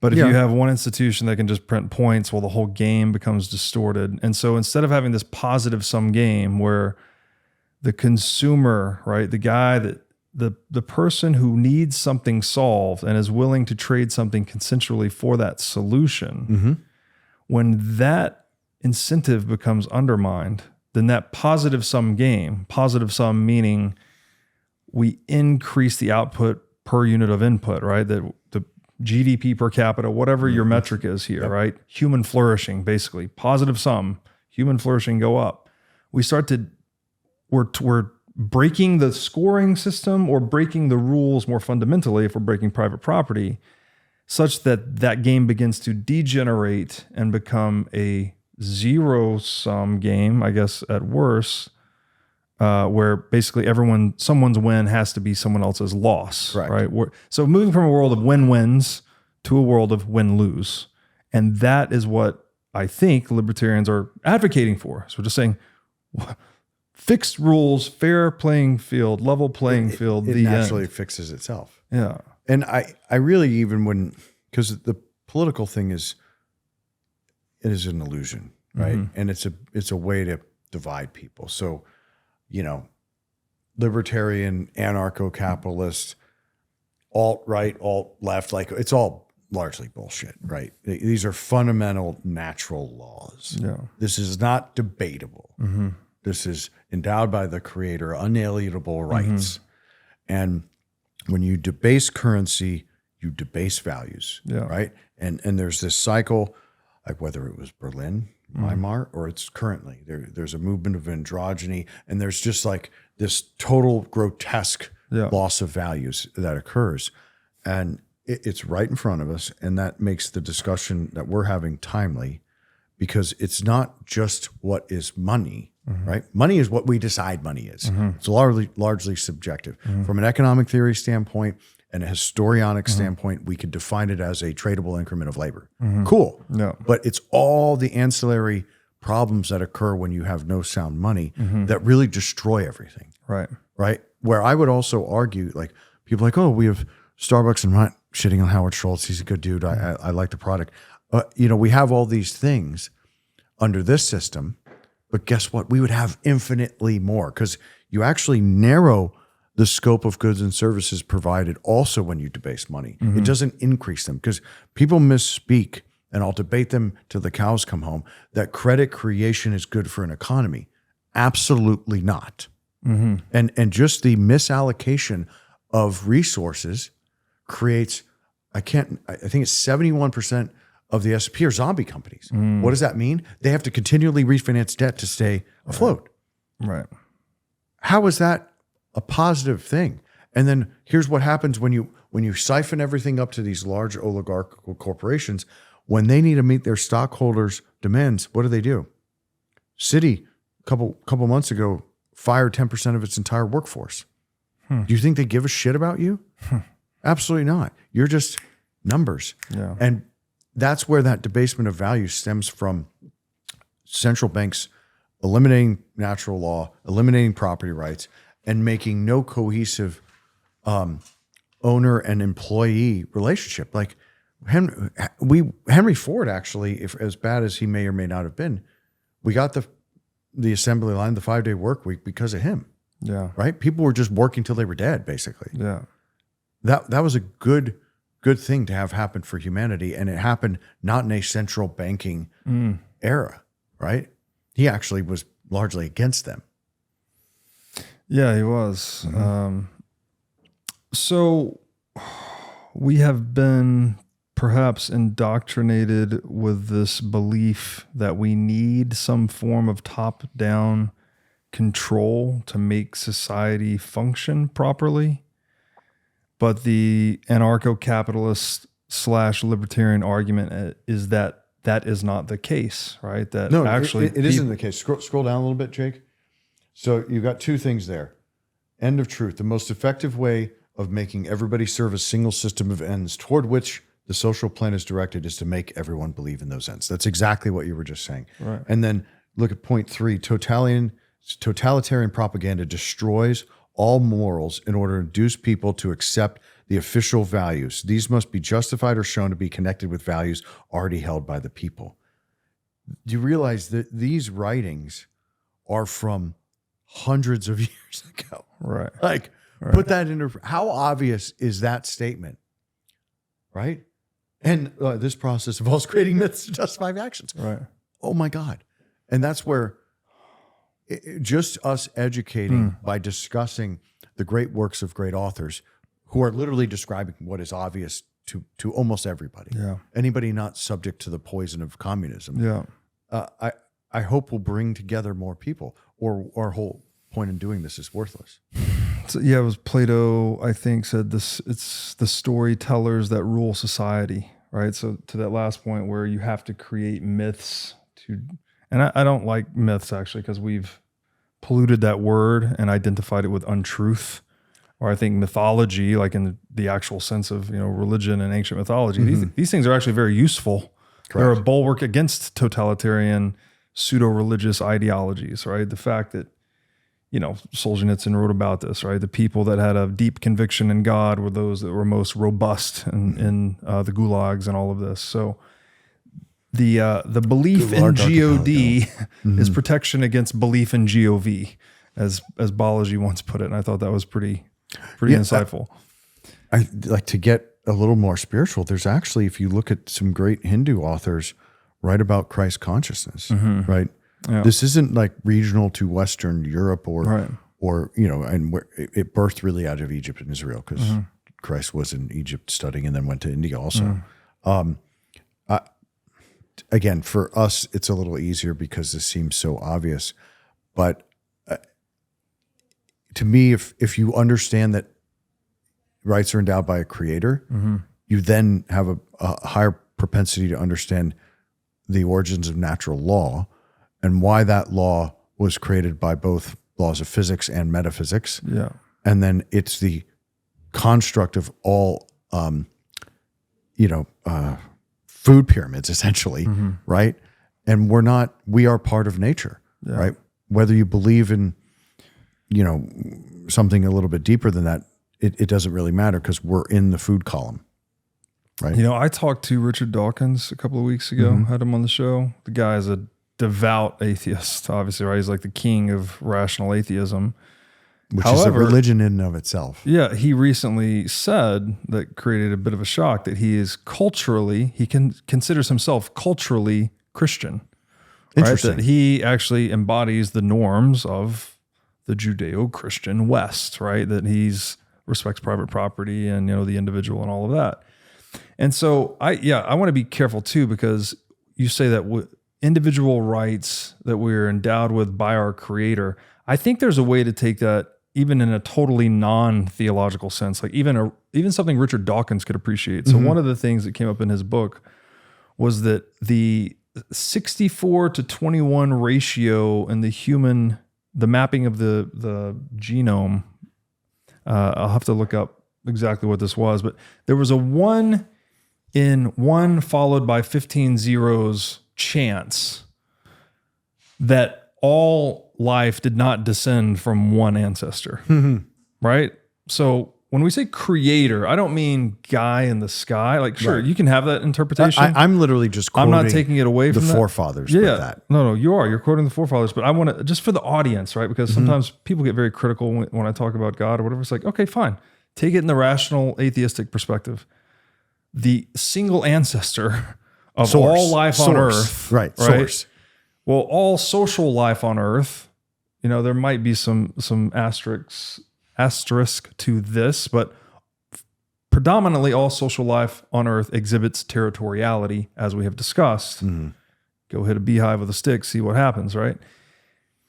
But if you have one institution that can just print points, well, the whole game becomes distorted. And so instead of having this positive sum game where the consumer, right, the guy that the person who needs something solved and is willing to trade something consensually for that solution, when that incentive becomes undermined, then that positive sum game, positive sum meaning we increase the output per unit of input, right? The GDP per capita, whatever your metric is here, right? Human flourishing, basically. Positive sum, human flourishing go up. We're breaking the scoring system or breaking the rules more fundamentally if we're breaking private property, such that that game begins to degenerate and become a zero-sum game, I guess at worst, where basically someone's win has to be someone else's loss, right? So moving from a world of win-wins to a world of win-lose. And that is what I think libertarians are advocating for. So we're just saying fixed rules, fair playing field, level playing field. It naturally fixes itself. Yeah. And I really even wouldn't, because the political thing it is an illusion, right? And it's a way to divide people. So, libertarian, anarcho-capitalist, alt-right, alt-left, like it's all largely bullshit, right? These are fundamental natural laws. Yeah. This is not debatable. This is endowed by the creator, unalienable rights. And when you debase currency, you debase values, right? And there's this cycle, like whether it was Berlin, Weimar, or it's currently, there's a movement of androgyny, and there's just like this total grotesque loss of values that occurs. And it's right in front of us, and that makes the discussion that we're having timely, because it's not just what is money, right? Money is what we decide money is. It's largely subjective. From an economic theory standpoint and a historionic standpoint, we could define it as a tradable increment of labor. Cool. Yeah. But it's all the ancillary problems that occur when you have no sound money that really destroy everything. Right. Right. Where I would also argue, like, people are like, oh, we have Starbucks, and I'm not shitting on Howard Schultz. He's a good dude. I like the product. We have all these things under this system, but guess what? We would have infinitely more, because you actually narrow the scope of goods and services provided also when you debase money. It doesn't increase them, because people misspeak, and I'll debate them till the cows come home, that credit creation is good for an economy. Absolutely not. And just the misallocation of resources creates, I think it's 71% of the S&P are zombie companies. What does that mean? They have to continually refinance debt to stay afloat. Right. How is that a positive thing? And then here's what happens when you siphon everything up to these large oligarchical corporations. When they need to meet their stockholders' demands, what do? Citi, a couple months ago, fired 10% of its entire workforce. Do you think they give a shit about you? Absolutely not. You're just numbers. Yeah. And that's where that debasement of value stems from. Central banks eliminating natural law, eliminating property rights, and making no cohesive owner and employee relationship. Like Henry Ford, actually, if as bad as he may or may not have been, we got the assembly line, the 5-day work week because of him. Yeah. Right? People were just working till they were dead, basically. Yeah. That was a good thing to have happen for humanity, and it happened not in a central banking era, right? He actually was largely against them. Yeah, he was. So we have been perhaps indoctrinated with this belief that we need some form of top-down control to make society function properly. But the anarcho-capitalist / libertarian argument is that is not the case, right? That No, actually it isn't the case. Scroll down a little bit, Jake. So you've got two things there. End of truth. The most effective way of making everybody serve a single system of ends toward which the social plan is directed is to make everyone believe in those ends. That's exactly what you were just saying. Right. And then look at point 3. Totalitarian propaganda destroys all morals in order to induce people to accept the official values. These must be justified or shown to be connected with values already held by the people. Do you realize that these writings are from hundreds of years ago? Right. Like, put that into, how obvious is that statement? Right? And this process involves creating myths to justify actions. Right. Oh my God. And that's where just us educating by discussing the great works of great authors who are literally describing what is obvious to almost everybody. Yeah. Anybody not subject to the poison of communism. Yeah. I hope will bring together more people, or our whole point in doing this is worthless. So, yeah, it was Plato, I think, said this, it's the storytellers that rule society, right? So to that last point where you have to create myths to, and I don't like myths actually, because we've polluted that word and identified it with untruth. Or I think mythology, like in the actual sense of, religion and ancient mythology, these things are actually very useful. Correct. They're a bulwark against totalitarian pseudo-religious ideologies, right? The fact that, Solzhenitsyn wrote about this, right? The people that had a deep conviction in God were those that were most robust in the gulags and all of this. So the belief in God is protection against belief in GOV, as Balaji once put it. And I thought that was pretty insightful. I like to get a little more spiritual. There's actually, if you look at some great Hindu authors, write about Christ consciousness, right? Yeah. This isn't like regional to Western Europe or and where it birthed really out of Egypt and Israel, because Christ was in Egypt studying and then went to India also. Again, for us, it's a little easier because this seems so obvious. But to me, if you understand that rights are endowed by a creator, you then have a higher propensity to understand the origins of natural law and why that law was created by both laws of physics and metaphysics. Yeah. And then it's the construct of all, food pyramids, essentially, right? And we are part of nature, right? Whether you believe in, something a little bit deeper than that, it doesn't really matter because we're in the food column, right? I talked to Richard Dawkins a couple of weeks ago, had him on the show. The guy is a devout atheist, obviously, right? He's like the king of rational atheism. Which is a religion in and of itself. Yeah, he recently said, that created a bit of a shock, that he considers himself culturally Christian. Interesting. Right? That he actually embodies the norms of the Judeo-Christian West, right? That he's respects private property and, the individual and all of that. And so I want to be careful too, because you say that individual rights that we're endowed with by our creator, I think there's a way to take that even in a totally non-theological sense, like even something Richard Dawkins could appreciate. So one of the things that came up in his book was that the 64:21 ratio in the mapping of the genome I'll have to look up exactly what this was, but there was a 1 in 1 followed by 15 zeros chance that all life did not descend from one ancestor, right? So when we say creator, I don't mean guy in the sky. Like, sure, you can have that interpretation. I'm literally just quoting I'm not taking it away from the that. forefathers. Yeah, with that. no, you are. You're quoting the forefathers, but I want to, just for the audience, right? Because sometimes people get very critical when I talk about God or whatever. It's like, okay, fine. Take it in the rational atheistic perspective. The single ancestor of all life on earth. Right. Source. Well, all social life on earth, there might be some asterisk to this, but predominantly all social life on earth exhibits territoriality, as we have discussed. Go hit a beehive with a stick, see what happens, right?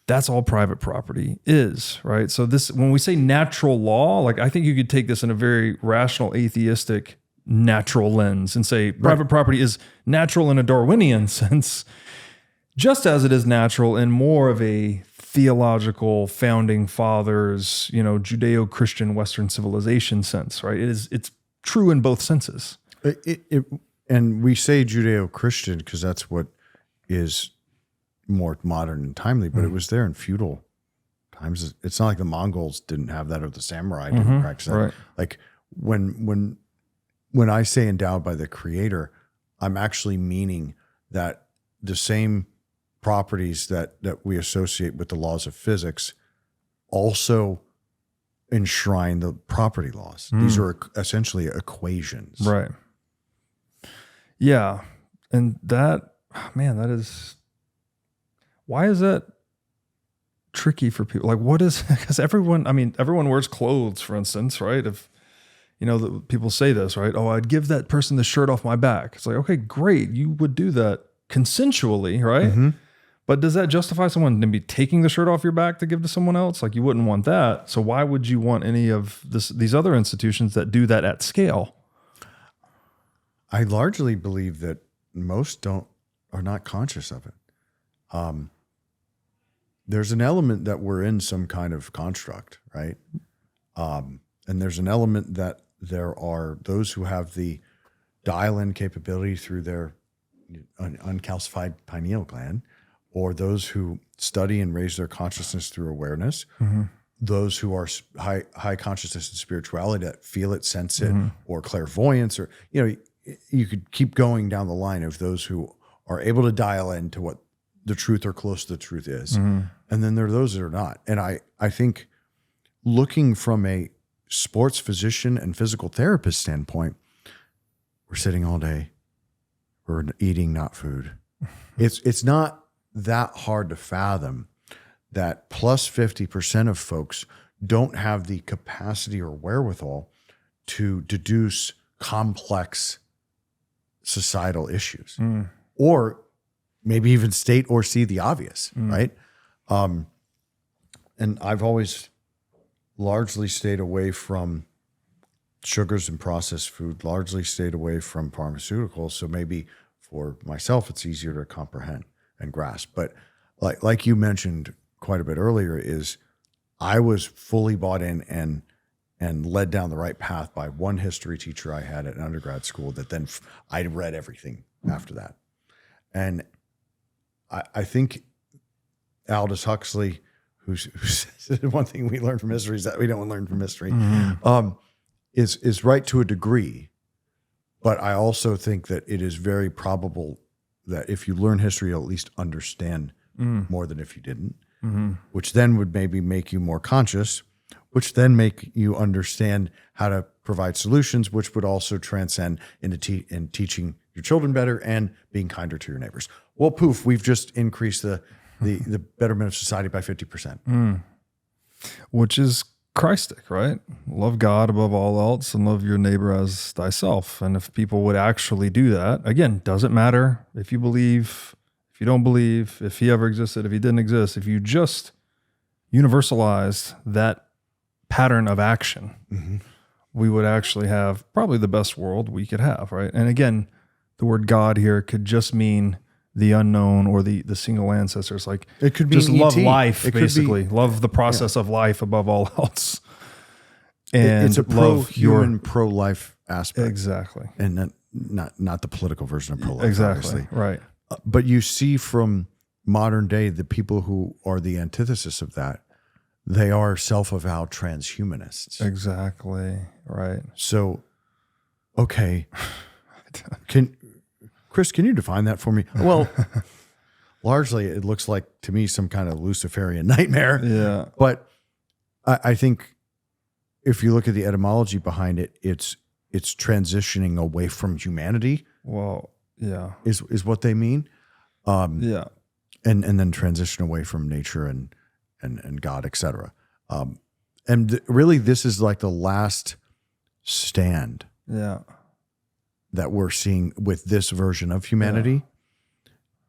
That's all private property is, right? So this, when we say natural law, like I think you could take this in a very rational, atheistic, natural lens and say private property is natural in a Darwinian sense, just as it is natural in more of a theological founding fathers, Judeo-Christian Western civilization sense, right? It's true in both senses. And we say Judeo-Christian because that's what is more modern and timely, but it was there in feudal times. It's not like the Mongols didn't have that or the samurai didn't practice that. Right. Like when I say endowed by the Creator, I'm actually meaning that the same properties that we associate with the laws of physics also enshrine the property laws. These are essentially equations. Right. Yeah. And that is, why is that tricky for people? Like, what is, because everyone wears clothes, for instance, right? If, the people say this, right? Oh, I'd give that person the shirt off my back. It's like, okay, great. You would do that consensually, right? But does that justify someone to be taking the shirt off your back to give to someone else? Like, you wouldn't want that. So why would you want any of these other institutions that do that at scale? I largely believe that most are not conscious of it. There's an element that we're in some kind of construct, right? And there's an element that there are those who have the dial-in capability through their uncalcified pineal gland, or those who study and raise their consciousness through awareness, those who are high consciousness and spirituality that feel it, sense it, or clairvoyance, or, you could keep going down the line of those who are able to dial into what the truth or close to the truth is. And then there are those that are not. And I think looking from a sports physician and physical therapist standpoint, we're sitting all day, we're eating not food. It's not that hard to fathom that plus 50% of folks don't have the capacity or wherewithal to deduce complex societal issues, or maybe even state or see the obvious, right? And I've always largely stayed away from sugars and processed food, largely stayed away from pharmaceuticals. So maybe for myself, it's easier to comprehend and grasp. But like you mentioned quite a bit earlier, is I was fully bought in and led down the right path by one history teacher I had at an undergrad school that then I read everything after that. And I think Aldous Huxley, who said one thing we learn from history is that we don't learn from history, is right to a degree. But I also think that it is very probable that if you learn history, you'll at least understand more than if you didn't, which then would maybe make you more conscious, which then make you understand how to provide solutions, which would also transcend into teaching your children better and being kinder to your neighbors. Well, poof, we've just increased the betterment of society by 50%. Which is Christic, right? Love God above all else and love your neighbor as thyself. And if people would actually do that, again, doesn't matter if you believe, if you don't believe, if he ever existed, if he didn't exist, if you just universalized that pattern of action, we would actually have probably the best world we could have, right? And again, the word God here could just mean the unknown or the single ancestors. Like, it could be just love ET. life, It could basically. Love the process of life above all else. and it's a love your pro-human, pro-life aspect. exactly, And then not the political version of pro-life, exactly, obviously. right. But you see from modern day, the people who are the antithesis of that, they are self-avowed transhumanists. Exactly. Right. So, okay, Chris, can you define that for me? Well, largely it looks like to me some kind of Luciferian nightmare. Yeah. But I think if you look at the etymology behind it, it's transitioning away from humanity. Well, yeah. Is what they mean. Yeah. And then transition away from nature and God, etc. Really, this is like the last stand Yeah. that we're seeing with this version of humanity.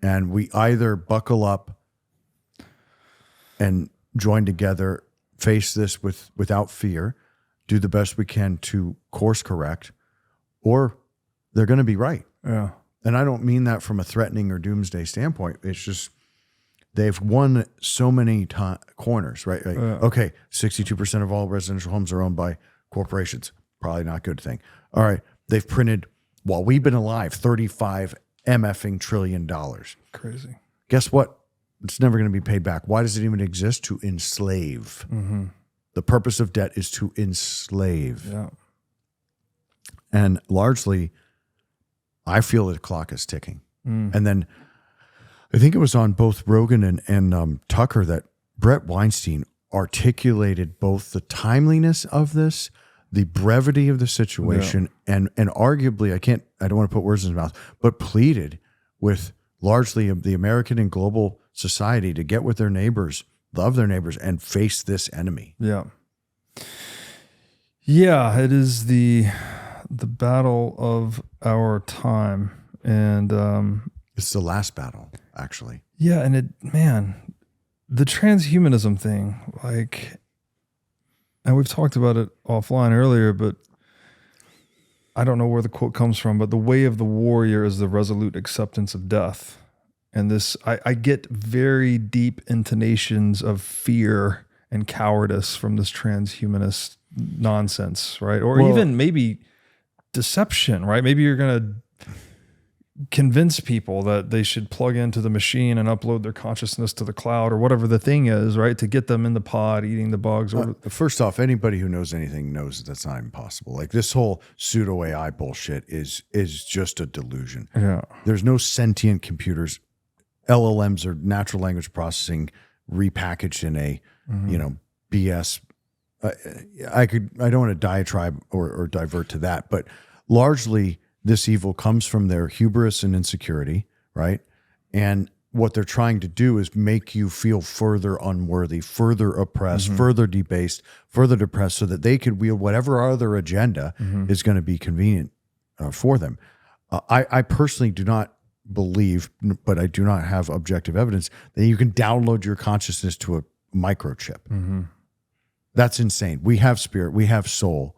Yeah. And we either buckle up and join together, face this without fear, do the best we can to course correct, or they're going to be right. Yeah. And I don't mean that from a threatening or doomsday standpoint. It's just they've won so many corners, right? Like, okay, 62% of all residential homes are owned by corporations. Probably not a good thing. All right, they've printed, while we've been alive, $35 MFing trillion. Crazy. Guess what? It's never going to be paid back. Why does it even exist? To enslave. Mm-hmm. The purpose of debt is to enslave. Yeah. And largely, I feel the clock is ticking. And then I think it was on both Rogan and Tucker that Brett Weinstein articulated both the timeliness of this, the brevity of the situation, and arguably, I don't want to put words in his mouth, but pleaded with largely the American and global society to get with their neighbors, love their neighbors, and face this enemy. Yeah. Yeah, it is the battle of our time. And It's the last battle, actually. yeah, and the transhumanism thing, like, and we've talked about it offline earlier, but I don't know where the quote comes from, but the way of the warrior is the resolute acceptance of death. And this, I get very deep intonations of fear and cowardice from this transhumanist nonsense, right? Or even maybe deception, right? Maybe you're going to convince people that they should plug into the machine and upload their consciousness to the cloud or whatever the thing is, right? To get them in the pod eating the bugs. First off, anybody who knows anything knows that that's not impossible. Like this whole pseudo AI bullshit is just a delusion. Yeah. There's no sentient computers. LLMs are natural language processing repackaged in a, BS. I don't want to diatribe or divert to that, but largely this evil comes from their hubris and insecurity, right? And what they're trying to do is make you feel further unworthy, further oppressed, further debased, further depressed, so that they could wield whatever other agenda is going to be convenient for them. I personally do not believe, but I do not have objective evidence that you can download your consciousness to a microchip. That's insane. We have spirit, we have soul.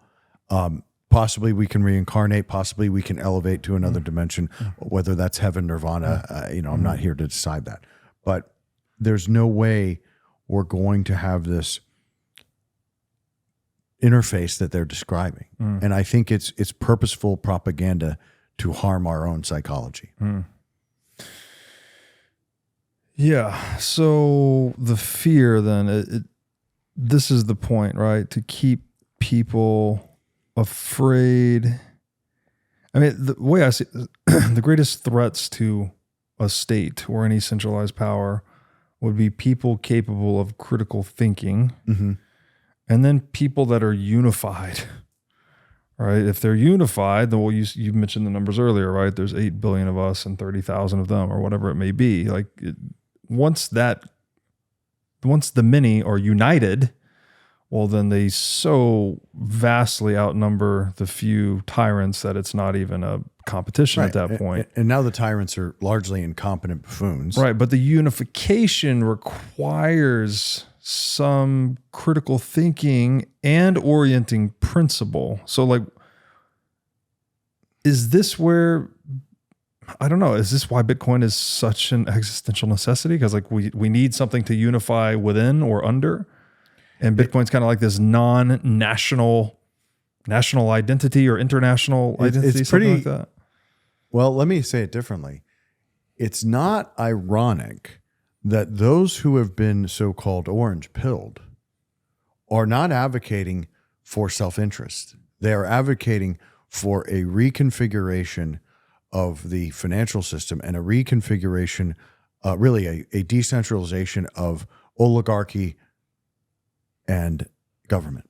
Possibly we can reincarnate. Possibly we can elevate to another dimension, whether that's heaven, nirvana. I'm not here to decide that. But there's no way we're going to have this interface that they're describing. And I think it's purposeful propaganda to harm our own psychology. Yeah. So the fear then, this is the point, right? To keep people afraid. I mean, the way I see it, the greatest threats to a state or any centralized power would be people capable of critical thinking, and then people that are unified, right? If they're unified, then you mentioned the numbers earlier, right? There's 8 billion of us and 30,000 of them, or whatever it may be. Like once the many are united, well, then they so vastly outnumber the few tyrants that it's not even a competition at that point. And now the tyrants are largely incompetent buffoons. Right. But the unification requires some critical thinking and orienting principle. So like, is this where, I don't know, is this why Bitcoin is such an existential necessity? Because like we need something to unify within or under? And Bitcoin's kind of like this non-national national identity or international identity, it's something pretty- like that. Well, let me say it differently. It's not ironic that those who have been so-called orange pilled are not advocating for self-interest. They are advocating for a reconfiguration of the financial system and a reconfiguration, really a decentralization of oligarchy and government.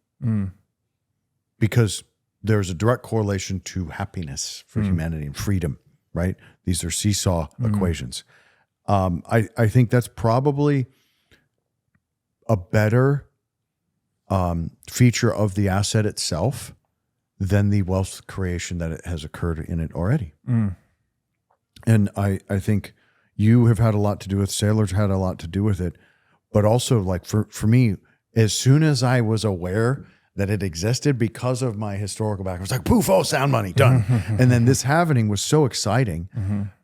Because there's a direct correlation to happiness for humanity and freedom, right? These are seesaw equations. I think that's probably a better feature of the asset itself than the wealth creation that it has occurred in it already. And I think you have had a lot to do with, Sailor's had a lot to do with it, but also like for me, as soon as I was aware that it existed because of my historical background, I was like, poof, oh, sound money, done. And then this happening was so exciting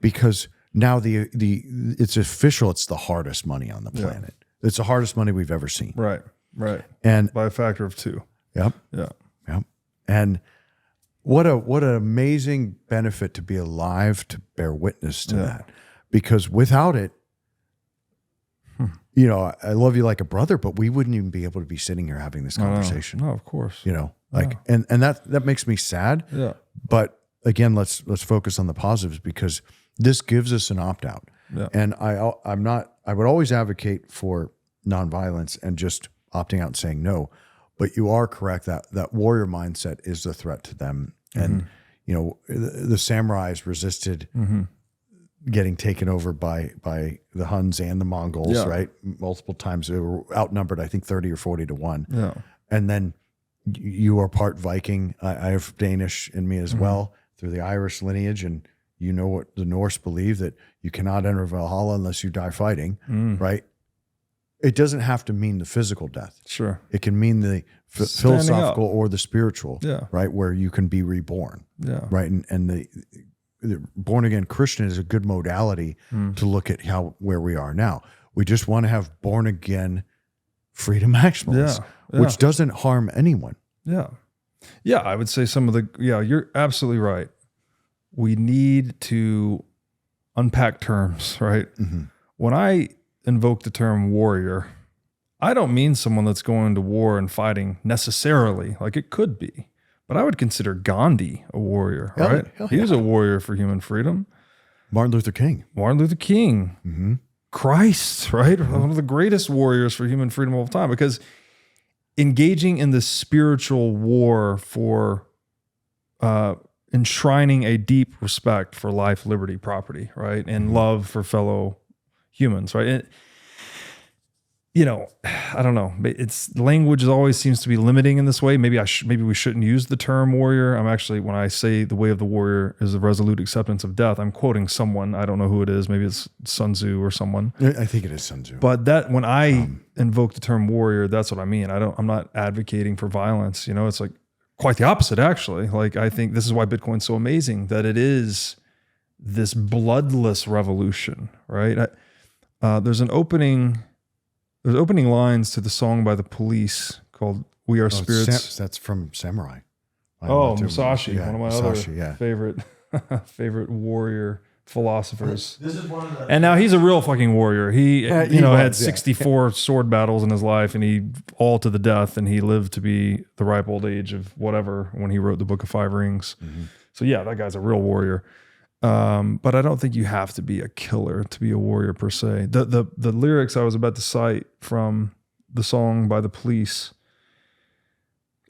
because now it's official, it's the hardest money on the planet. It's the hardest money we've ever seen. Right. And By a factor of 2. Yep. Yeah. And what an amazing benefit to be alive to bear witness to that. Because without it, you know, I love you like a brother, but we wouldn't even be able to be sitting here having this conversation. No, of course. You know, like, and that makes me sad. Yeah. But again, let's focus on the positives because this gives us an opt out. Yeah. And I would always advocate for nonviolence and just opting out and saying no. But you are correct that warrior mindset is the threat to them. And, you know, the samurais resisted getting taken over by the Huns and the Mongols, right? Multiple times. They were outnumbered, I think 30 or 40 to 1. Yeah. And then you are part Viking. I have Danish in me as well through the Irish lineage. And you know what the Norse believe, that you cannot enter Valhalla unless you die fighting, right? It doesn't have to mean the physical death. Sure. It can mean the philosophical or the spiritual, right? Where you can be reborn, right? And the born again Christian is a good modality to look at where we are now. We just want to have born again freedom maximalists, which doesn't harm anyone. Yeah, I would say you're absolutely right. We need to unpack terms, right? When I invoke the term warrior, I don't mean someone that's going to war and fighting necessarily, like it could be, but I would consider Gandhi a warrior, right? He was a warrior for human freedom. Martin Luther King. Christ, right? One of the greatest warriors for human freedom of all time, because engaging in the spiritual war for enshrining a deep respect for life, liberty, property, right? And love for fellow humans, right? And, you know, I don't know. It's language always seems to be limiting in this way. Maybe we shouldn't use the term warrior. I'm actually, when I say the way of the warrior is the resolute acceptance of death, I'm quoting someone. I don't know who it is. Maybe it's Sun Tzu or someone. I think it is Sun Tzu. But that when I invoke the term warrior, that's what I mean. I'm not advocating for violence. You know, it's like quite the opposite, actually. Like, I think this is why Bitcoin's so amazing, that it is this bloodless revolution, right? There's opening lines to the song by the Police called "We Are Spirits." That's from Samurai. Musashi, one of my other favorite warrior philosophers. This is one of the, and now he's a real fucking warrior. He had 64 sword battles in his life, and he all to the death, and he lived to be the ripe old age of whatever when he wrote the Book of Five Rings. So yeah, that guy's a real warrior. But I don't think you have to be a killer to be a warrior per se. The lyrics I was about to cite from the song by the Police.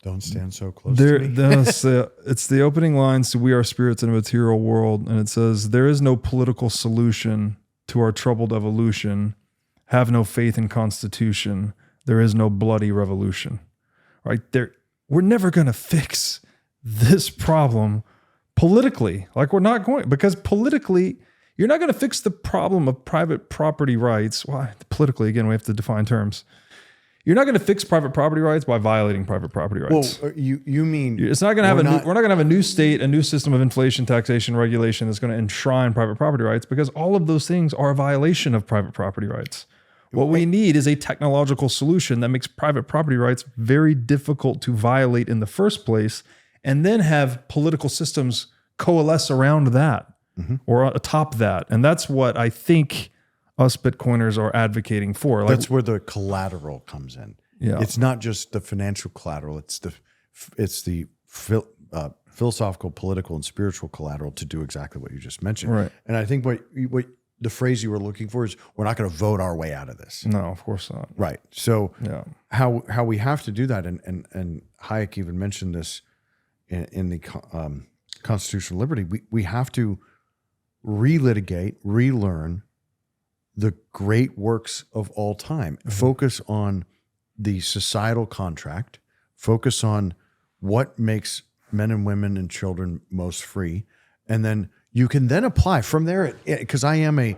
Don't stand so close to me. It's the opening lines to "We Are Spirits in a Material World," and it says, "There is no political solution to our troubled evolution. Have no faith in Constitution. There is no bloody revolution." Right there, we're never going to fix this problem politically. Like, we're not going, because politically, you're not going to fix the problem of private property rights. Well, politically, again, we have to define terms. You're not going to fix private property rights by violating private property rights. Well, you mean it's not going to have we're not going to have a new state, a new system of inflation, taxation, regulation that's going to enshrine private property rights, because all of those things are a violation of private property rights. What we need is a technological solution that makes private property rights very difficult to violate in the first place, and then have political systems coalesce around that or atop that. And that's what I think us Bitcoiners are advocating for. Like, That's where the collateral comes in. Yeah. It's not just the financial collateral. It's the philosophical, political, and spiritual collateral to do exactly what you just mentioned. Right. And I think what the phrase you were looking for is, we're not going to vote our way out of this. no, of course not. Right. So Yeah. how we have to do that, and Hayek even mentioned this in the Constitution of Liberty, we have to relitigate, relearn the great works of all time. Focus on the societal contract, focus on what makes men and women and children most free, and then you can then apply from there, because I am a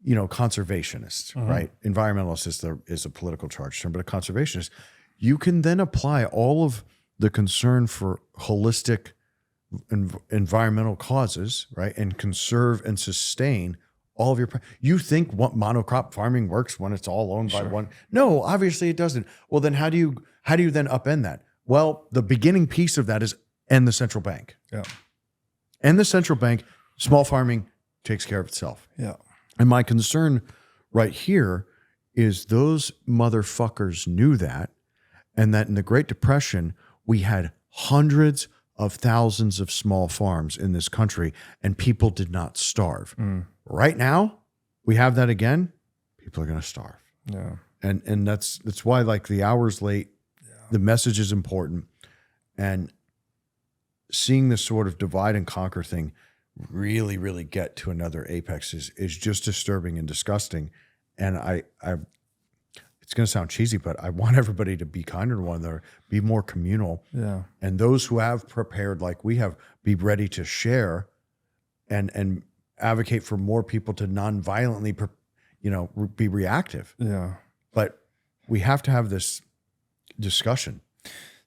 conservationist, right? Environmentalist is a political charge term, but a conservationist. You can then apply all of the concern for holistic environmental causes, right? And conserve and sustain all of your. You think what monocrop farming works when it's all owned by one? No, obviously it doesn't. Well, then how do you then upend that? Well, the beginning piece of that is end the central bank. Yeah. End the central bank. Small farming takes care of itself. Yeah. And my concern right here is those motherfuckers knew that, and that in the Great Depression, we had hundreds of thousands of small farms in this country, and people did not starve. Right now, we have that again. People are going to starve. Yeah. And that's why, like, the hour's late, the message is important, and seeing this sort of divide and conquer thing really, really get to another apex is just disturbing and disgusting. And I it's going to sound cheesy, but I want everybody to be kinder to one another, be more communal. Yeah. And those who have prepared, like we have, be ready to share and advocate for more people to non-violently, be reactive. Yeah. But we have to have this discussion.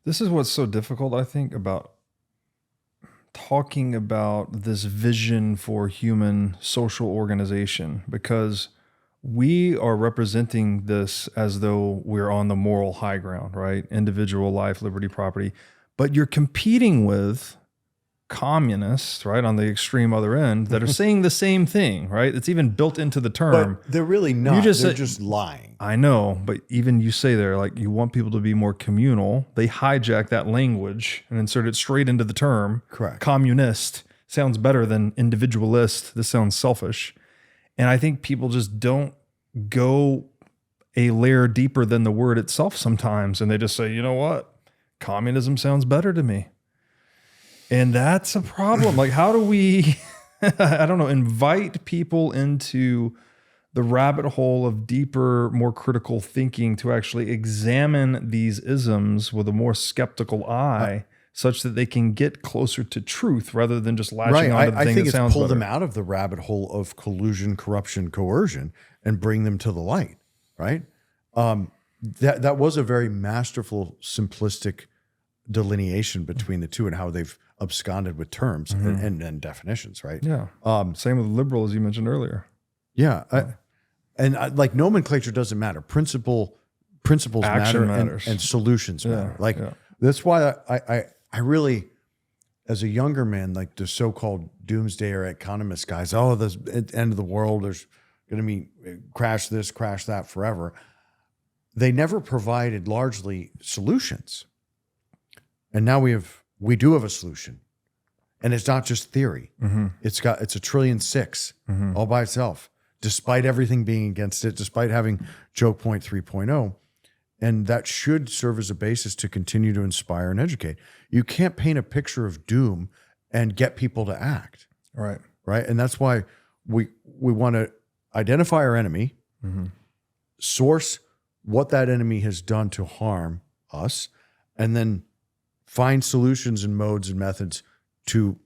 This is what's so difficult, I think, about talking about this vision for human social organization, because we are representing this as though we're on the moral high ground, right? Individual life, liberty, property. But you're competing with communists, right, on the extreme other end that are saying the same thing, right? It's even built into the term. But they're really not. They're just lying. I know, but even you say there, like, you want people to be more communal. They hijack that language and insert it straight into the term. Correct. Communist sounds better than individualist. This sounds selfish. And I think people just don't go a layer deeper than the word itself sometimes. And they just say, you know what? Communism sounds better to me. And that's a problem. Like, how do we, I don't know, invite people into the rabbit hole of deeper, more critical thinking to actually examine these isms with a more skeptical eye, such that they can get closer to truth rather than just latching onto the I thing think that it's sounds pull better. them out of the rabbit hole of collusion, corruption, coercion, and bring them to the light, right? That was a very masterful, simplistic delineation between the two and how they've absconded with terms and definitions, right? Yeah. Same with liberal, as you mentioned earlier. Yeah. Like, nomenclature doesn't matter. Principles Action matter matters. And solutions matter. Like, yeah. that's why I really, as a younger man, like the so-called doomsday or economist guys, the end of the world, there's going to be crash this, crash that forever. They never provided largely solutions. And now we do have a solution. And it's not just theory. It's $1.6 trillion all by itself, despite everything being against it, despite having choke point 3.0. And that should serve as a basis to continue to inspire and educate. You can't paint a picture of doom and get people to act. Right. Right. And that's why we want to identify our enemy, source what that enemy has done to harm us, and then find solutions and modes and methods to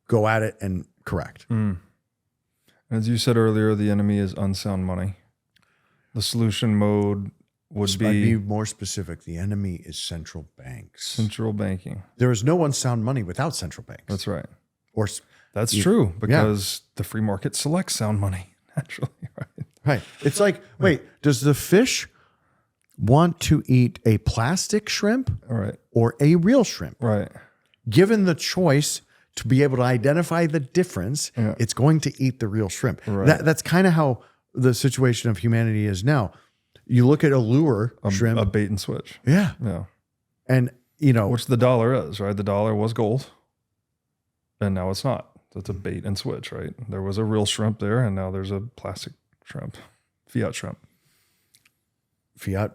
go at it and correct. As you said earlier, the enemy is unsound money. The solution mode would I'd be be more specific. The enemy is central banks. central banking. There is no unsound money without central banks. That's right. Or That's true, because the free market selects sound money naturally, right? Right. It's like, wait, does the fish want to eat a plastic shrimp Right. or a real shrimp? Right. Given the choice to be able to identify the difference, Yeah. it's going to eat the real shrimp. Right. That's kind of how the situation of humanity is now. You look at a lure shrimp. A bait and switch. Yeah. Yeah. And, you know, Which the dollar is, right? The dollar was gold and now it's not. So it's a bait and switch, right? There was a real shrimp there and now there's a plastic shrimp, Fiat shrimp. Fiat,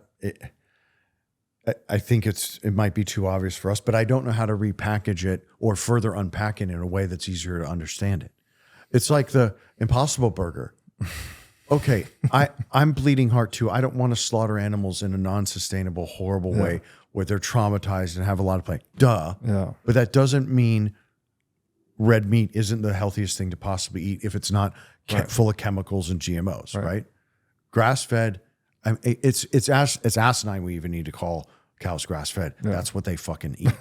I think it might be too obvious for us, but I don't know how to repackage it or further unpack it in a way that's easier to understand it. It's like the Impossible Burger. Okay, I'm bleeding heart too. I don't want to slaughter animals in a non-sustainable, horrible way where they're traumatized and have a lot of pain. Duh. Yeah. But that doesn't mean red meat isn't the healthiest thing to possibly eat if it's not full of chemicals and GMOs, right? Grass-fed. It's asinine we even need to call cows grass-fed. Yeah. That's what they fucking eat.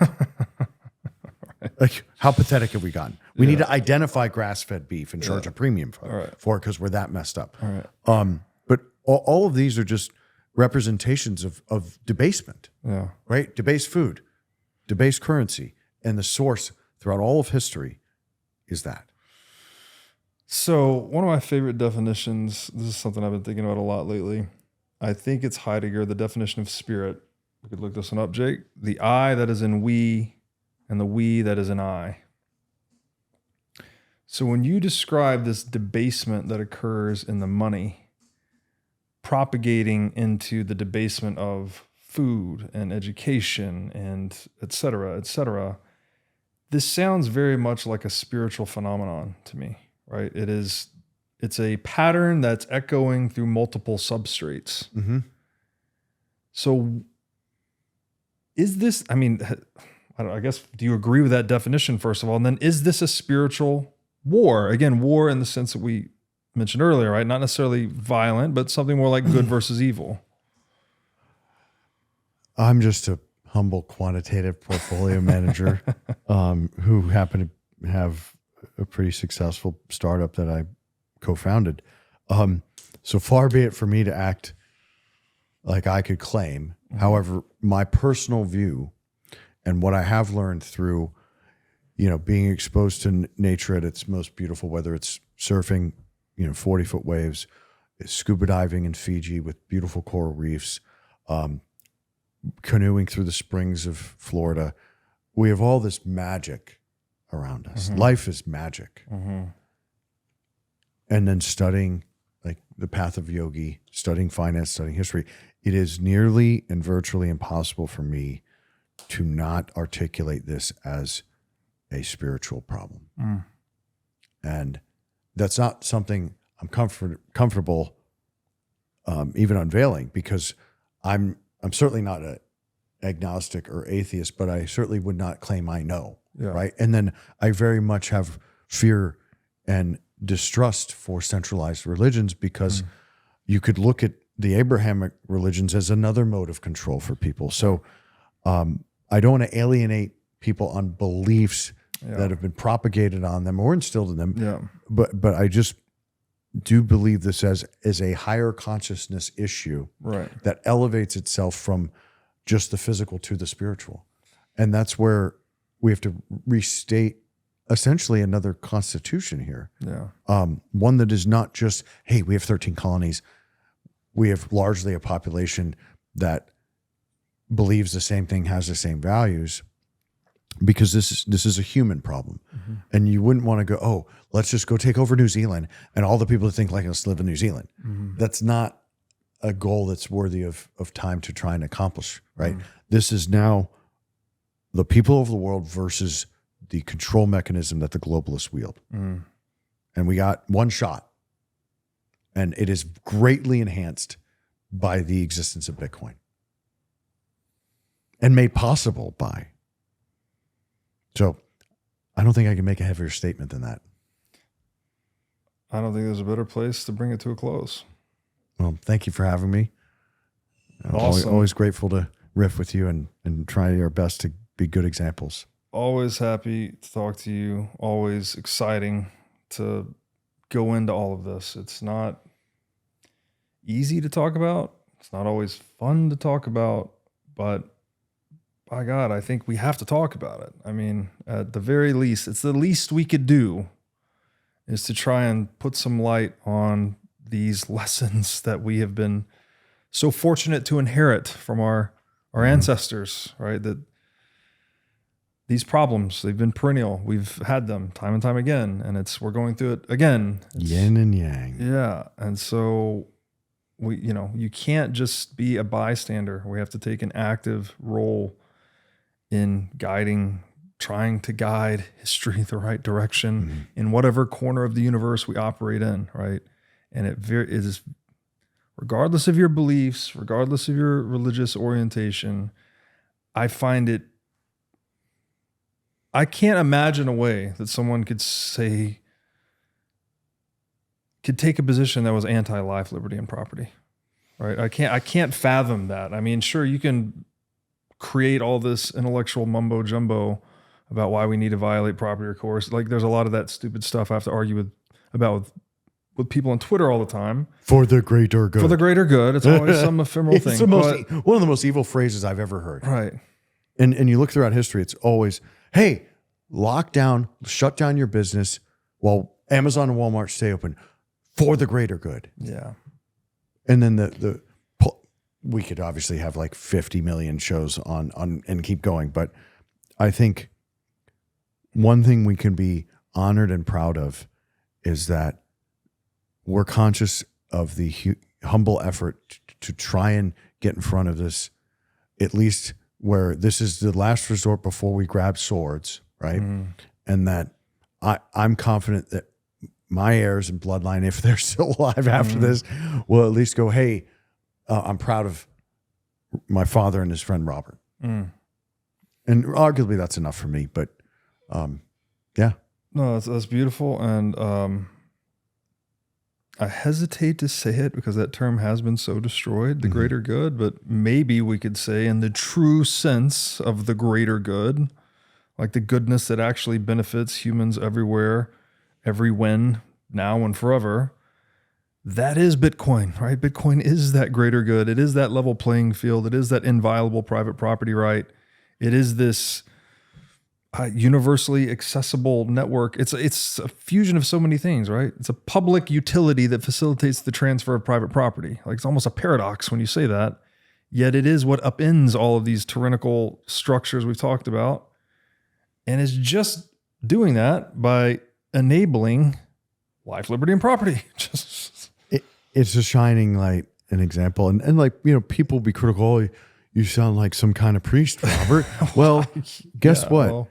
Like, how pathetic have we gotten? We need to identify grass-fed beef and charge a premium for it because we're that messed up. But all of these are just representations of debasement, right? Debased food, debased currency, and the source throughout all of history is that. So one of my favorite definitions, this is something I've been thinking about a lot lately. I think it's Heidegger, the definition of spirit. We could look this one up, Jake. The I that is in we and the we that is in I. So when you describe this debasement that occurs in the money, propagating into the debasement of food and education and et cetera, this sounds very much like a spiritual phenomenon to me, right? It's a pattern that's echoing through multiple substrates. Mm-hmm. So is this, I mean, I guess, do you agree with that definition, first of all? And then is this a spiritual war? Again, war in the sense that we mentioned earlier, right? Not necessarily violent, but something more like good versus evil. I'm just a humble quantitative portfolio manager who happened to have a pretty successful startup that I co-founded. So far be it for me to act like I could claim. However, my personal view and what I have learned through, being exposed to nature at its most beautiful, whether it's surfing, 40-foot waves, scuba diving in Fiji with beautiful coral reefs, canoeing through the springs of Florida. We have all this magic around us. Mm-hmm. Life is magic. Mm-hmm. And then studying like the path of yogi, studying finance, studying history, it is nearly and virtually impossible for me to not articulate this as a spiritual problem. Mm. And that's not something I'm comfortable even unveiling, because I'm certainly not an agnostic or atheist, but I certainly would not claim I know, right? And then I very much have fear and distrust for centralized religions, because you could look at the Abrahamic religions as another mode of control for people. So I don't want to alienate people on beliefs that have been propagated on them or instilled in them. Yeah. But I just do believe this as a higher consciousness issue that elevates itself from just the physical to the spiritual. And that's where we have to restate essentially another constitution here. Yeah. One that is not just, hey, we have 13 colonies. We have largely a population that believes the same thing, has the same values, because this is a human problem. Mm-hmm. And you wouldn't want to go, oh, let's just go take over New Zealand and all the people that think like us live in New Zealand. Mm-hmm. That's not a goal that's worthy of time to try and accomplish, right? Mm-hmm. This is now the people of the world versus the control mechanism that the globalists wield. Mm. And we got one shot. And it is greatly enhanced by the existence of Bitcoin. And made possible by. So I don't think I can make a heavier statement than that. I don't think there's a better place to bring it to a close. Well, thank you for having me. Awesome. Always grateful to riff with you and try our best to be good examples. Always happy to talk to you. Always exciting to go into all of this. It's not easy to talk about. It's not always fun to talk about, but by God, I think we have to talk about it. I mean, at the very least, it's the least we could do is to try and put some light on these lessons that we have been so fortunate to inherit from our ancestors, right? That these problems, they've been perennial. We've had them time and time again, and we're going through it again. Yin and yang. Yeah. And so you can't just be a bystander. We have to take an active role in trying to guide history the right direction in whatever corner of the universe we operate in, right? And it is, regardless of your beliefs, regardless of your religious orientation, I can't imagine a way that someone could take a position that was anti-life, liberty, and property, right? I can't fathom that. I mean, sure, you can create all this intellectual mumbo jumbo about why we need to violate property or coerce. Like, there's a lot of that stupid stuff I have to argue with people on Twitter all the time. For the greater good. For the greater good. It's always some ephemeral thing. One of the most evil phrases I've ever heard. Right. And you look throughout history, it's always, hey, lock down, shut down your business while Amazon and Walmart stay open for the greater good. Yeah. And then we could obviously have like 50 million shows on and keep going. But I think one thing we can be honored and proud of is that we're conscious of the humble effort to try and get in front of this, at least where this is the last resort before we grab swords, right? And that I'm confident that my heirs and bloodline, if they're still alive after this, will at least go, hey, I'm proud of my father and his friend Robert. And arguably that's enough for me, but yeah. No, that's beautiful. And I hesitate to say it because that term has been so destroyed, the greater good, but maybe we could say in the true sense of the greater good, like the goodness that actually benefits humans everywhere, every when, now and forever. That is Bitcoin, right? Bitcoin is that greater good. It is that level playing field. It is that inviolable private property right. It is this universally accessible network. It's a fusion of so many things, right? It's a public utility that facilitates the transfer of private property. Like, it's almost a paradox when you say that, yet it is what upends all of these tyrannical structures we've talked about. And it's just doing that by enabling life, liberty, and property. It's a shining light, an example. And like, people be critical. Oh, you sound like some kind of priest, Robert. Well, guess what? Well,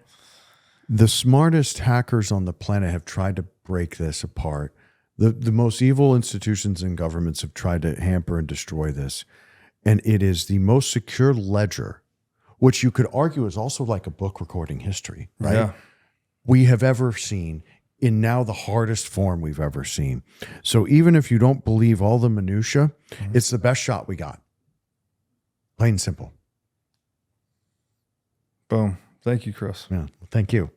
the smartest hackers on the planet have tried to break this apart. The most evil institutions and governments have tried to hamper and destroy this. And it is the most secure ledger, which you could argue is also like a book recording history, right? Yeah. We have ever seen in now the hardest form we've ever seen. So even if you don't believe all the minutia, it's the best shot we got. Plain and simple. Boom. Thank you, Chris. Yeah. Thank you.